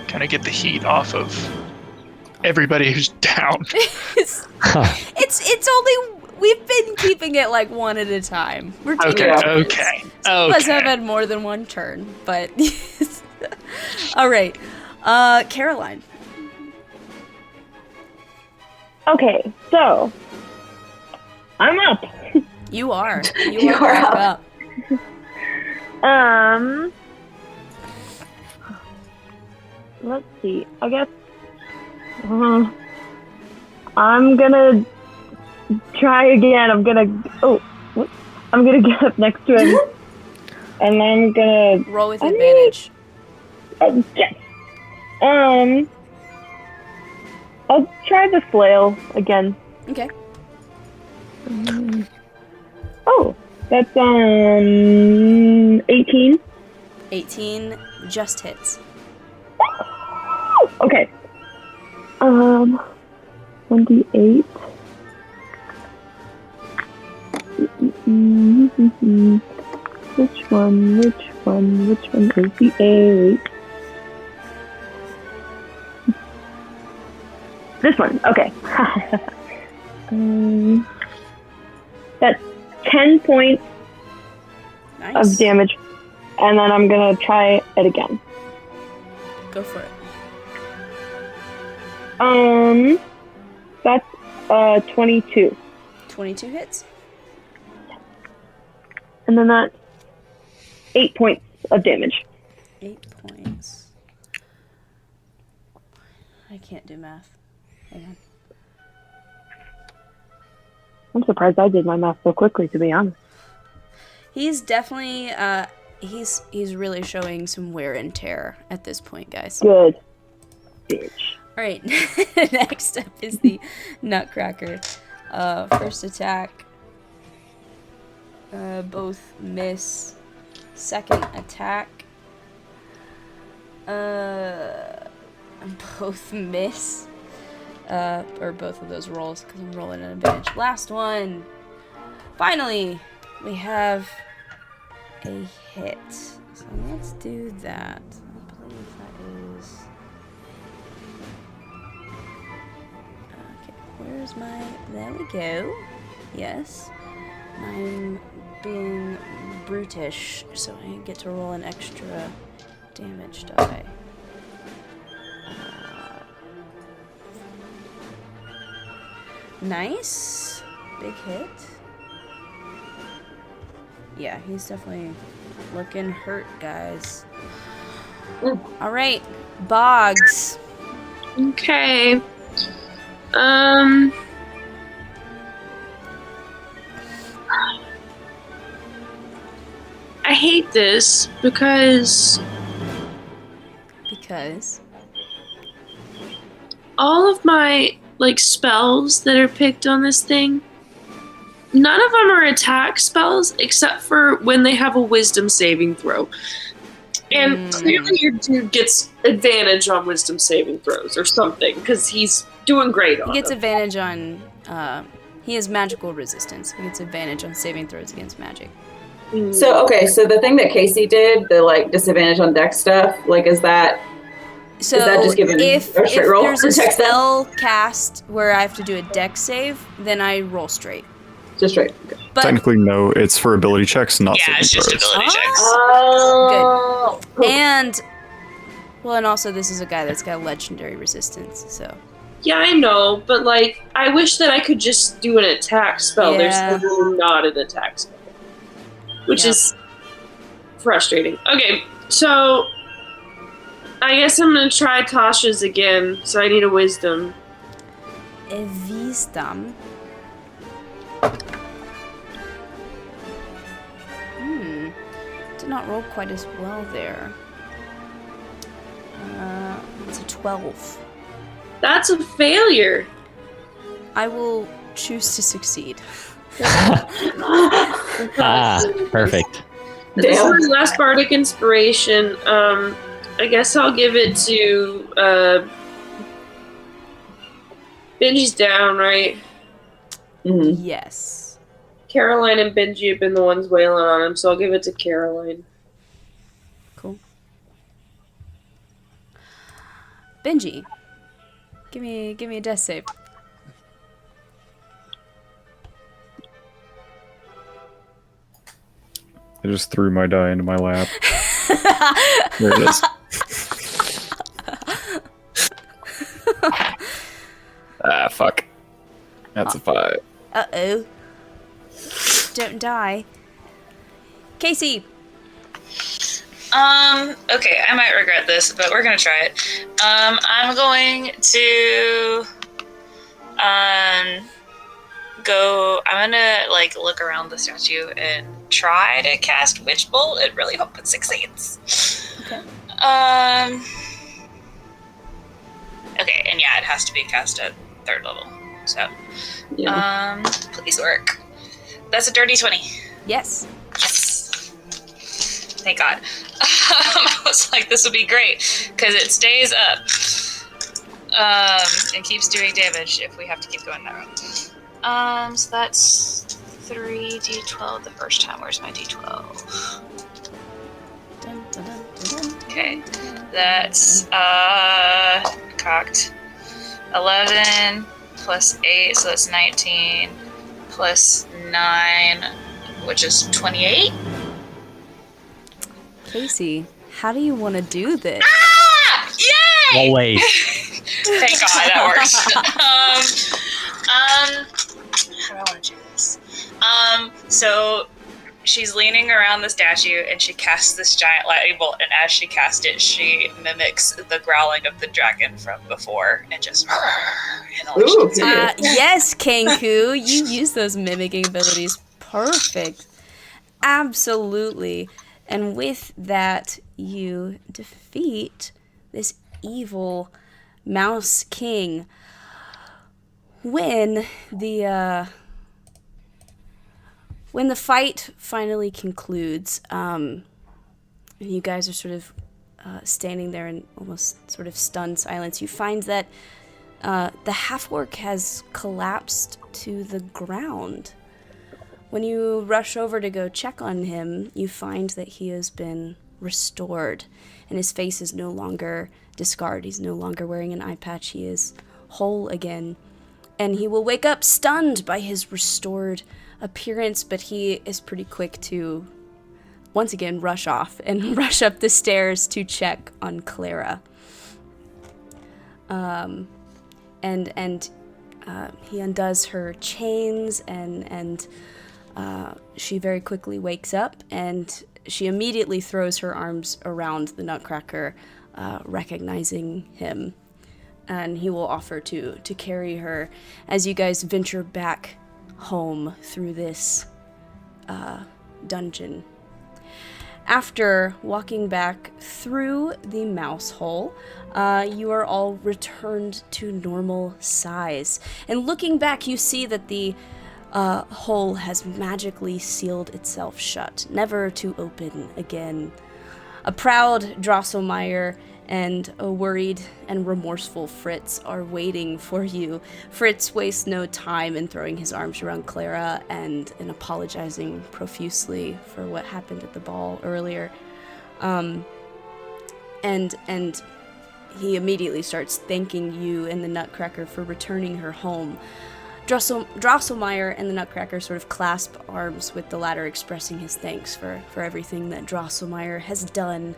[SPEAKER 8] kind of get the heat off of everybody who's down.
[SPEAKER 1] It's only we've been keeping it like one at a time. We're taking
[SPEAKER 8] Okay.
[SPEAKER 1] Some of us have had more than one turn, but all right. Caroline.
[SPEAKER 4] Okay, so I'm up.
[SPEAKER 1] You are.
[SPEAKER 6] You are up.
[SPEAKER 4] Let's see. I guess I'm gonna try again. I'm gonna get up next to him, and I'm gonna
[SPEAKER 1] Roll with advantage.
[SPEAKER 4] Yes. I'll try the flail again.
[SPEAKER 1] Okay.
[SPEAKER 4] Oh, that's 18.
[SPEAKER 1] 18 just hits.
[SPEAKER 4] Okay. 28. Which one is the 8? This one, okay. That's 10 points of damage, and then I'm gonna try it again.
[SPEAKER 1] Go for it.
[SPEAKER 4] That's 22.
[SPEAKER 1] 22 hits.
[SPEAKER 4] And then that's 8 points of damage.
[SPEAKER 1] 8 points. I can't do math. Hang on.
[SPEAKER 4] I'm surprised I did my math so quickly, to be honest.
[SPEAKER 1] He's definitely he's really showing some wear and tear at this point, guys.
[SPEAKER 4] Good. Bitch.
[SPEAKER 1] All right. Next up is the Nutcracker. First attack. Both miss. Second attack. Both miss. Or both of those rolls, because I'm rolling an advantage. Last one. Finally, we have a hit. So let's do that. I believe that is... Okay, where's my... There we go. Yes. I'm being brutish, so I get to roll an extra damage die. Nice. Big hit. Yeah, he's definitely looking hurt, guys. Alright, Boggs.
[SPEAKER 3] Okay. I hate this because all of my spells that are picked on this thing, none of them are attack spells except for when they have a wisdom saving throw. And clearly your dude gets advantage on wisdom saving throws or something, because he's doing great on
[SPEAKER 1] He gets
[SPEAKER 3] them.
[SPEAKER 1] advantage on, he has magical resistance. He gets advantage on saving throws against magic.
[SPEAKER 6] So the thing that Casey did, the disadvantage on dex stuff, is that just given
[SPEAKER 1] if
[SPEAKER 6] a straight roll
[SPEAKER 1] there's
[SPEAKER 6] for
[SPEAKER 1] a
[SPEAKER 6] dex stuff?
[SPEAKER 1] spell cast where I have to do a dex save, then I roll straight.
[SPEAKER 6] Just straight. Okay.
[SPEAKER 1] But
[SPEAKER 5] Technically, no. It's for ability checks, not
[SPEAKER 2] Yeah, it's just
[SPEAKER 5] saving throws.
[SPEAKER 2] ability checks.
[SPEAKER 6] Oh.
[SPEAKER 1] and also this is a guy that's got legendary resistance, so
[SPEAKER 3] Yeah, I know, but I wish that I could just do an attack spell.
[SPEAKER 1] Yeah.
[SPEAKER 3] There's literally not an attack spell, which is frustrating. Okay, so I guess I'm gonna try Tasha's again. So I need a wisdom.
[SPEAKER 1] a wisdom. Did not roll quite as well there. It's a 12.
[SPEAKER 3] That's a failure.
[SPEAKER 1] I will choose to succeed.
[SPEAKER 7] Perfect.
[SPEAKER 3] This is my last bardic inspiration. I guess I'll give it to Benji's down, right?
[SPEAKER 6] Mm-hmm.
[SPEAKER 1] Yes.
[SPEAKER 3] Caroline and Benji have been the ones wailing on him, so I'll give it to Caroline.
[SPEAKER 1] Cool. Benji, give me a death save.
[SPEAKER 5] I just threw my die into my lap. There it is. Ah, fuck. That's a 5.
[SPEAKER 1] Uh-oh. Don't die. Casey.
[SPEAKER 2] Okay, I might regret this, but we're gonna try it. I'm going to, I'm gonna, like, look around the statue and try to cast Witch Bolt and really hope it succeeds.
[SPEAKER 1] Okay.
[SPEAKER 2] Okay, and yeah, it has to be cast at 3rd level. So,
[SPEAKER 3] Yeah.
[SPEAKER 2] please work. That's a dirty 20.
[SPEAKER 1] Yes.
[SPEAKER 2] Yes. Thank God. I was like, this would be great, because it stays up. And keeps doing damage if we have to keep going that route. So that's 3d12 the first time. Where's my d12?
[SPEAKER 1] Dun, dun, dun, dun, dun.
[SPEAKER 2] Okay. That's, cocked. 11 plus 8, so that's 19, plus 9, which is 28.
[SPEAKER 1] Casey, how do you want to do this?
[SPEAKER 2] Ah! Yay!
[SPEAKER 7] Always.
[SPEAKER 2] Thank God that works. How do I want to do this? So she's leaning around the statue and she casts this giant lightning bolt, and as she casts it, she mimics the growling of the dragon from before and just. And all
[SPEAKER 6] Ooh,
[SPEAKER 2] she
[SPEAKER 1] Yes, Kenku, you use those mimicking abilities. Perfect. Absolutely. And with that, you defeat this evil Mouse King. When the fight finally concludes, and you guys are sort of standing there in almost sort of stunned silence, you find that the half-orc has collapsed to the ground. When you rush over to go check on him, you find that he has been restored, and his face is no longer discarded. He's no longer wearing an eye patch. He is whole again, and he will wake up stunned by his restored appearance, but he is pretty quick to once again rush off and rush up the stairs to check on Clara. And he undoes her chains, and she very quickly wakes up, and she immediately throws her arms around the Nutcracker, recognizing him. And he will offer to carry her as you guys venture back home through this dungeon. After walking back through the mouse hole, you are all returned to normal size. And looking back, you see that the hole has magically sealed itself shut, never to open again. A proud Drosselmeyer and a worried and remorseful Fritz are waiting for you. Fritz wastes no time in throwing his arms around Clara and in apologizing profusely for what happened at the ball earlier. And he immediately starts thanking you and the Nutcracker for returning her home. Drosselmeyer and the Nutcracker sort of clasp arms, with the latter expressing his thanks for everything that Drosselmeyer has done.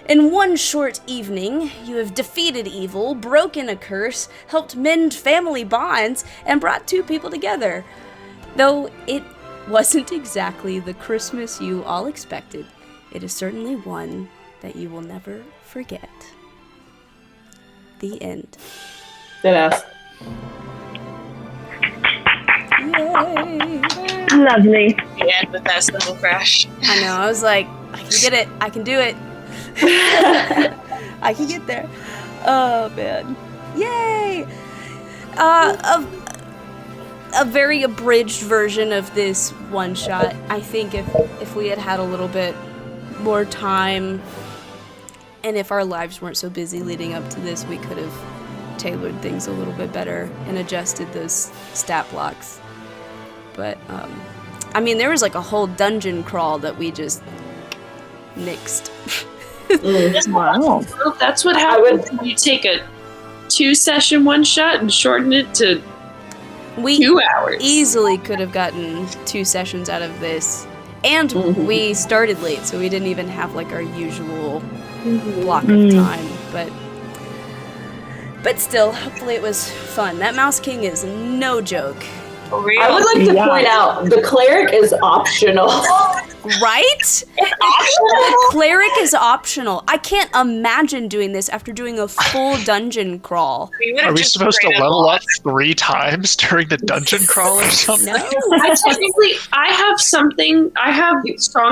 [SPEAKER 1] In one short evening, you have defeated evil, broken a curse, helped mend family bonds, and brought two people together. Though it wasn't exactly the Christmas you all expected, it is certainly one that you will never forget. The end.
[SPEAKER 6] Deadass.
[SPEAKER 1] Yay!
[SPEAKER 4] Lovely.
[SPEAKER 2] The end with that little crash.
[SPEAKER 1] I know, I was like, I can get it, I can do it. I can get there. Oh man. Yay! A very abridged version of this one shot. I think if we had a little bit more time, and if our lives weren't so busy leading up to this, we could have tailored things a little bit better and adjusted those stat blocks. But I mean, there was like a whole dungeon crawl that we just nixed.
[SPEAKER 4] Wow.
[SPEAKER 3] Well, that's what happens when you take a 2-session one-shot and shorten it to
[SPEAKER 1] We
[SPEAKER 3] 2 hours.
[SPEAKER 1] easily could have gotten 2 sessions out of this. And we started late, so we didn't even have like our usual block of time. But still, hopefully it was fun. That Mouse King is no joke.
[SPEAKER 2] For real.
[SPEAKER 6] I would like to point out the cleric is optional.
[SPEAKER 1] Right? The cleric is optional. I can't imagine doing this after doing a full dungeon crawl.
[SPEAKER 8] Are we supposed to level up 3 times during the dungeon crawl or something?
[SPEAKER 1] No.
[SPEAKER 3] I have Song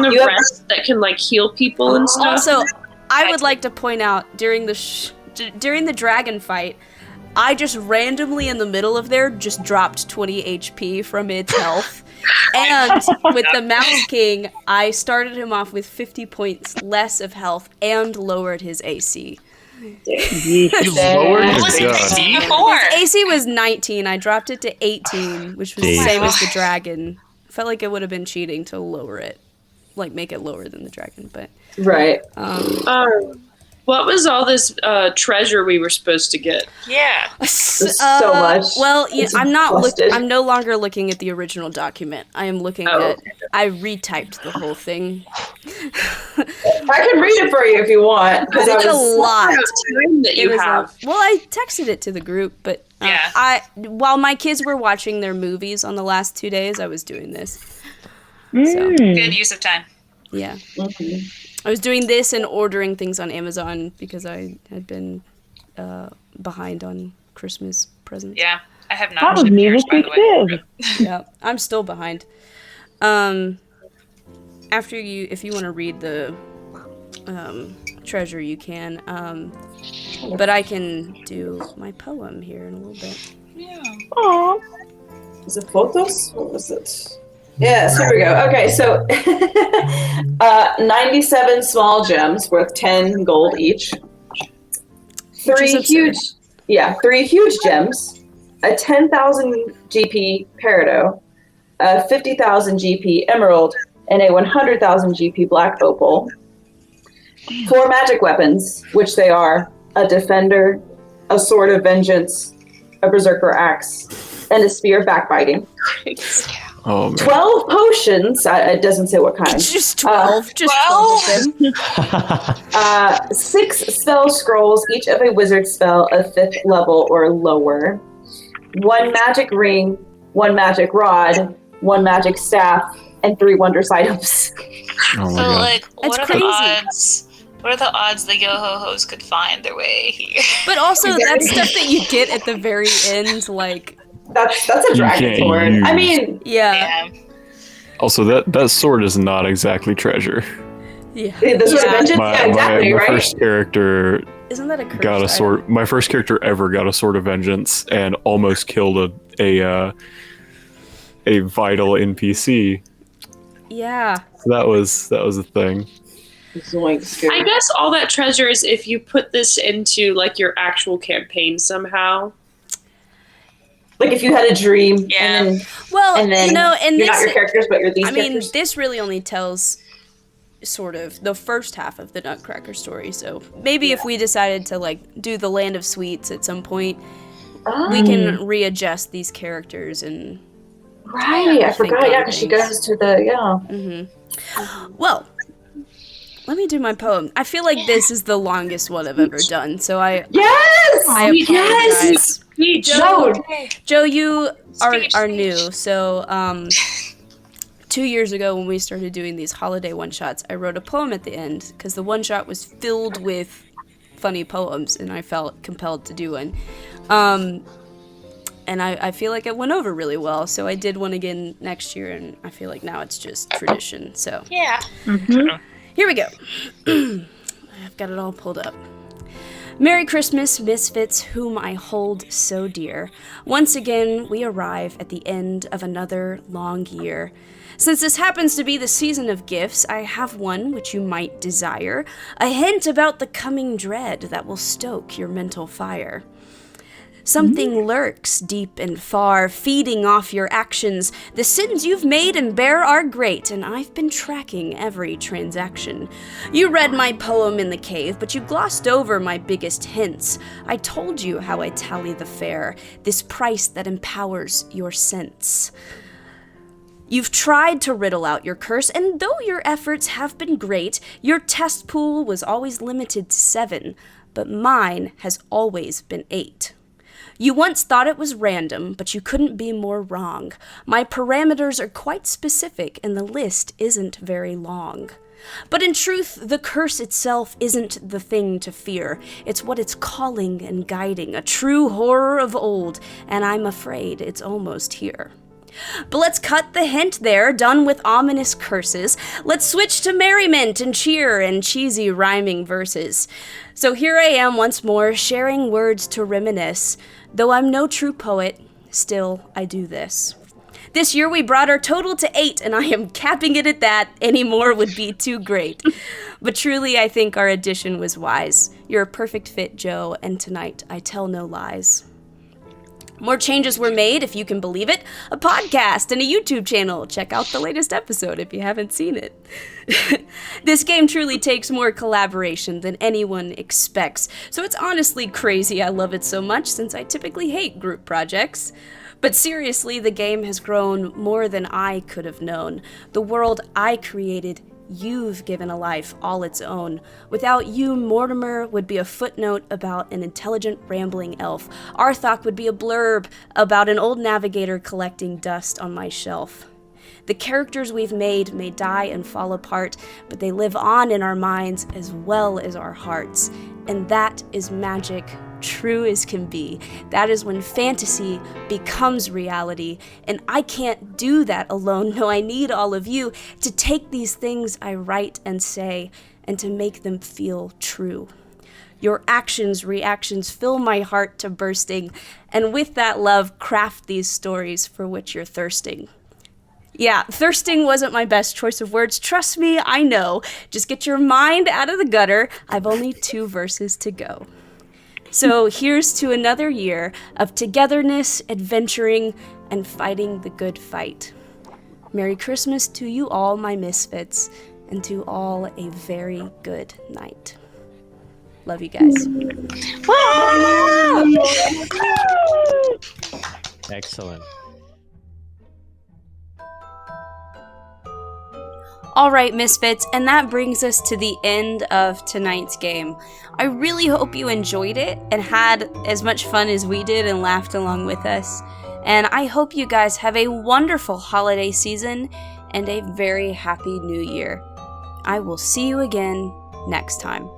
[SPEAKER 3] of Rest that can like heal people and stuff.
[SPEAKER 1] Also, I would like to point out during the dragon fight, I just randomly in the middle of there just dropped 20 HP from its health. And with the Mouse King, I started him off with 50 points less of health and lowered his AC.
[SPEAKER 8] You lowered
[SPEAKER 2] What
[SPEAKER 8] his
[SPEAKER 2] was
[SPEAKER 5] God.
[SPEAKER 2] it before?
[SPEAKER 1] His AC was 19. I dropped it to 18, which was the
[SPEAKER 7] Jeez.
[SPEAKER 1] same as the dragon. Felt like it would have been cheating to lower it, like make it lower than the dragon. But
[SPEAKER 6] Right.
[SPEAKER 3] What was all this treasure we were supposed to get?
[SPEAKER 2] Yeah.
[SPEAKER 6] so much.
[SPEAKER 1] Well,
[SPEAKER 6] It's
[SPEAKER 1] I'm not.
[SPEAKER 6] busted.
[SPEAKER 1] I'm no longer looking at the original document. I am looking at. I retyped the whole thing.
[SPEAKER 6] I can read it for you if you want. Because
[SPEAKER 1] It's a lot.
[SPEAKER 3] Time that
[SPEAKER 1] It
[SPEAKER 3] you
[SPEAKER 1] was
[SPEAKER 3] have.
[SPEAKER 1] well, I texted it to the group, but
[SPEAKER 2] Yeah.
[SPEAKER 1] while my kids were watching their movies on the last 2 days, I was doing this. So
[SPEAKER 2] Good use of time.
[SPEAKER 1] yeah, I was doing this and ordering things on Amazon because I had been behind on Christmas presents.
[SPEAKER 2] Yeah. I have
[SPEAKER 4] That
[SPEAKER 2] not
[SPEAKER 4] was
[SPEAKER 2] shipped
[SPEAKER 4] me
[SPEAKER 2] yours,
[SPEAKER 4] this
[SPEAKER 2] by
[SPEAKER 4] week
[SPEAKER 2] the way.
[SPEAKER 4] too.
[SPEAKER 1] Yeah, I'm still behind. If you want to read the treasure, you can. But I can do my poem here in a little bit.
[SPEAKER 4] Aw.
[SPEAKER 6] Is it photos? What was it? Yes, here we go. Okay, so 97 small gems worth 10 gold each.
[SPEAKER 1] Which is absurd.
[SPEAKER 6] Three huge gems, a 10,000 GP peridot, a 50,000 GP emerald, and a 100,000 GP black opal. 4 magic weapons, which they are a defender, a sword of vengeance, a berserker axe, and a spear of backbiting.
[SPEAKER 5] Oh man.
[SPEAKER 6] 12 potions. It doesn't say what kind.
[SPEAKER 1] Just 12. Just 12 of them.
[SPEAKER 6] 6 spell scrolls, each of a wizard spell of 5th level or lower. 1 magic ring, 1 magic rod, 1 magic staff, and 3 wondrous items.
[SPEAKER 5] Oh my
[SPEAKER 2] So,
[SPEAKER 5] god.
[SPEAKER 2] like,
[SPEAKER 1] That's
[SPEAKER 2] what are
[SPEAKER 1] crazy.
[SPEAKER 2] the odds? What are the odds the Yo-Ho-Hos could find their way here?
[SPEAKER 1] But also, that's stuff that you get at the very end, like,
[SPEAKER 6] That's a dragon
[SPEAKER 5] can't
[SPEAKER 6] sword.
[SPEAKER 5] use.
[SPEAKER 6] I mean,
[SPEAKER 1] yeah.
[SPEAKER 2] Yeah.
[SPEAKER 5] Also, that sword is not exactly treasure.
[SPEAKER 1] Yeah.
[SPEAKER 6] the sword of vengeance.
[SPEAKER 5] My,
[SPEAKER 6] Yeah, exactly,
[SPEAKER 5] my
[SPEAKER 6] right?
[SPEAKER 5] first character
[SPEAKER 1] Isn't that a curse?
[SPEAKER 5] got a sword. My first character ever got a sword of vengeance and almost killed a vital NPC.
[SPEAKER 1] Yeah.
[SPEAKER 5] So that was a thing.
[SPEAKER 6] Zoinks,
[SPEAKER 3] I guess all that treasure is if you put this into like your actual campaign somehow.
[SPEAKER 6] Like if you had a dream,
[SPEAKER 2] Yeah.
[SPEAKER 1] Well,
[SPEAKER 6] and then
[SPEAKER 1] you know, and
[SPEAKER 6] you're
[SPEAKER 1] this,
[SPEAKER 6] not your characters, but you're these
[SPEAKER 1] I mean,
[SPEAKER 6] characters.
[SPEAKER 1] this really only tells sort of the first half of the Nutcracker story. So maybe if we decided to like do the Land of Sweets at some point, we can readjust these characters and.
[SPEAKER 6] Right, I
[SPEAKER 1] think
[SPEAKER 6] forgot.
[SPEAKER 1] on
[SPEAKER 6] Yeah, because she
[SPEAKER 1] things.
[SPEAKER 6] goes to the
[SPEAKER 1] Well, let me do my poem. I feel like this is the longest one I've ever done, so I
[SPEAKER 6] Yes,
[SPEAKER 1] apologize.
[SPEAKER 6] Joe.
[SPEAKER 1] Joe, you
[SPEAKER 2] Speech,
[SPEAKER 1] are
[SPEAKER 2] speech.
[SPEAKER 1] new, so 2 years ago when we started doing these holiday one-shots, I wrote a poem at the end because the one-shot was filled with funny poems, and I felt compelled to do one. And I feel like it went over really well, so I did one again next year, and I feel like now it's just tradition. So
[SPEAKER 2] Yeah.
[SPEAKER 1] here we go. I've got it all pulled up. Merry Christmas, misfits whom I hold so dear. Once again, we arrive at the end of another long year. Since this happens to be the season of gifts, I have one which you might desire, a hint about the coming dread that will stoke your mental fire. Something lurks deep and far, feeding off your actions. The sins you've made and bear are great, and I've been tracking every transaction. You read my poem in the cave, but you glossed over my biggest hints. I told you how I tally the fare, this price that empowers your sense. You've tried to riddle out your curse, and though your efforts have been great, your test pool was always limited to 7, but mine has always been 8. You once thought it was random, but you couldn't be more wrong. My parameters are quite specific, and the list isn't very long. But in truth, the curse itself isn't the thing to fear. It's what it's calling and guiding, a true horror of old, and I'm afraid it's almost here. But let's cut the hint there, done with ominous curses. Let's switch to merriment and cheer and cheesy rhyming verses. So here I am once more, sharing words to reminisce. Though I'm no true poet, still I do this. This year we brought our total to 8, and I am capping it at that. Any more would be too great. But truly, I think our addition was wise. You're a perfect fit, Joe, and tonight I tell no lies. More changes were made, if you can believe it. A podcast and a YouTube channel. Check out the latest episode if you haven't seen it. This game truly takes more collaboration than anyone expects. So it's honestly crazy I love it so much, since I typically hate group projects. But seriously, the game has grown more than I could have known. The world I created, you've given a life all its own. Without you, Mortimer would be a footnote about an intelligent, rambling elf. Arthok would be a blurb about an old navigator collecting dust on my shelf. The characters we've made may die and fall apart, but they live on in our minds as well as our hearts. And that is magic, true as can be. That is when fantasy becomes reality, and I can't do that alone. No, I need all of you to take these things I write and say and to make them feel true. Your actions, reactions fill my heart to bursting, and with that love, craft these stories for which you're thirsting. Yeah, thirsting wasn't my best choice of words. Trust me, I know. Just get your mind out of the gutter. I've only 2 verses to go. So here's to another year of togetherness, adventuring, and fighting the good fight. Merry Christmas to you all, my misfits, and to all a very good night. Love you guys.
[SPEAKER 7] Excellent.
[SPEAKER 1] All right, Misfits, and that brings us to the end of tonight's game. I really hope you enjoyed it and had as much fun as we did and laughed along with us. And I hope you guys have a wonderful holiday season and a very happy new year. I will see you again next time.